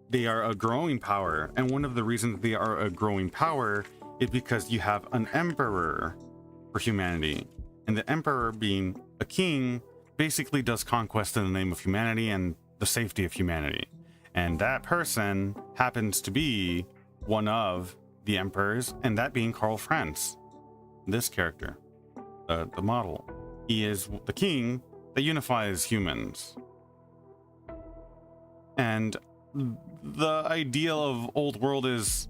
They are a growing power, and one of the reasons they are a growing power is because you have an emperor for humanity, and the emperor, being a king, basically does conquest in the name of humanity and the safety of humanity. And that person happens to be one of the emperors, and that being Karl Franz, this character, the model. He is the king that unifies humans. And the ideal of old world is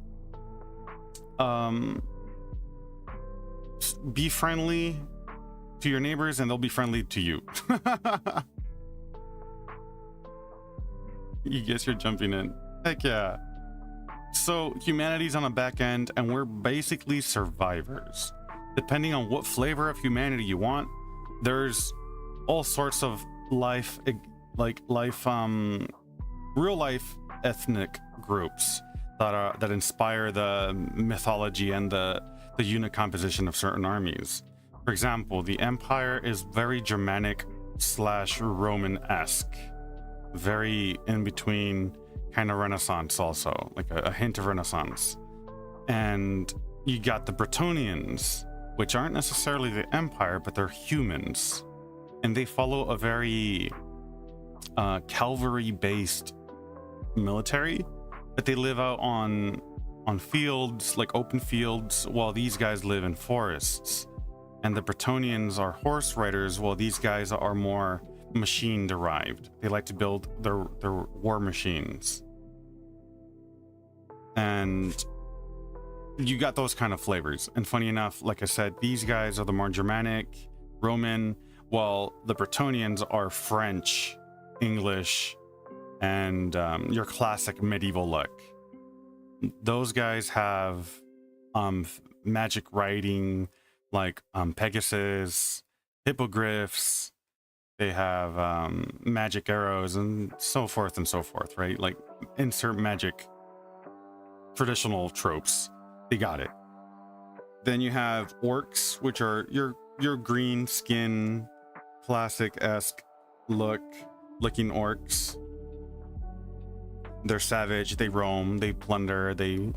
be friendly to your neighbors and they'll be friendly to you. You guess you're jumping in. Heck yeah. So humanity's on a back end and we're basically survivors. Depending on what flavor of humanity you want, there's all sorts of life, real life ethnic groups that inspire the mythology and the unit composition of certain armies. For example, the Empire is very Germanic / Roman-esque, very in between, kind of Renaissance also, like a hint of Renaissance. And you got the Bretonnians, which aren't necessarily the Empire, but they're humans, and they follow a very cavalry-based military, but they live out on fields, like open fields, while these guys live in forests. And the Bretonnians are horse riders, while these guys are more machine derived. They like to build their war machines. And you got those kind of flavors. And funny enough, like I said, these guys are the more Germanic, Roman, while the Bretonnians are French, English, and your classic medieval look. Those guys have magic writing, like Pegasus, hippogriffs. They have magic arrows and so forth, right? Like insert magic traditional tropes. They got it. Then you have orcs, which are your green skin, classic-esque looking orcs. They're savage, they roam, they plunder, they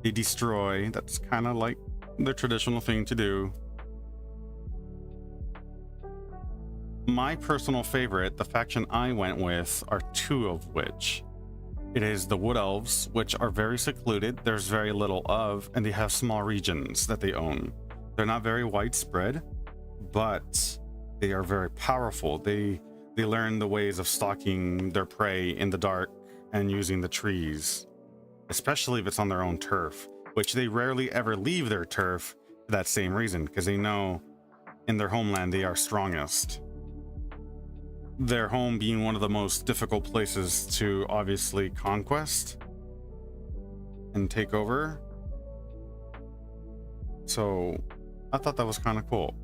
destroy. That's kind of like the traditional thing to do. My personal favorite, the faction I went with, are two of which. It is the Wood Elves, which are very secluded, there's very little of, and they have small regions that they own. They're not very widespread, but they are very powerful. They learn the ways of stalking their prey in the dark and using the trees, especially if it's on their own turf, which they rarely ever leave their turf for that same reason, because they know in their homeland they are strongest. Their home being one of the most difficult places to obviously conquest and take over. So I thought that was kind of cool.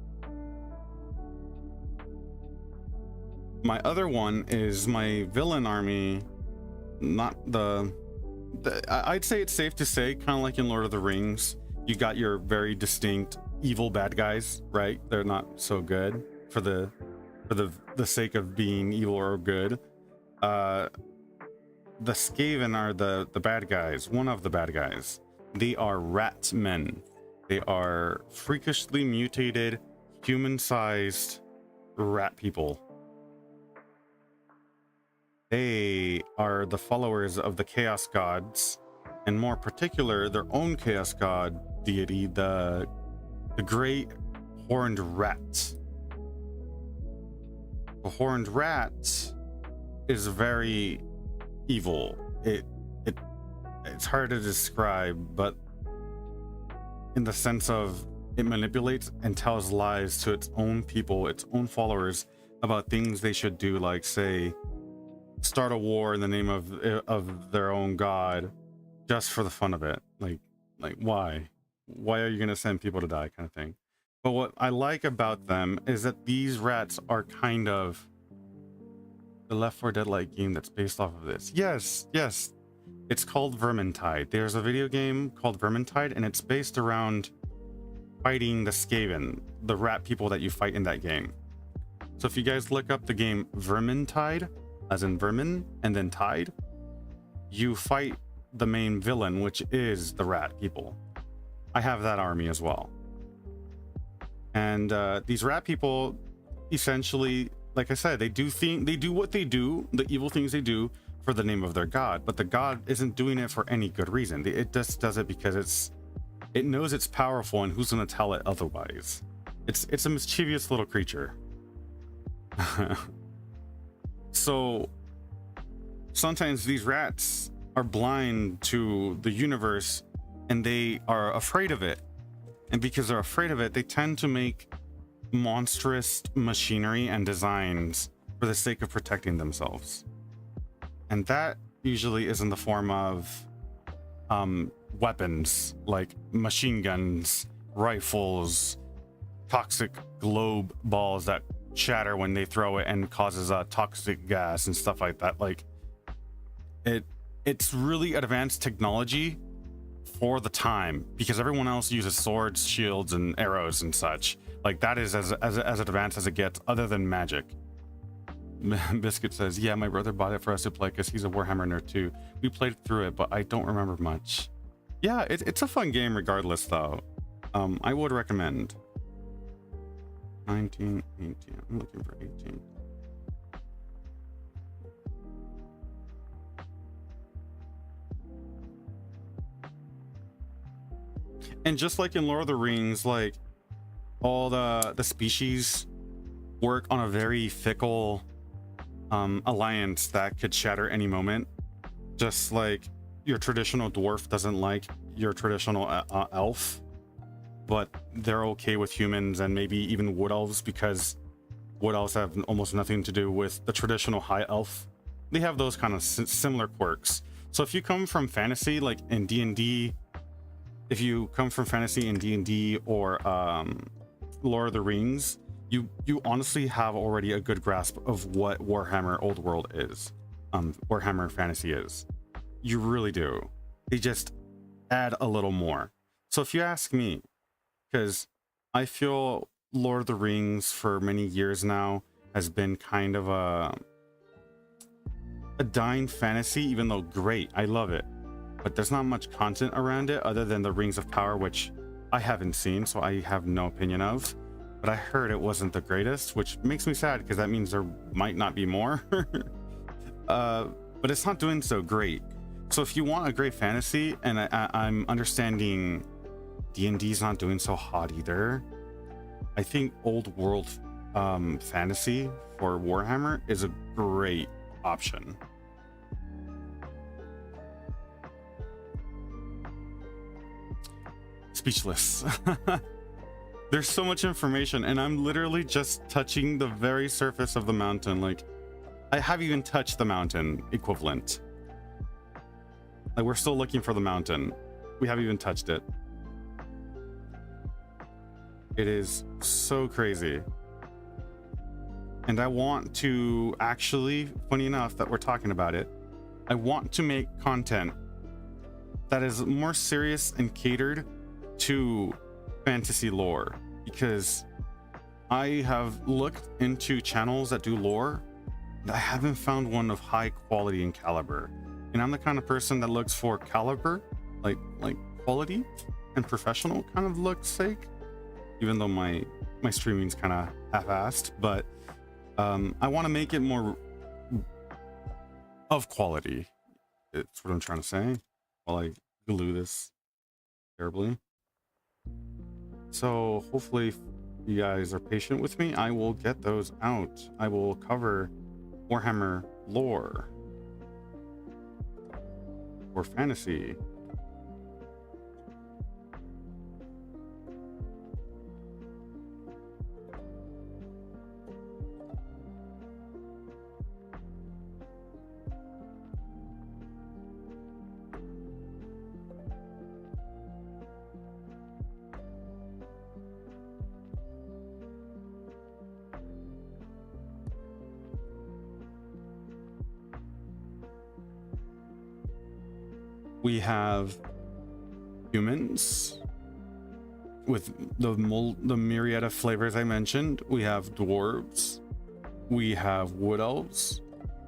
My other one is my villain army. Not I'd say it's safe to say, kind of like in Lord of the Rings, you got your very distinct evil bad guys, right? They're not so good for the sake of being evil or good. The Skaven are the bad guys, one of the bad guys. They are rat men. They are freakishly mutated, human-sized rat people. They are the followers of the Chaos Gods, and more particular, their own Chaos God deity, the Great Horned Rat. The Horned Rat is very evil. It's hard to describe, but in the sense of it manipulates and tells lies to its own people, its own followers, about things they should do, like say start a war in the name of their own god, just for the fun of it. Like why are you gonna send people to die, kind of thing. But what I like about them is that these rats are kind of the Left 4 Dead-like game that's based off of this. Yes, it's called Vermintide. There's a video game called Vermintide, and it's based around fighting the Skaven, the rat people that you fight in that game. So if you guys look up the game Vermintide, as in vermin and then tide, you fight the main villain, which is the rat people. I have that army as well. And these rat people, essentially, like I said, they do what they do, the evil things they do for the name of their god, but the god isn't doing it for any good reason. It just does it because it knows it's powerful, and who's going to tell it otherwise? It's a mischievous little creature. So sometimes these rats are blind to the universe, and they are afraid of it. And because they're afraid of it, they tend to make monstrous machinery and designs for the sake of protecting themselves. And that usually is in the form of weapons like machine guns, rifles, toxic globe balls that shatter when they throw it and causes a toxic gas and stuff like that. Like it's really advanced technology for the time, because everyone else uses swords, shields, and arrows and such. Like that is as advanced as it gets, other than magic. Biscuit says, yeah, my brother bought it for us to play because he's a Warhammer nerd too. We played through it, but I don't remember much. Yeah, it's a fun game regardless, though. I would recommend. 19, 18. I'm looking for 18. And just like in Lord of the Rings, like all the species work on a very fickle alliance that could shatter any moment. Just like your traditional dwarf doesn't like your traditional elf, but they're okay with humans and maybe even wood elves, because wood elves have almost nothing to do with the traditional high elf. They have those kind of similar quirks. So if you come from fantasy, like in D&D, if you come from fantasy in D&D or Lord of the Rings, you honestly have already a good grasp of what Warhammer Old World is, Warhammer Fantasy is. You really do. They just add a little more. So if you ask me, because I feel Lord of the Rings for many years now has been kind of a dying fantasy, even though great, I love it, but there's not much content around it other than the Rings of Power, which I haven't seen, so I have no opinion of. But I heard it wasn't the greatest, which makes me sad because that means there might not be more. But it's not doing so great. So if you want a great fantasy, and I'm understanding D&D's not doing so hot either, I think Old World fantasy for Warhammer is a great option. Speechless. There's so much information, and I'm literally just touching the very surface of the mountain. Like, I haven't even touched the mountain equivalent. Like, we're still looking for the mountain. We haven't even touched it. It is so crazy. And I want to actually, funny enough that we're talking about it, I want to make content that is more serious and catered to fantasy lore, because I have looked into channels that do lore and I haven't found one of high quality and caliber. And I'm the kind of person that looks for caliber, like quality and professional kind of look's sake, even though my streaming's kind of half-assed, but I want to make it more of quality. It's what I'm trying to say while I glue this terribly. So hopefully you guys are patient with me. I will get those out. I will cover Warhammer lore or fantasy. We have humans with the myriad of flavors I mentioned. We have dwarves. We have wood elves.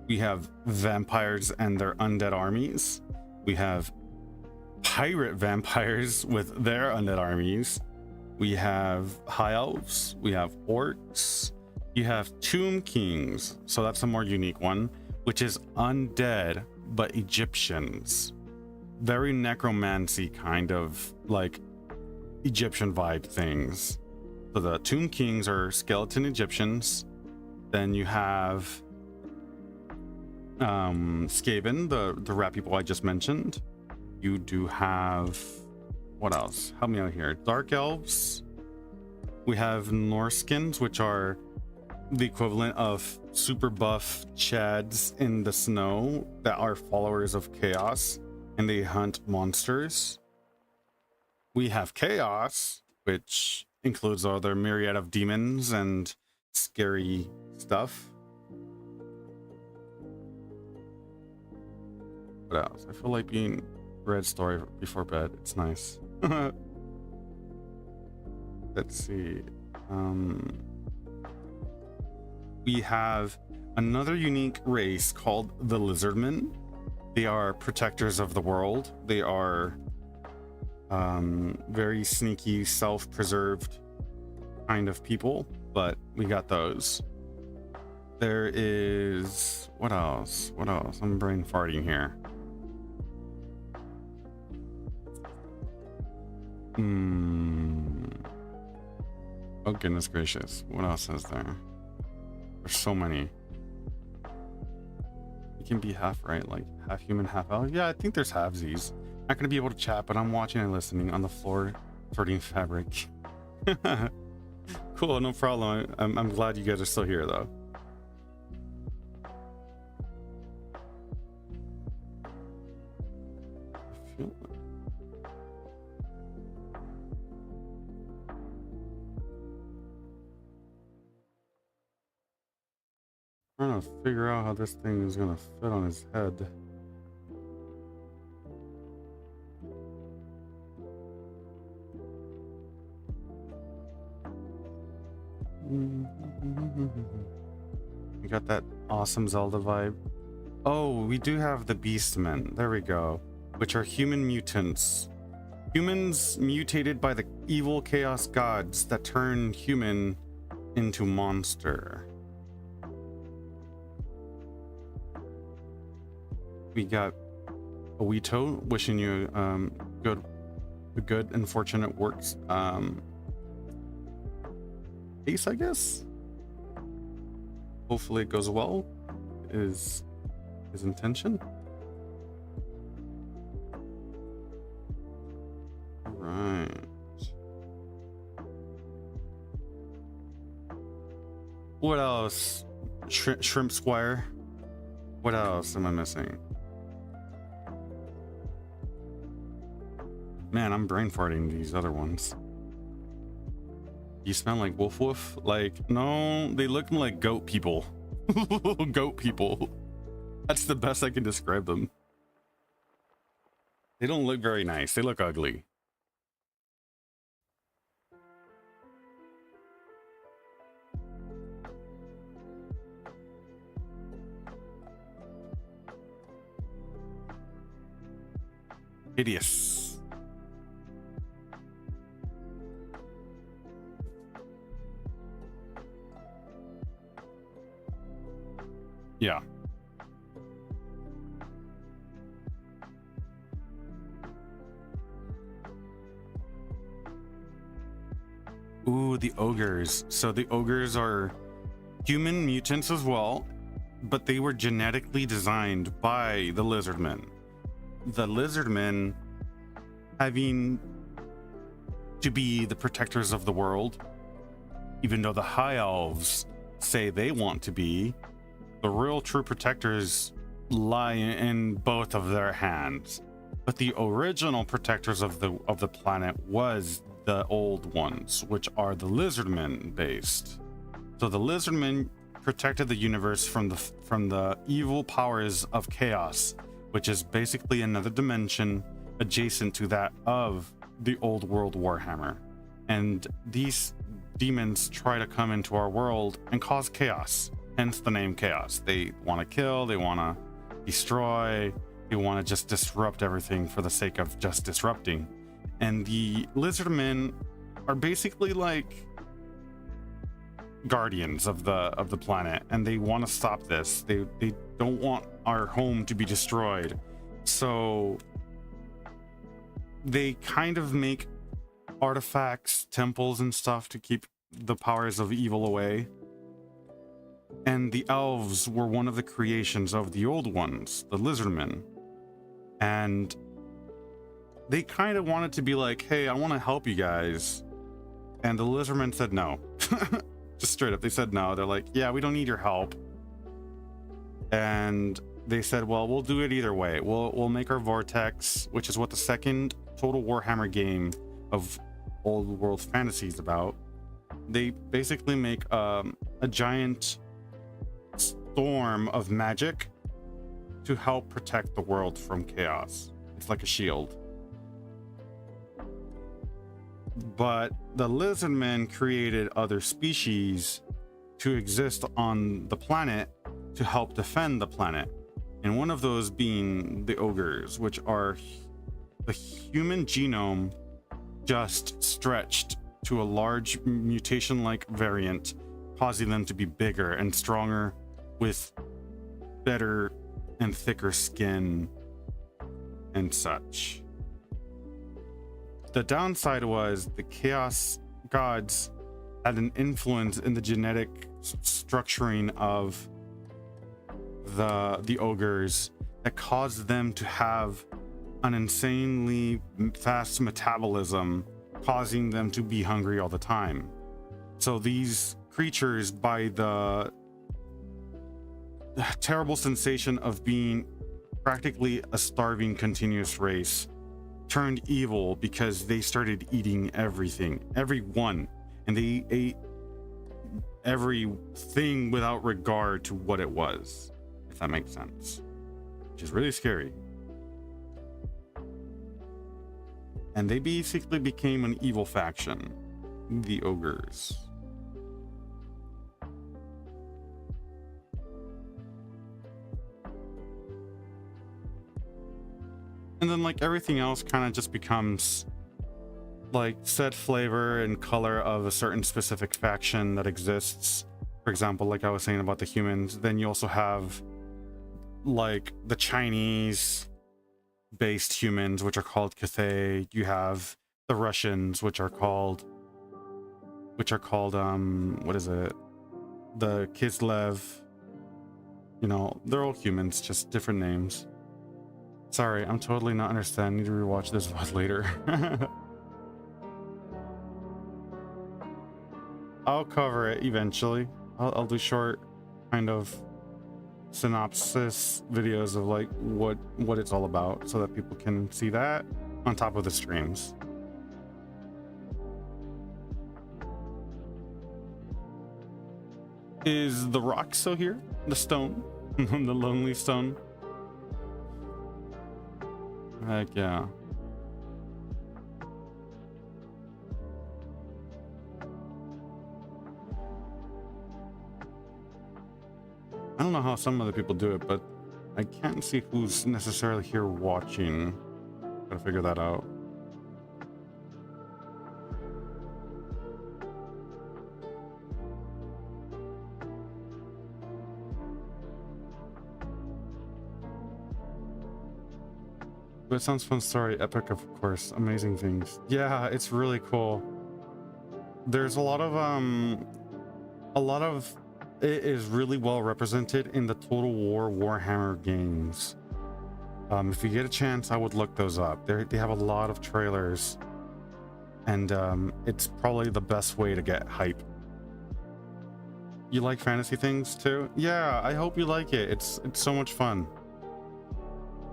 We have vampires and their undead armies. We have pirate vampires with their undead armies. We have high elves. We have orcs. You have tomb kings, so that's a more unique one. which is undead but Egyptians. Very necromancy kind of like Egyptian vibe things. So the Tomb Kings are skeleton Egyptians. Then you have Skaven, the rat people I just mentioned. You do have, what else? Help me out here. Dark elves. We have Norskins, which are the equivalent of super buff Chads in the snow that are followers of chaos, and they hunt monsters. We have Chaos, which includes other myriad of demons and scary stuff. What else? I feel like being read story before bed. It's nice. Let's see. We have another unique race called the Lizardmen. They are protectors of the world. They are very sneaky, self-preserved kind of people, but we got those. There is, what else? What else? I'm brain farting here. Oh goodness gracious, what else is there? There's so many. You can be half right, like half human, half elf. Yeah, I think there's halvesies. Not gonna be able to chat, but I'm watching and listening on the floor, sorting fabric. Cool, no problem. I'm glad you guys are still here though. Trying to figure out how this thing is gonna fit on his head. You got that awesome Zelda vibe. Oh, we do have the Beastmen. There we go. Which are human mutants. Humans mutated by the evil chaos gods that turn human into monster. We got Owito wishing you good and fortunate works. Ace, I guess. Hopefully it goes well. Is his intention. All right. What else? Shrimp Squire. What else am I missing? Man, I'm brain farting these other ones. You smell like woof woof? Like, no, they look like goat people. Goat people. That's the best I can describe them. They don't look very nice. They look ugly. Hideous. Yeah. Ooh, the ogres. So the ogres are human mutants as well, but they were genetically designed by the lizardmen. The lizardmen having to be the protectors of the world, even though the high elves say they want to be. The real true protectors lie in both of their hands, but the original protectors of the planet was the old ones, which are the lizardmen based. So the lizardmen protected the universe from the evil powers of chaos, which is basically another dimension adjacent to that of the old world Warhammer. And these demons try to come into our world and cause chaos. Hence the name Chaos. They want to kill, they want to destroy, they want to just disrupt everything for the sake of just disrupting. And the lizardmen are basically like guardians of the planet, and they want to stop this. They don't want our home to be destroyed, so they kind of make artifacts, temples, and stuff to keep the powers of evil away. And the elves were one of the creations of the old ones, the lizardmen, and they kind of wanted to be like, hey, I want to help you guys, and the lizardmen said no. Just straight up, they said no. They're like, yeah, we don't need your help. And they said, well, we'll do it either way. We'll make our vortex, which is what the second Total Warhammer game of Old World Fantasy is about. They basically make a giant storm of magic to help protect the world from chaos. It's like a shield. But the lizardmen created other species to exist on the planet to help defend the planet, and one of those being the ogres, which are the human genome just stretched to a large mutation-like variant, causing them to be bigger and stronger with better and thicker skin and such. The downside was the chaos gods had an influence in the genetic structuring of the ogres that caused them to have an insanely fast metabolism, causing them to be hungry all the time. So these creatures, by the terrible sensation of being practically a starving continuous race, turned evil because they started eating everyone, and they ate everything without regard to what it was, if that makes sense, which is really scary. And they basically became an evil faction, the ogres. And then like everything else kind of just becomes like set flavor and color of a certain specific faction that exists. For example, like I was saying about the humans, then you also have like the Chinese based humans, which are called Cathay. You have the Russians, which are called what is it, the Kislev. You know, they're all humans, just different names. Sorry, I'm totally not understanding. Need to rewatch this VOD later. I'll cover it eventually. I'll do short kind of synopsis videos of like what it's all about, so that people can see that on top of the streams. Is the rock still here? The stone? The lonely stone? Heck yeah. I don't know how some other people do it, but I can't see who's necessarily here watching. Gotta figure that out. But it sounds fun story, epic of course, amazing things. Yeah, it's really cool. There's a lot of it is really well represented in the Total War Warhammer games. If you get a chance, I would look those up. They have a lot of trailers, and it's probably the best way to get hype. You like fantasy things too? Yeah, I hope you like it. It's so much fun.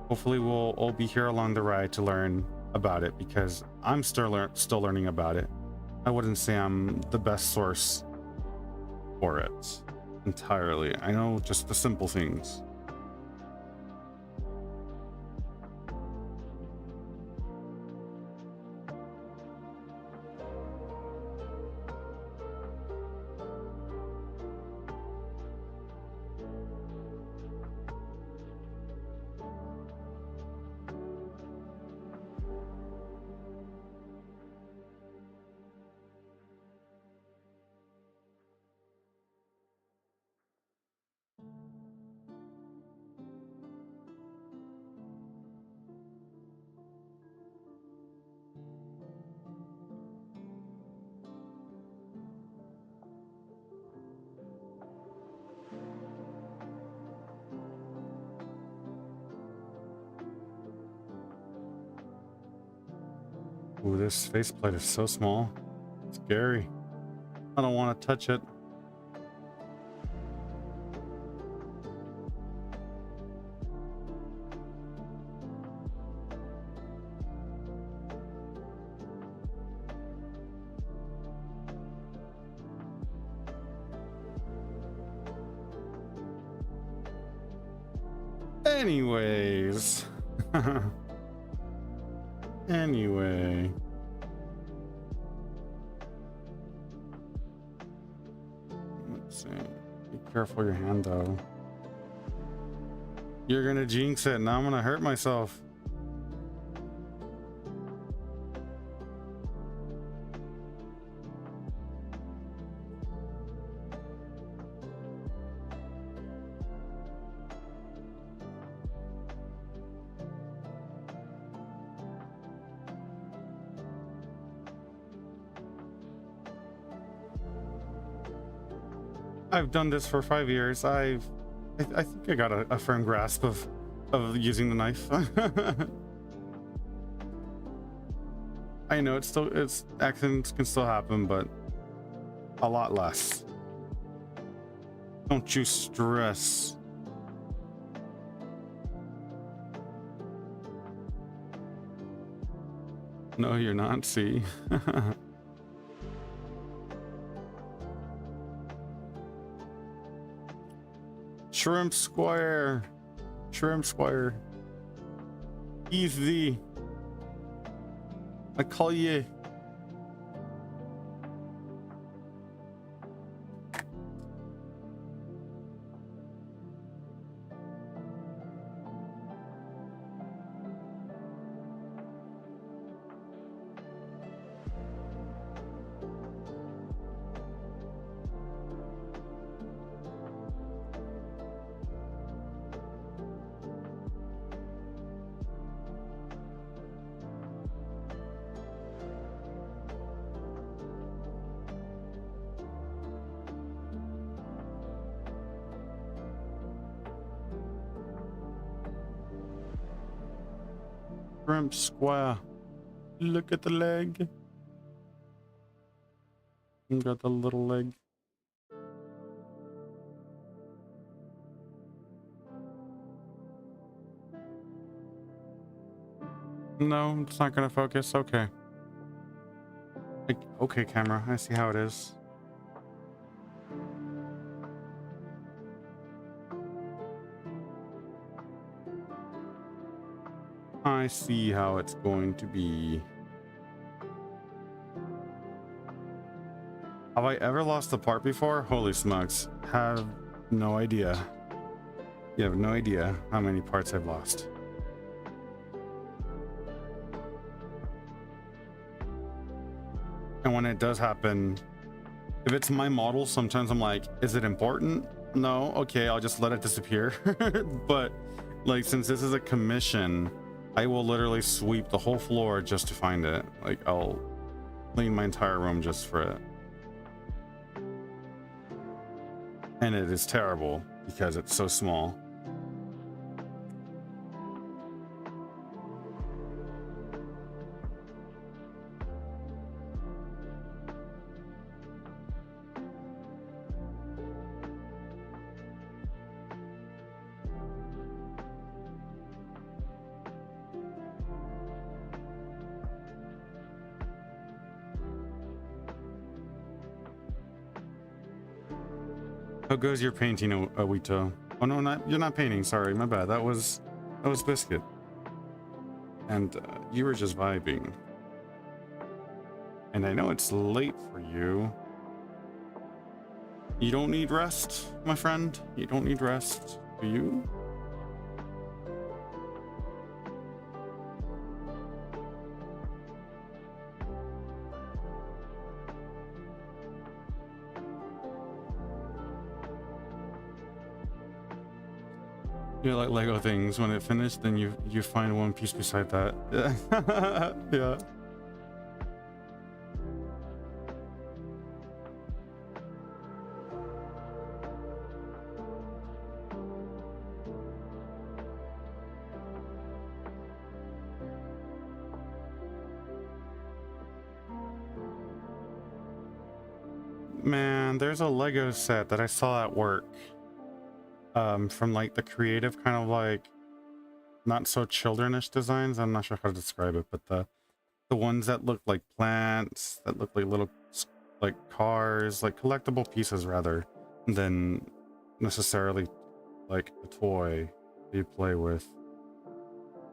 Hopefully we'll all be here along the ride to learn about it, because I'm still learning about it. I wouldn't say I'm the best source for it entirely. I know just the simple things. Ooh, this faceplate is so small. Scary. I don't want to touch it. Anyways. Anyway. Let's see. Be careful your hand though. You're gonna jinx it. Now I'm gonna hurt myself. I've done this for 5 years. I think I got a firm grasp of using the knife. I know it's accidents can still happen, but a lot less. Don't you stress. No, you're not. See. Shrimp Squire. Shrimp Squire. Easy. I call you. Shrimp Square. Look at the leg. You got the little leg. No, it's not gonna focus. Okay. Okay, camera. I see how it is. I see how it's going to be. Have I ever lost a part before? Holy smokes. Have no idea. You have no idea how many parts I've lost. And when it does happen, if it's my model, sometimes I'm like, is it important? No, okay, I'll just let it disappear. But like, since this is a commission, I will literally sweep the whole floor just to find it. Like, I'll clean my entire room just for it. And it is terrible because it's so small. How goes your painting, Awito? Oh no, you're not painting. Sorry, my bad. That was Biscuit, and you were just vibing. And I know it's late for you. You don't need rest, my friend. You don't need rest. Do you? You like Lego things. When it finished, then you find one piece beside that. Yeah. Yeah. man, there's a Lego set that I saw at work. From like the creative kind of like not so childrenish designs. I'm not sure how to describe it, but the ones that look like plants, that look like little like cars, like collectible pieces rather than necessarily like a toy you play with.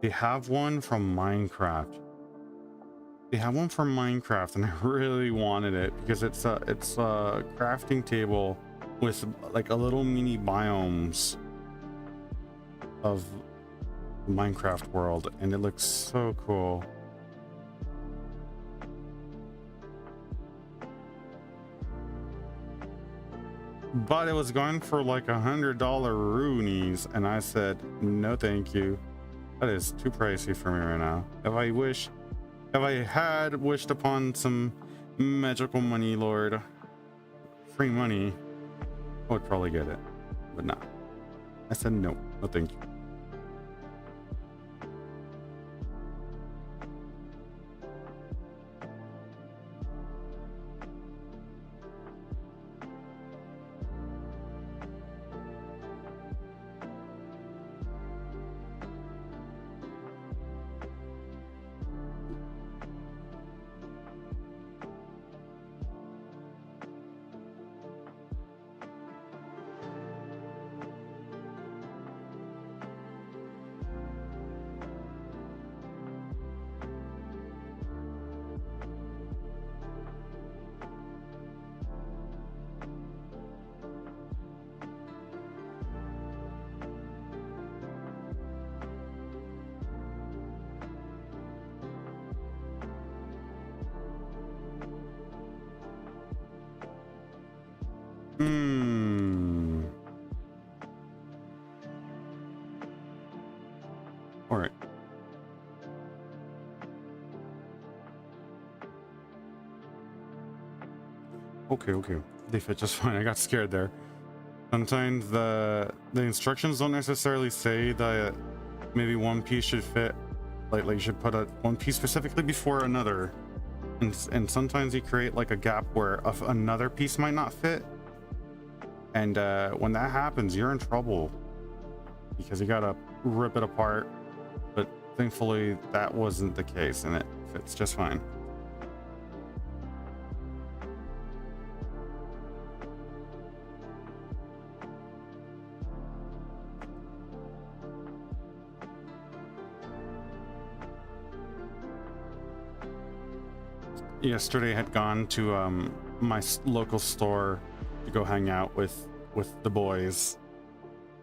They have one from Minecraft. They have one from Minecraft, and I really wanted it because it's a crafting table with like a little mini biomes of the Minecraft world, and it looks so cool. But it was going for like $100 roonies, and I said no thank you. That is too pricey for me right now. If I had wished upon some magical money lord, free money, I would probably get it. But nah, I said no thank you. All right. Okay. They fit just fine. I got scared there. Sometimes the instructions don't necessarily say that maybe one piece should fit, like you should put one piece specifically before another, and sometimes you create like a gap where another piece might not fit, and when that happens, you're in trouble because you gotta rip it apart. But thankfully, that wasn't the case, and it fits just fine. Yesterday I had gone to my local store to go hang out with the boys,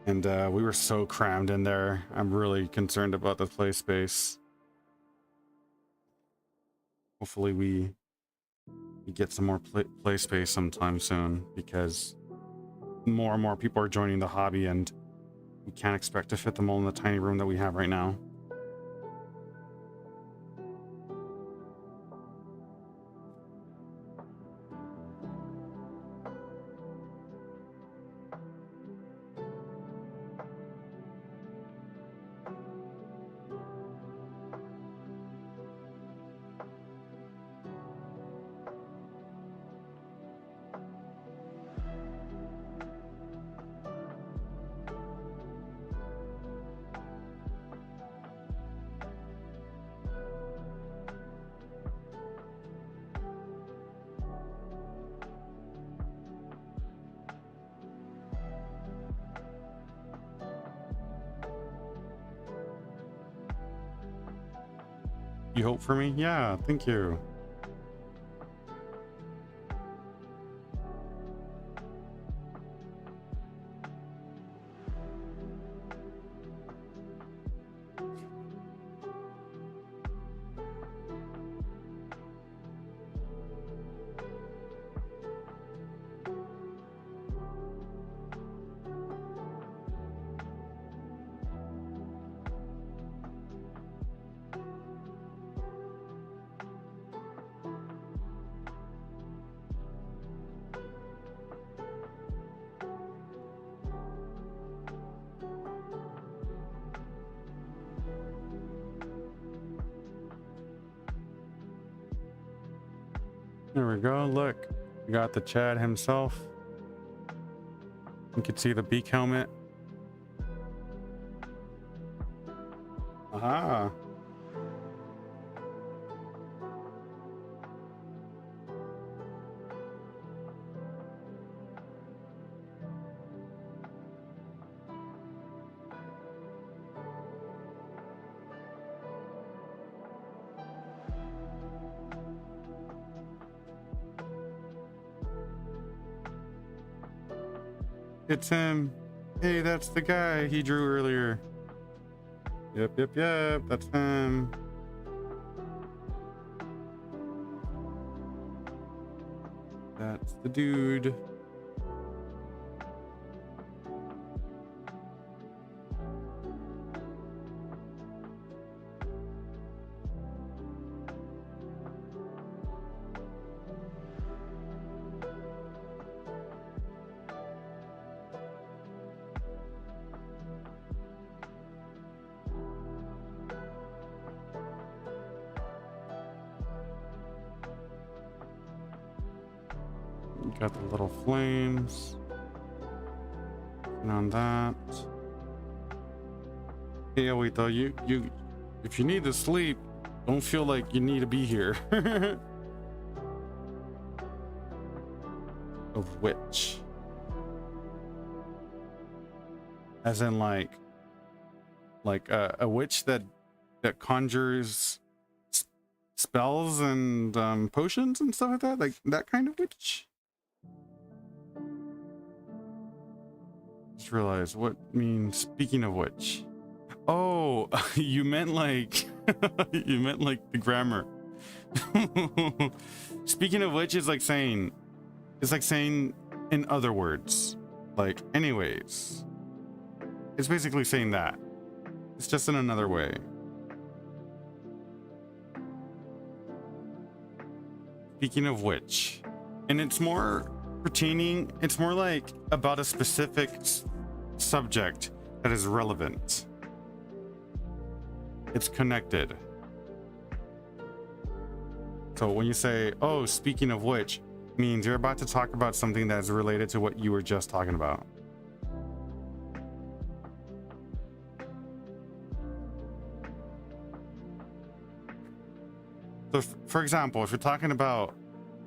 and we were so crammed in there. I'm really concerned about the play space. Hopefully we get some more play space sometime soon, because more and more people are joining the hobby, and we can't expect to fit them all in the tiny room that we have right now. You hope for me? Yeah, thank you. There we go. Look, We got the Chad himself. You can see the beak helmet. Aha. It's him. Hey, that's the guy he drew earlier. Yep, that's him. That's the dude. Got the little flames. And on that. Hey, wait though, you if you need to sleep, don't feel like you need to be here. Of which, as in like a witch that conjures spells and potions and stuff like that, like that kind of witch. Just realized what means speaking of which. Oh, you meant like you meant like the grammar. Speaking of which is like saying, it's like saying in other words, like anyways. It's basically saying that. It's just in another way. Speaking of which, and it's more pertaining, it's more like about a specific subject that is relevant. It's connected. So when you say, oh, speaking of which, means you're about to talk about something that's related to what you were just talking about. So for example, if you're talking about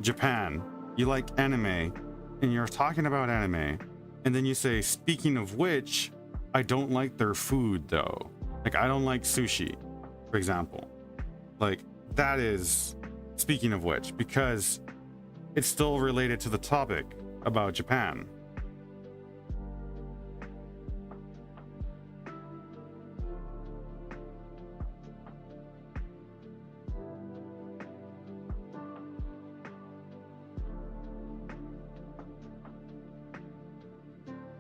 Japan, you like anime, and you're talking about anime, and then you say, speaking of which, I don't like their food though. Like, I don't like sushi, for example. Like, that is speaking of which, because it's still related to the topic about Japan.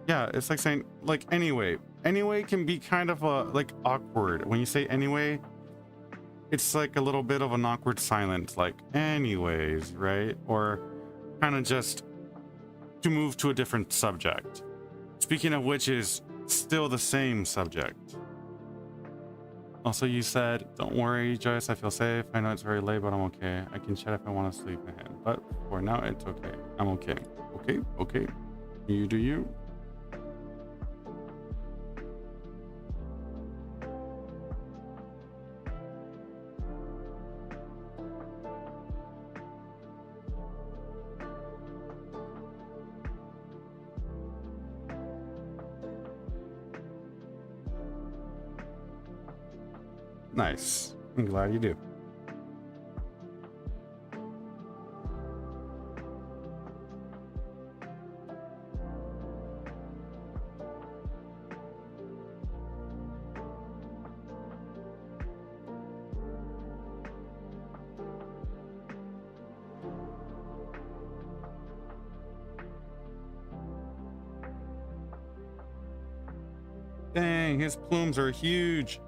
Yeah, it's like saying, like, anyway. Anyway can be kind of like awkward. When you say anyway, it's like a little bit of an awkward silence, like anyways, right? Or kind of just to move to a different subject. Speaking of which is still the same subject. Also, you said, don't worry, Joyce, I feel safe. I know it's very late, but I'm okay. I can chat if I want to sleep ahead. But for now, it's okay. I'm okay. Okay. You do you. Nice. I'm glad you do. Dang, his plumes are huge.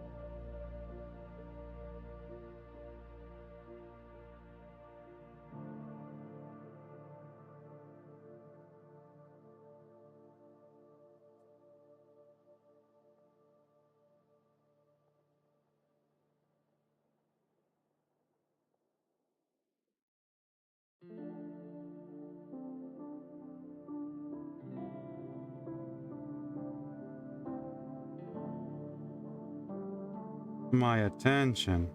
my attention.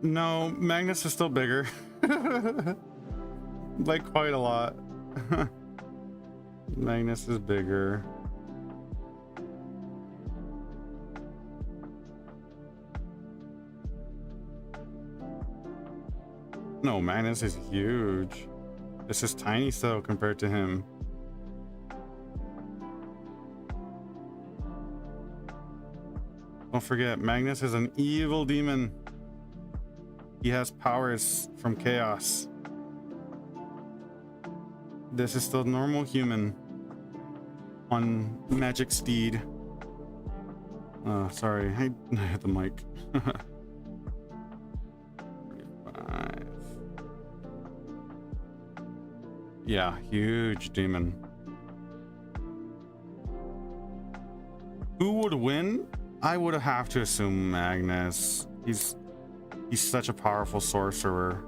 No, Magnus is still bigger. Like quite a lot. Magnus is bigger. No, Magnus is huge. This is tiny still compared to him. Don't forget, Magnus is an evil demon. He has powers from chaos. This is still normal human on magic steed. Sorry, I hit the mic. 35. Yeah, huge demon. Who would win? I would have to assume Magnus. He's such a powerful sorcerer.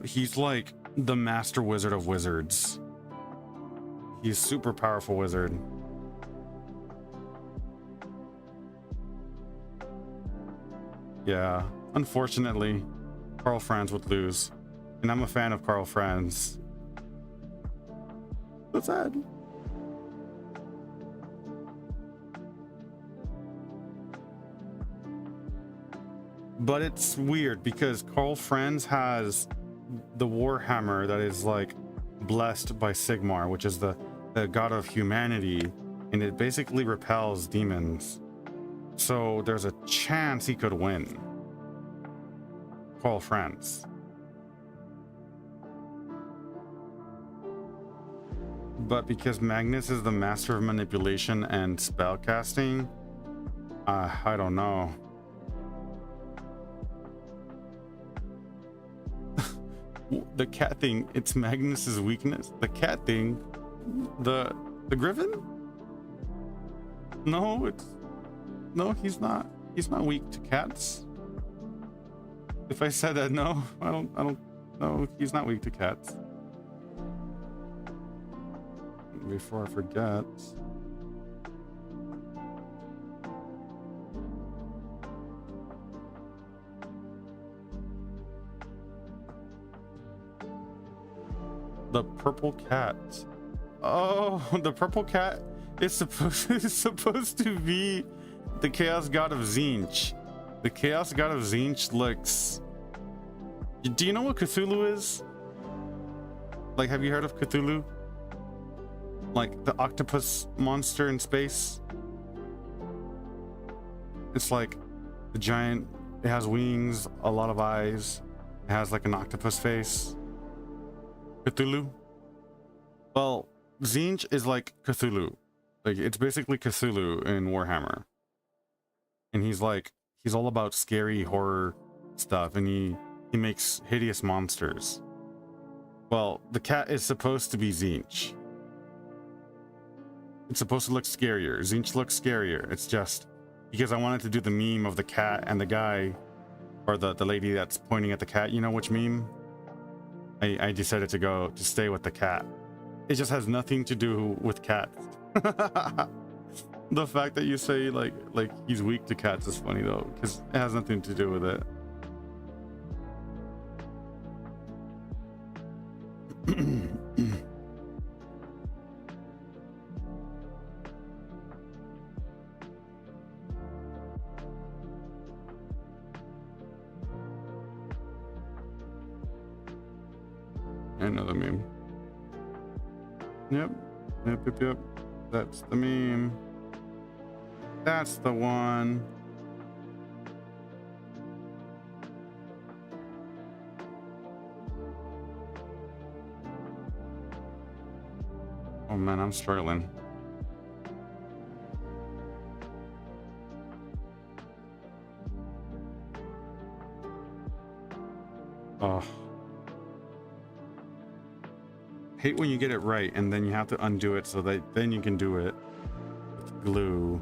He's like the master wizard of wizards. He's super powerful wizard. Yeah, unfortunately, Karl Franz would lose. And I'm a fan of Karl Franz. So sad. But it's weird because Karl Franz has the Warhammer that is like blessed by Sigmar, which is the god of humanity, and it basically repels demons. So there's a chance he could win. Karl Franz. But because Magnus is the master of manipulation and spellcasting, I don't know. The cat thing, it's Magnus's weakness. The cat thing, the griffin? No, he's not weak to cats. If I said that, no, I don't know, he's not weak to cats. Before I forget. The purple cat. Oh, the purple cat is supposed to be the chaos god of Tzeentch. The chaos god of Tzeentch looks. Do you know what Cthulhu is? Like, have you heard of Cthulhu? Like the octopus monster in space. It's like the giant. It has wings, a lot of eyes. It has like an octopus face. Cthulhu. Well, Tzeentch is like Cthulhu. Like, it's basically Cthulhu in Warhammer. And he's all about scary horror stuff, and he makes hideous monsters. Well, the cat is supposed to be Tzeentch. It's supposed to look scarier. Tzeentch looks scarier. It's just because I wanted to do the meme of the cat and the guy, or the lady that's pointing at the cat. You know which meme? I decided to stay with the cat. It just has nothing to do with cats. The fact that you say like he's weak to cats is funny though, because it has nothing to do with it. I know the meme. Yep. That's the meme. That's the one. Oh man, I'm struggling. Oh. hate when you get it right and then you have to undo it so that then you can do it with glue.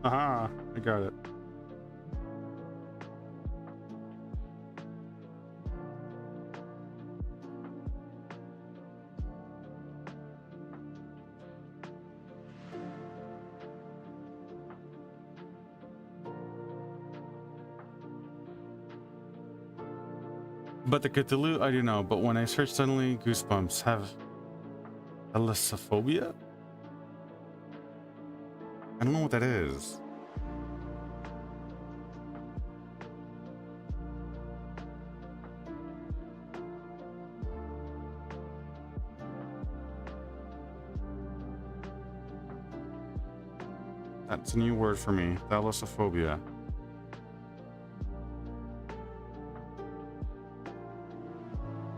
Aha, I got it. But the Cthulhu, I don't know. But when I search suddenly, goosebumps have thalassophobia? I don't know what that is. That's a new word for me. Thalassophobia.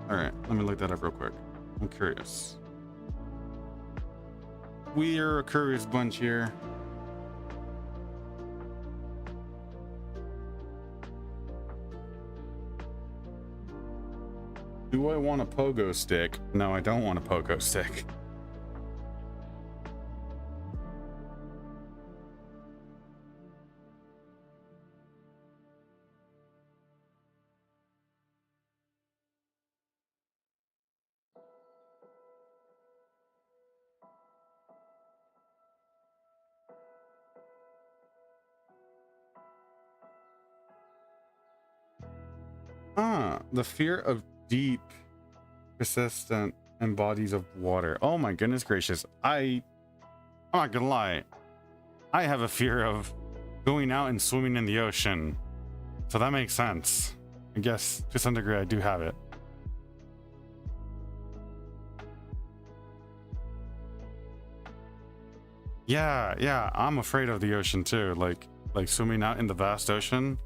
Alright, let me look that up real quick. I'm curious. We are a curious bunch here. Do I want a pogo stick? No, I don't want a pogo stick. The fear of deep, persistent, and bodies of water. Oh my goodness gracious. I'm not gonna lie. I have a fear of going out and swimming in the ocean. So that makes sense. I guess to some degree I do have it. Yeah, I'm afraid of the ocean too. Like swimming out in the vast ocean.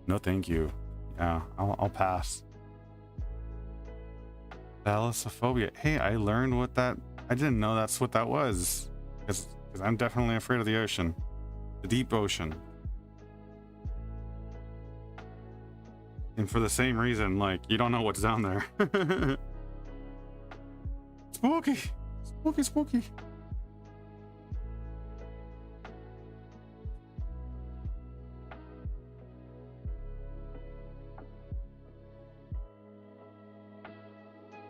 No, thank you. Yeah, I'll pass. Thalassophobia. Hey, I learned what that. I didn't know that's what that was. Because I'm definitely afraid of the ocean, the deep ocean. And for the same reason, like you don't know what's down there. Spooky, spooky, spooky.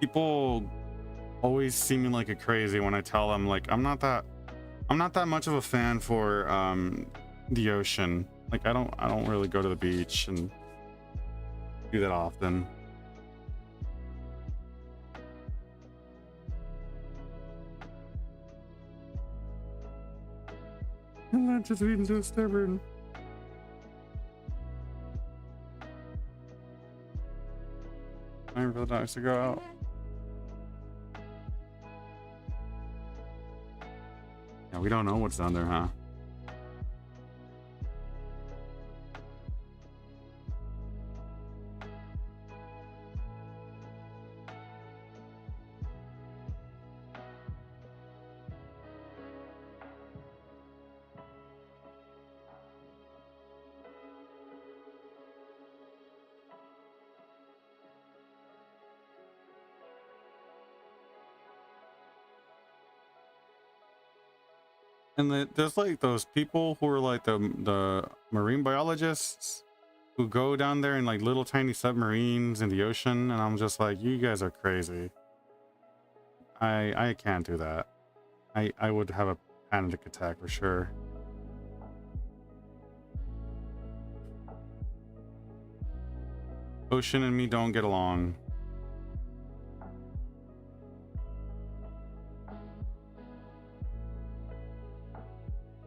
People always see me like a crazy when I tell them like I'm not that much of a fan for the ocean. Like I don't really go to the beach and do that often. And that just leads to a stubborn. Time for the dogs to go out. Yeah, we don't know what's down there, huh? And there's like those people who are like the marine biologists who go down there in like little tiny submarines in the ocean, and I'm just like, you guys are crazy. I can't do that. I would have a panic attack for sure. Ocean and me don't get along.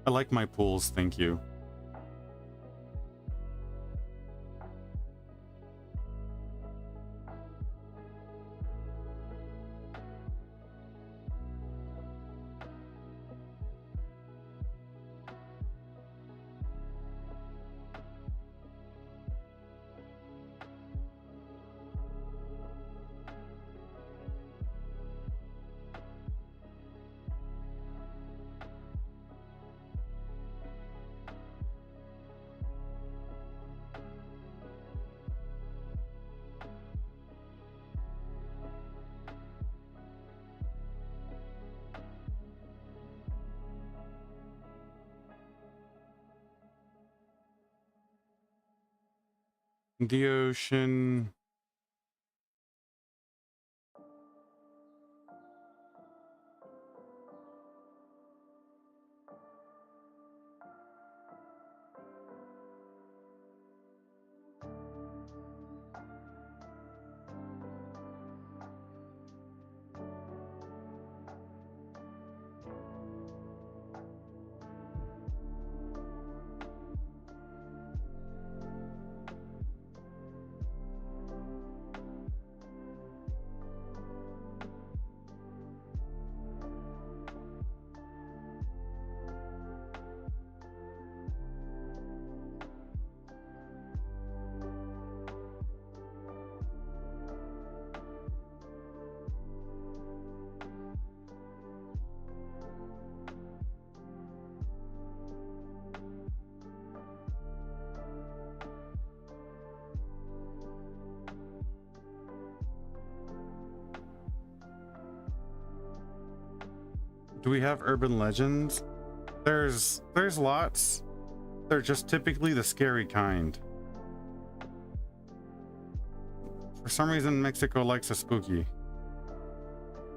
I like my pools, thank you. The ocean. Do we have urban legends? There's lots. They're just typically the scary kind. For some reason, Mexico likes a spooky.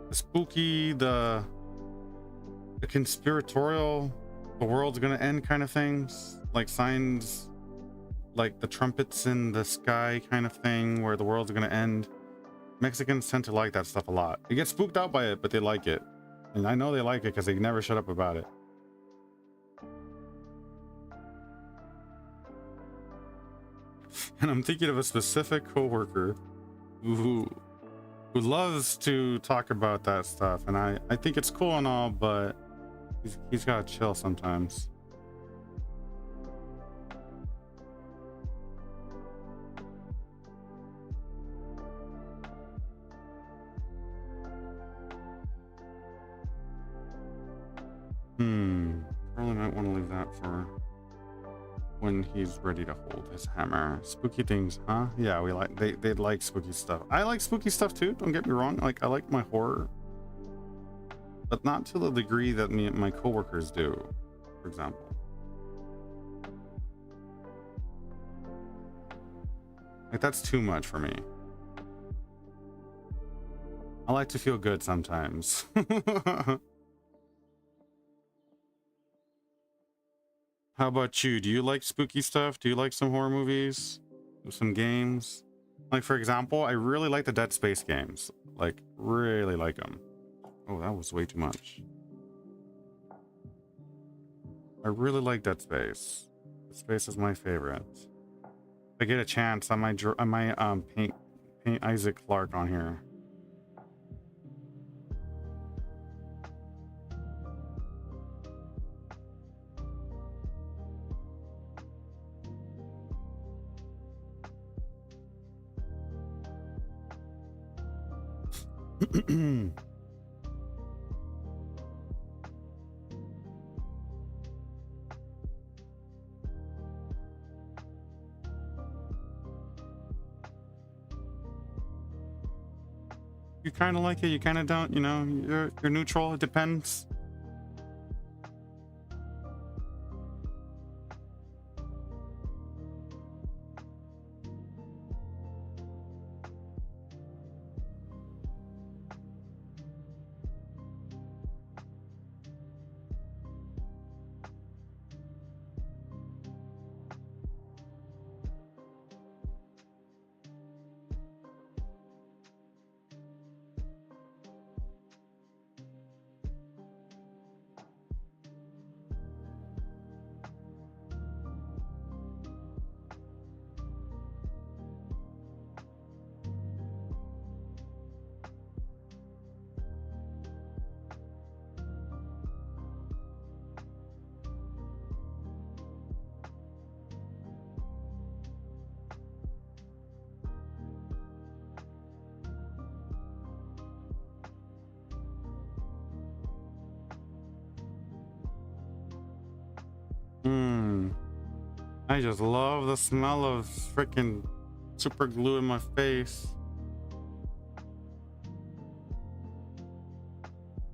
The spooky, the conspiratorial, the world's gonna end kind of things. Like signs, like the trumpets in the sky kind of thing, where the world's gonna end. Mexicans tend to like that stuff a lot. They get spooked out by it, but they like it. And I know they like it because they never shut up about it. And I'm thinking of a specific coworker who loves to talk about that stuff. And I think it's cool and all, but he's got to chill sometimes. Probably might want to leave that for when he's ready to hold his hammer. Spooky things, huh? Yeah, we like they like spooky stuff. I like spooky stuff too, don't get me wrong. Like I like my horror, but not to the degree that me and my coworkers do, for example. Like that's too much for me. I like to feel good sometimes. How about you? Do you like spooky stuff? Do you like some horror movies? Some games? Like, for example, I really like the Dead Space games. Like, really like them. Oh, that was way too much. I really like Dead Space. Dead Space is my favorite. If I get a chance, I might paint Isaac Clarke on here. You kind of like it, you kind of don't, you know, you're neutral, it depends. I just love the smell of freaking super glue in my face.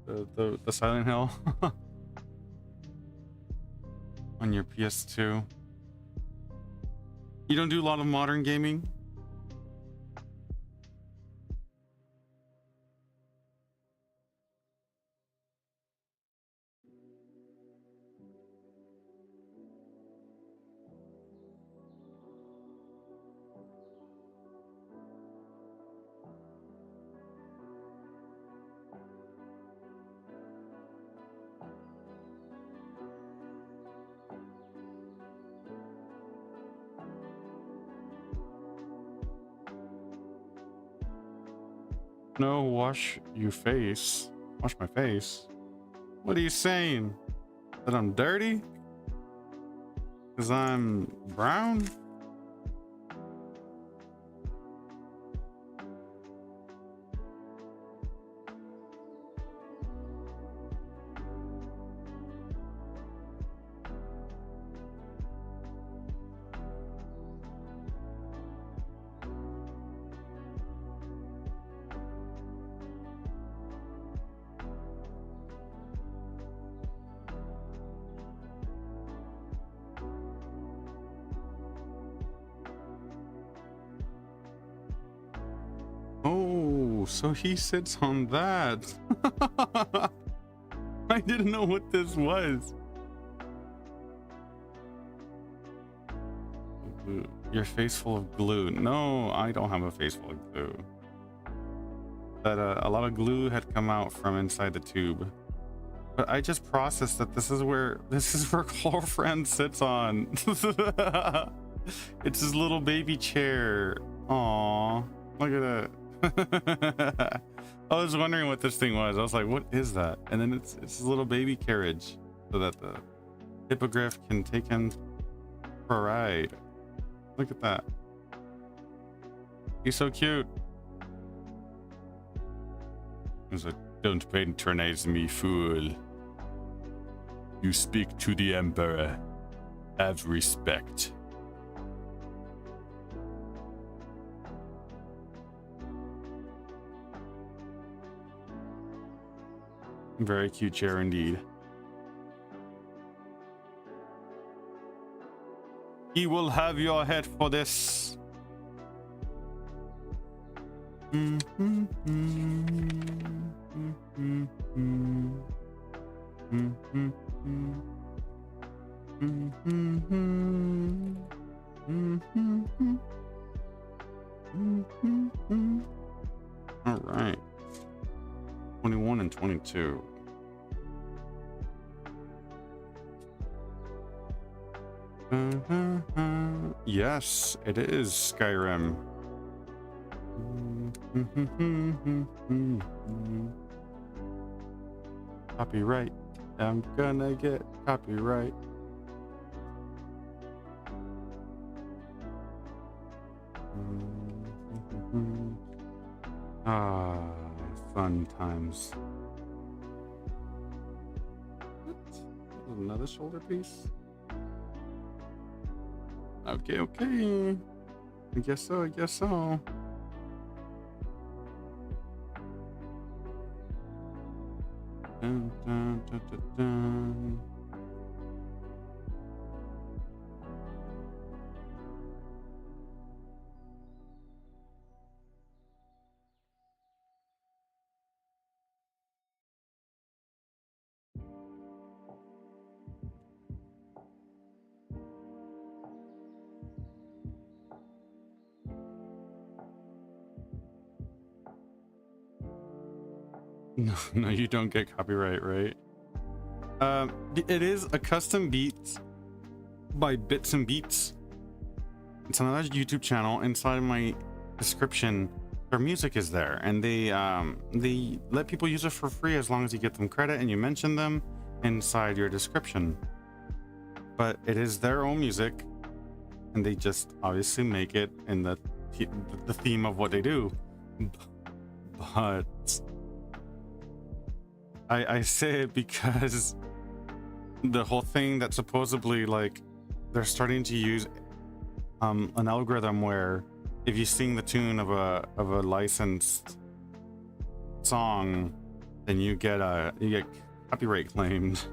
The Silent Hill on your PS2. You don't do a lot of modern gaming? No, wash your face. Wash my face. What are you saying? That I'm dirty? Because I'm brown? Oh, so he sits on that. I didn't know what this was. Your face full of glue. No, I don't have a face full of glue. But a lot of glue had come out from inside the tube. But I just processed that this is where girlfriend sits on. It's his little baby chair. Aw, look at it. I was wondering what this thing was. I was like, what is that? And then it's his little baby carriage so that the hippogriff can take him for a ride. Look at that. He's so cute. He's like, don't patronize me, fool. You speak to the Emperor. Have respect. Very cute chair indeed. He will have your head for this. All right. 21 and 22. Yes, it is Skyrim. Copyright. I'm gonna get copyright. Ah, fun times. What? Another shoulder piece? Okay, okay. I guess so, I guess so. Dun, dun, dun, dun, dun. No, no, you don't get copyright, right? It is a custom beat by Bits and Beats. It's another YouTube channel. Inside of my description, their music is there, and they let people use it for free as long as you get them credit and you mention them inside your description. But it is their own music, and they just obviously make it in the theme of what they do. But I say it because the whole thing that supposedly, like, they're starting to use an algorithm where if you sing the tune of a licensed song, then you get copyright claimed.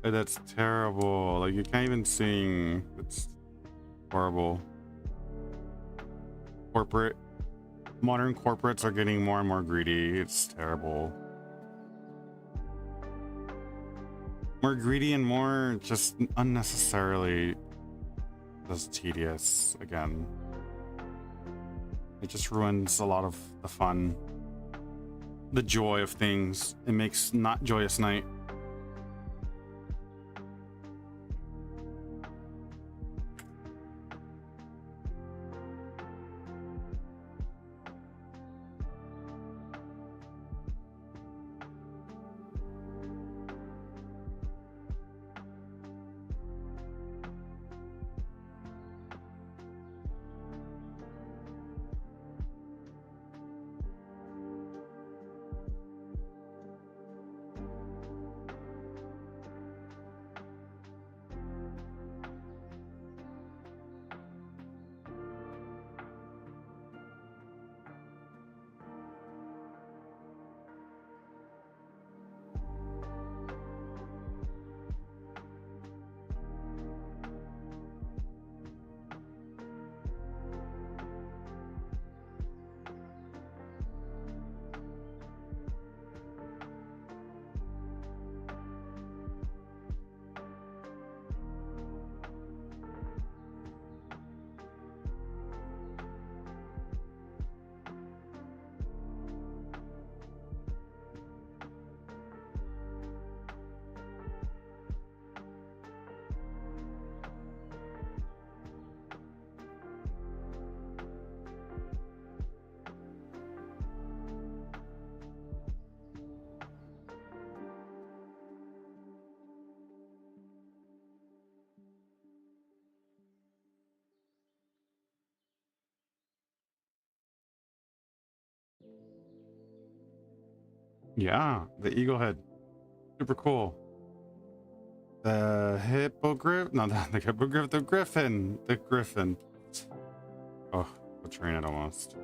That's terrible. Like, you can't even sing. Horrible. Modern corporates are getting more and more greedy. It's terrible. More greedy and more just unnecessarily just tedious again. It just ruins a lot of the fun, the joy of things. It makes not joyous night. Yeah, the eagle head. Super cool. The hippogriff? No, the hippogriff. The griffin. The griffin. Oh, betraying it almost.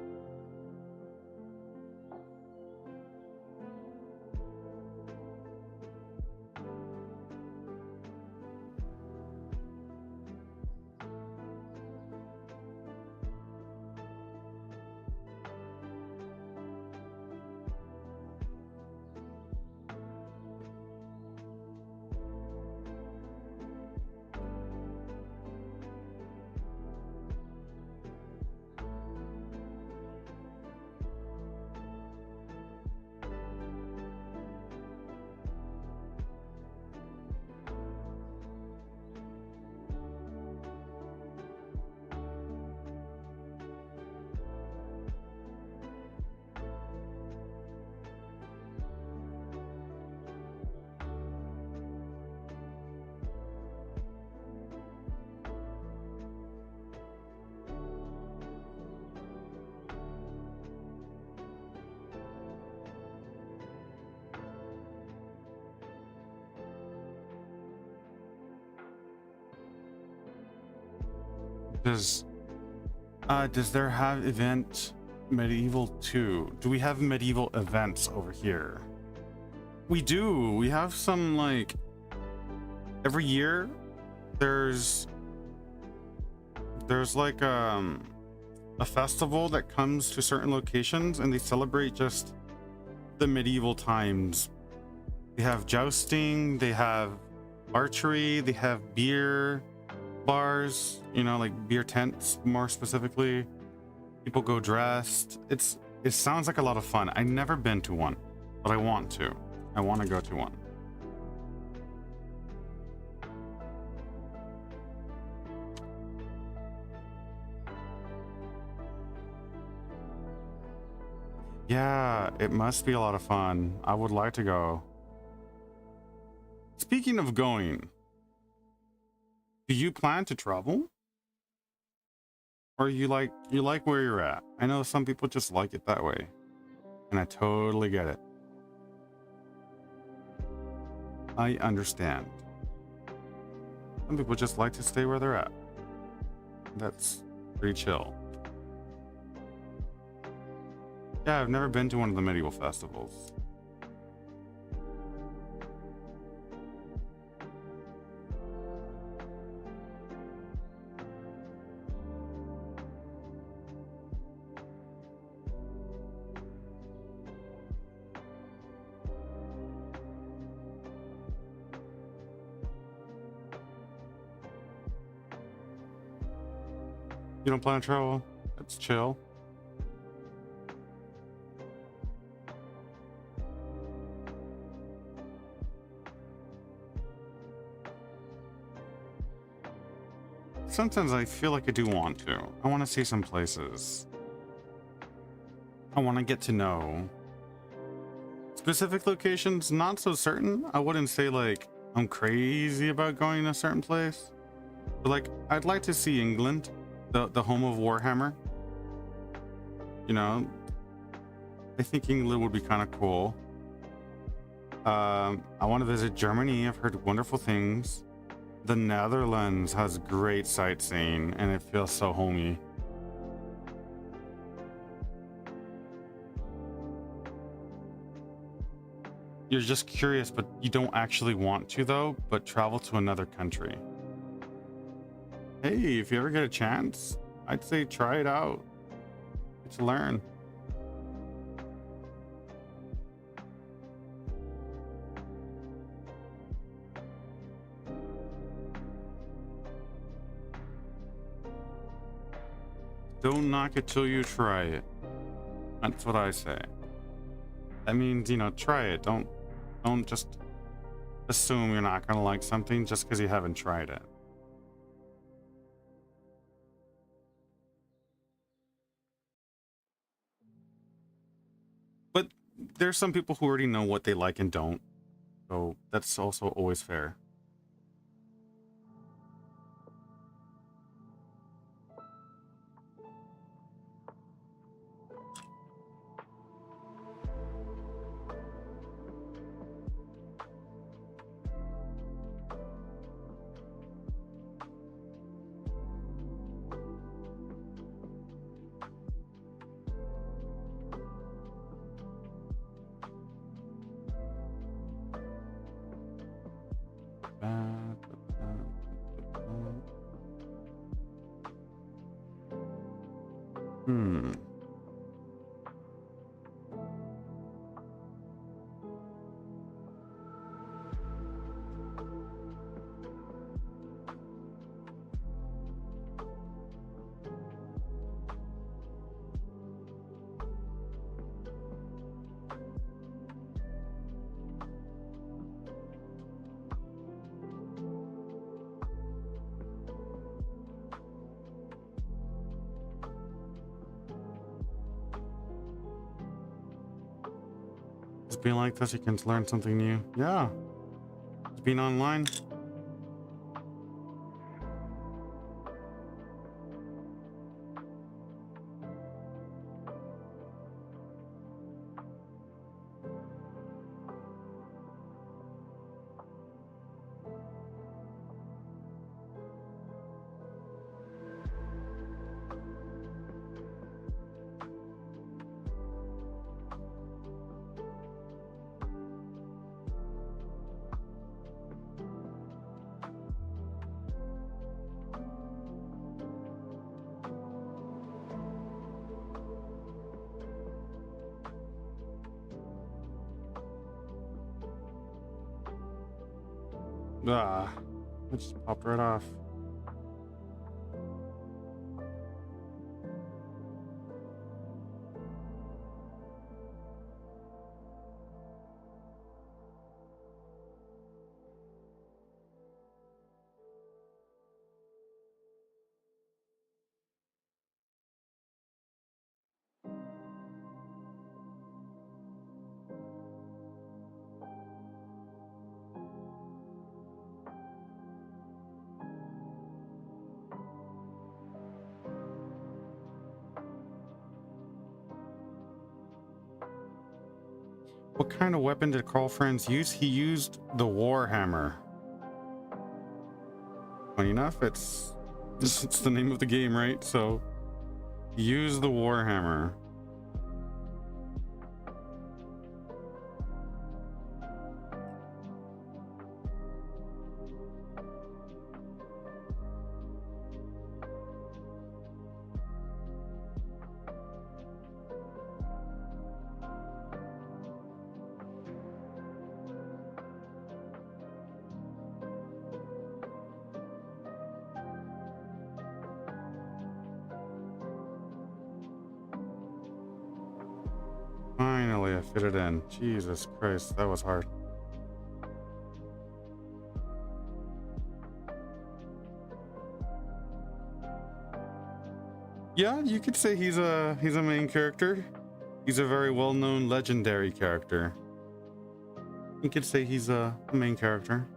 Does there have event medieval 2? Do we have medieval events over here? We do. We have some, like, every year there's like a festival that comes to certain locations and they celebrate just the medieval times. They have jousting, they have archery, they have beer bars, you know, like beer tents more specifically. People go dressed. It sounds like a lot of fun. I've never been to one, but I want to. I want to go to one. Yeah, it must be a lot of fun. I would like to go. Speaking of going, do you plan to travel? Or you like where you're at? I know some people just like it that way, and I totally get it. I understand. Some people just like to stay where they're at. That's pretty chill. Yeah, I've never been to one of the medieval festivals. You don't plan to travel? It's chill. Sometimes I feel like I do want to. I want to see some places. I want to get to know. Specific locations, not so certain. I wouldn't say like I'm crazy about going to a certain place. But like, I'd like to see England, the home of Warhammer. You know, I think England would be kind of cool. I want to visit Germany. I've heard wonderful things. The Netherlands has great sightseeing and it feels so homey. You're just curious, but you don't actually want to though, but travel to another country. Hey, if you ever get a chance, I'd say try it out. It's learn. Don't knock it till you try it. That's what I say. That means, you know, try it. Don't just assume you're not gonna like something just because you haven't tried it. But there's some people who already know what they like and don't, so that's also always fair. Hmm. Just being like this, you can learn something new. Yeah. Just being online. Ah, it just popped right off. What kind of weapon did Carl Franz use? He used the Warhammer. Funny enough, it's the name of the game, right? So use the Warhammer. fit it in. Jesus Christ, that was hard. Yeah, you could say he's a main character. He's a very well-known legendary character. You could say he's a main character.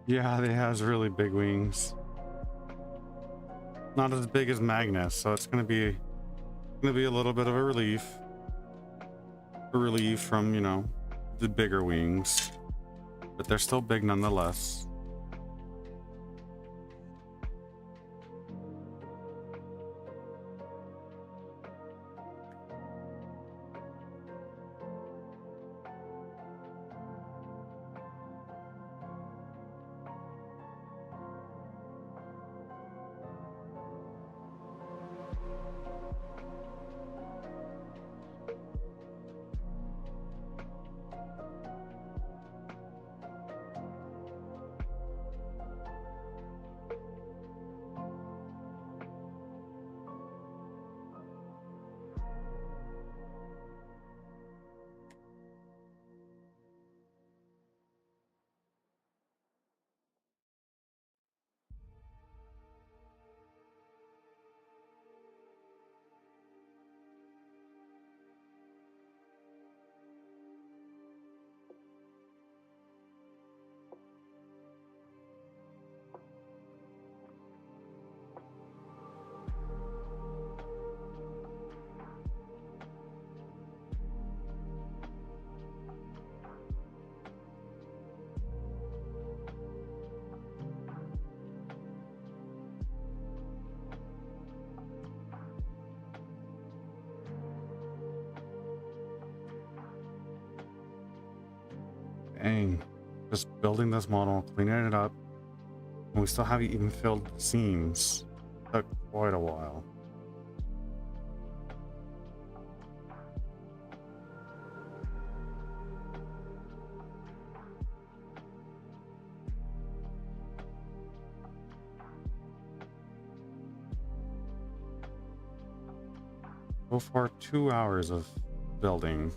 Yeah, they has really big wings. Not as big as Magnus, so it's gonna be a little bit of a relief. A relief from, you know, the bigger wings. But they're still big nonetheless. Dang. Just building this model, cleaning it up, and we still haven't even filled the seams. Took quite a while. So far, 2 hours of building.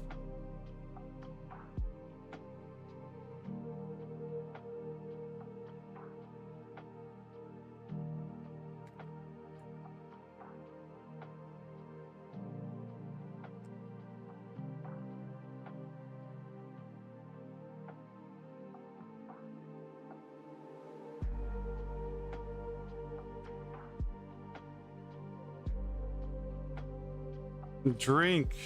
Drink.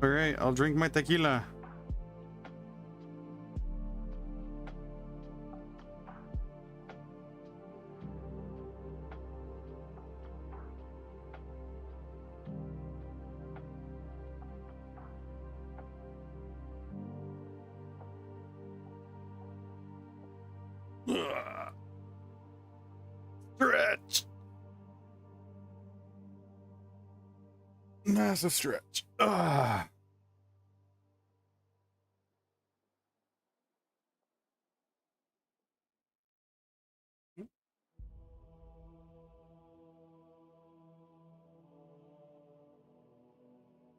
All right, I'll drink my tequila. Ugh. Stretch. Massive stretch. Ugh.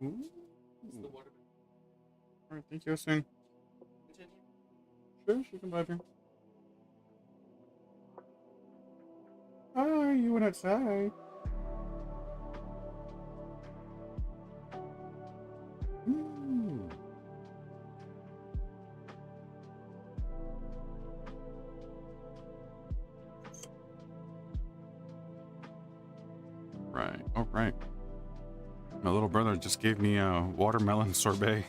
Ooh. Alright, thank you, soon. Sure, she can buy here. Hi, you went outside. Ooh. Right, alright. My little brother just gave me a watermelon sorbet.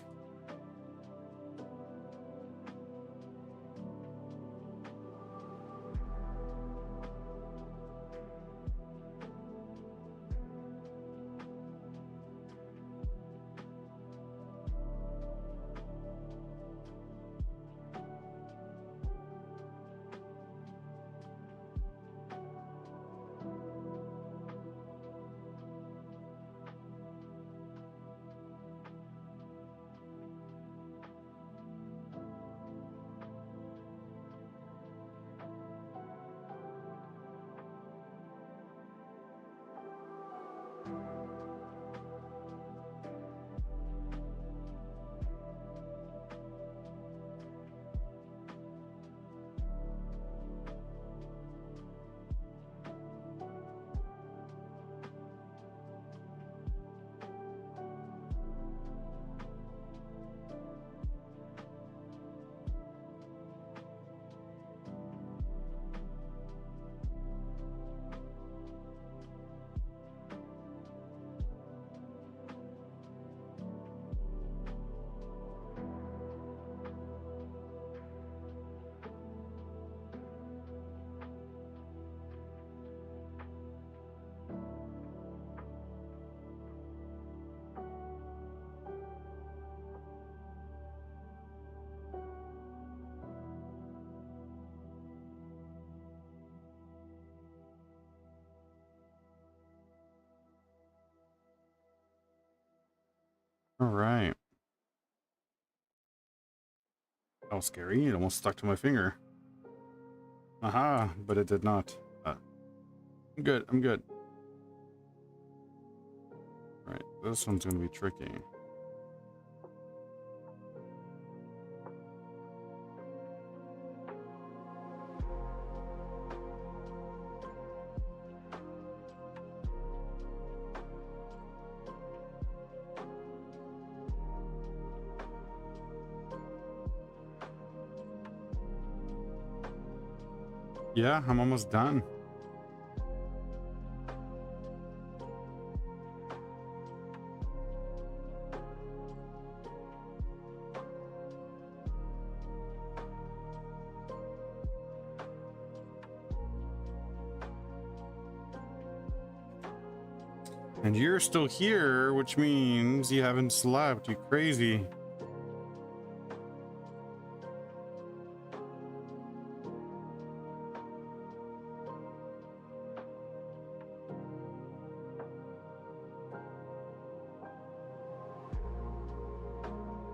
Alright. That was scary. It almost stuck to my finger. Aha, but it did not. I'm good, I'm good. Right, this one's gonna be tricky. Yeah, I'm almost done. And you're still here, which means you haven't slept, you crazy.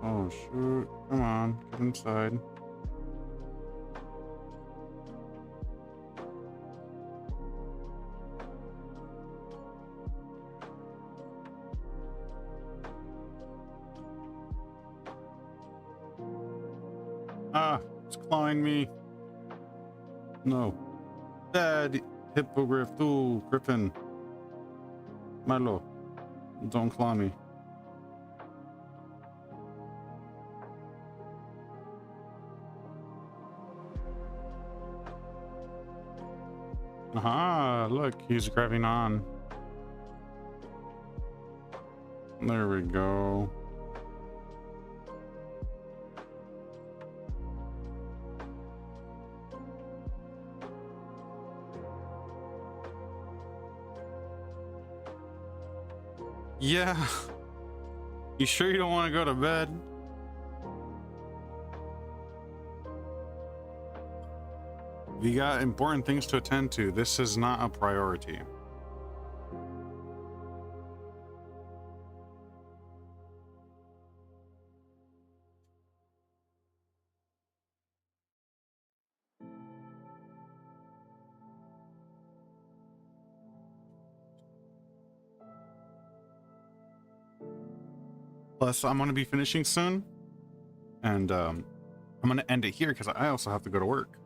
Oh shoot, come on, get inside. Ah, it's clawing me. No. Dad, hippogriff, too, Griffin. Milo, don't claw me. Aha, look, he's grabbing on. There we go. Yeah. You sure you don't want to go to bed? We got important things to attend to. This is not a priority. Plus, I'm gonna be finishing soon, and I'm gonna end it here because I also have to go to work.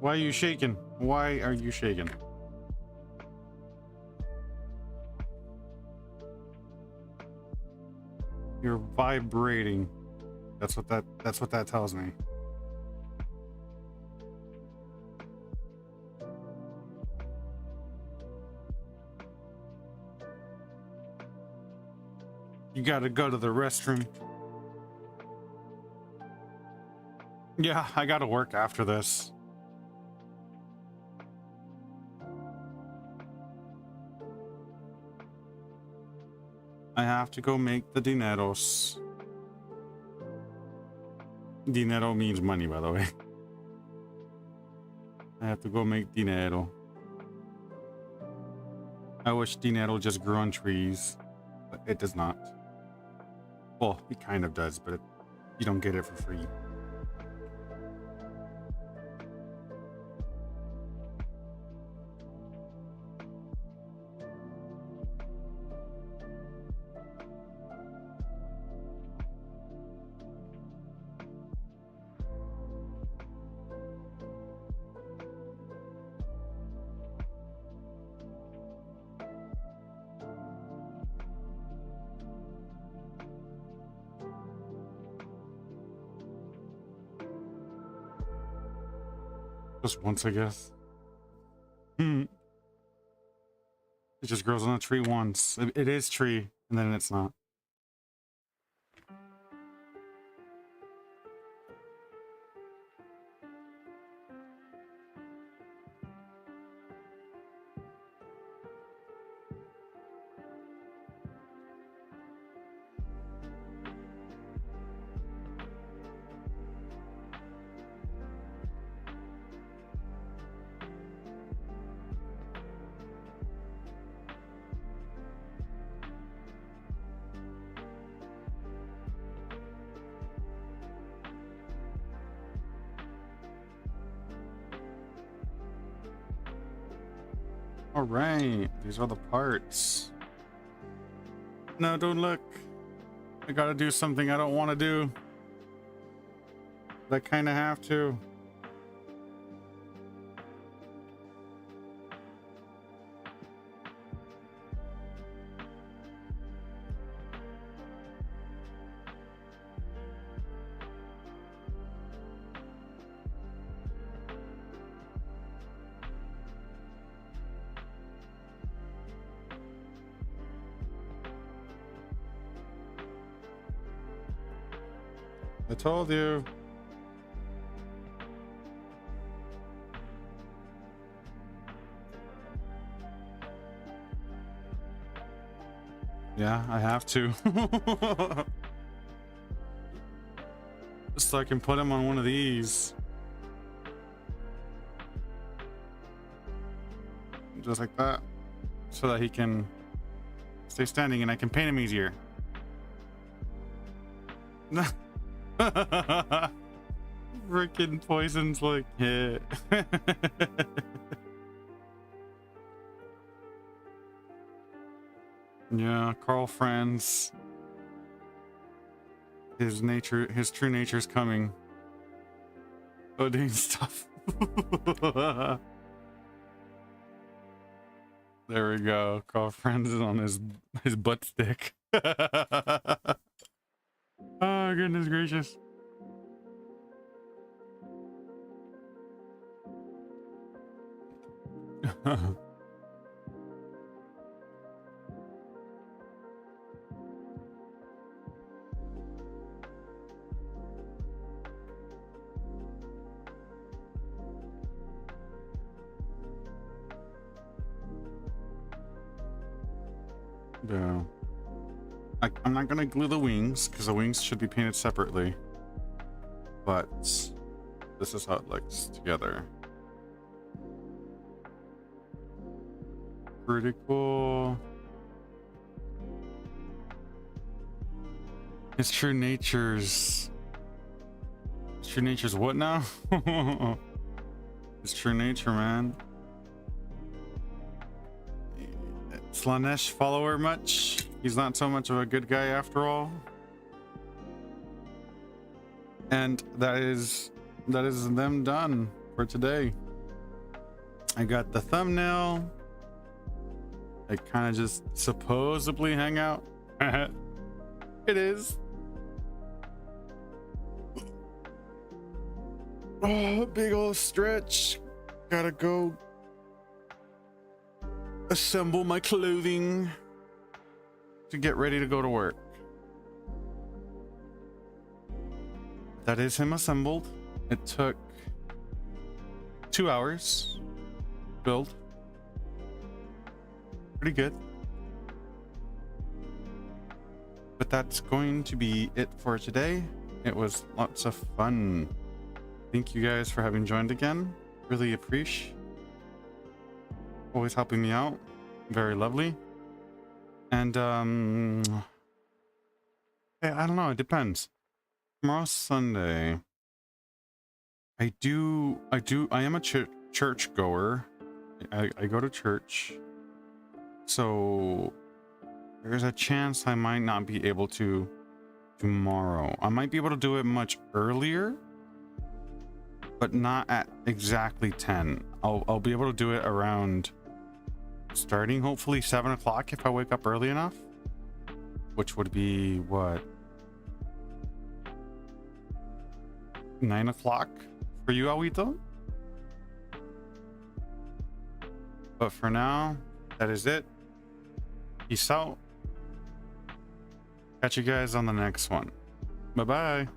Why are you shaking? Why are you shaking? You're vibrating. That's what that tells me. You gotta go to the restroom. Yeah, I gotta work after this. I have to go make the dineros. Dinero means money, by the way. I have to go make dinero. I wish dinero just grew on trees, but it does not. Well, it kind of does, but you don't get it for free. Just once, I guess. It just grows on a tree once. It is tree, and then it's not. All right, these are the parts. No, don't look. I gotta do something I don't want to do. But I kind of have to. I told you. Yeah, I have to. So I can put him on one of these. Just like that. So that he can stay standing and I can paint him easier. Freaking poison's like, yeah. Yeah, Carl Franz. His true nature's coming. Doing stuff. There we go. Carl Franz is on his butt stick. Oh goodness gracious. Yeah. I'm not gonna glue the wings because the wings should be painted separately, but this is how it looks together. Pretty cool. His true nature's what now? His true nature, man. Slanesh follower much? He's not so much of a good guy after all. And that is them done for today. I got the thumbnail. I kind of just supposedly hang out. It is. Oh, big old stretch. Gotta go assemble my clothing to get ready to go to work. That is him assembled. It took 2 hours to build. Pretty good. But that's going to be it for today. It was lots of fun. Thank you guys for having joined again. Really appreciate. Always helping me out. Very lovely. And I don't know, it depends. Tomorrow's Sunday. I am a church goer. I go to church. So there's a chance I might not be able to tomorrow. I might be able to do it much earlier, but not at exactly 10. I'll be able to do it around starting hopefully 7 o'clock if I wake up early enough, which would be what, 9 o'clock for you, Awito? But for now, that is it. Peace out. Catch you guys on the next one. Bye bye.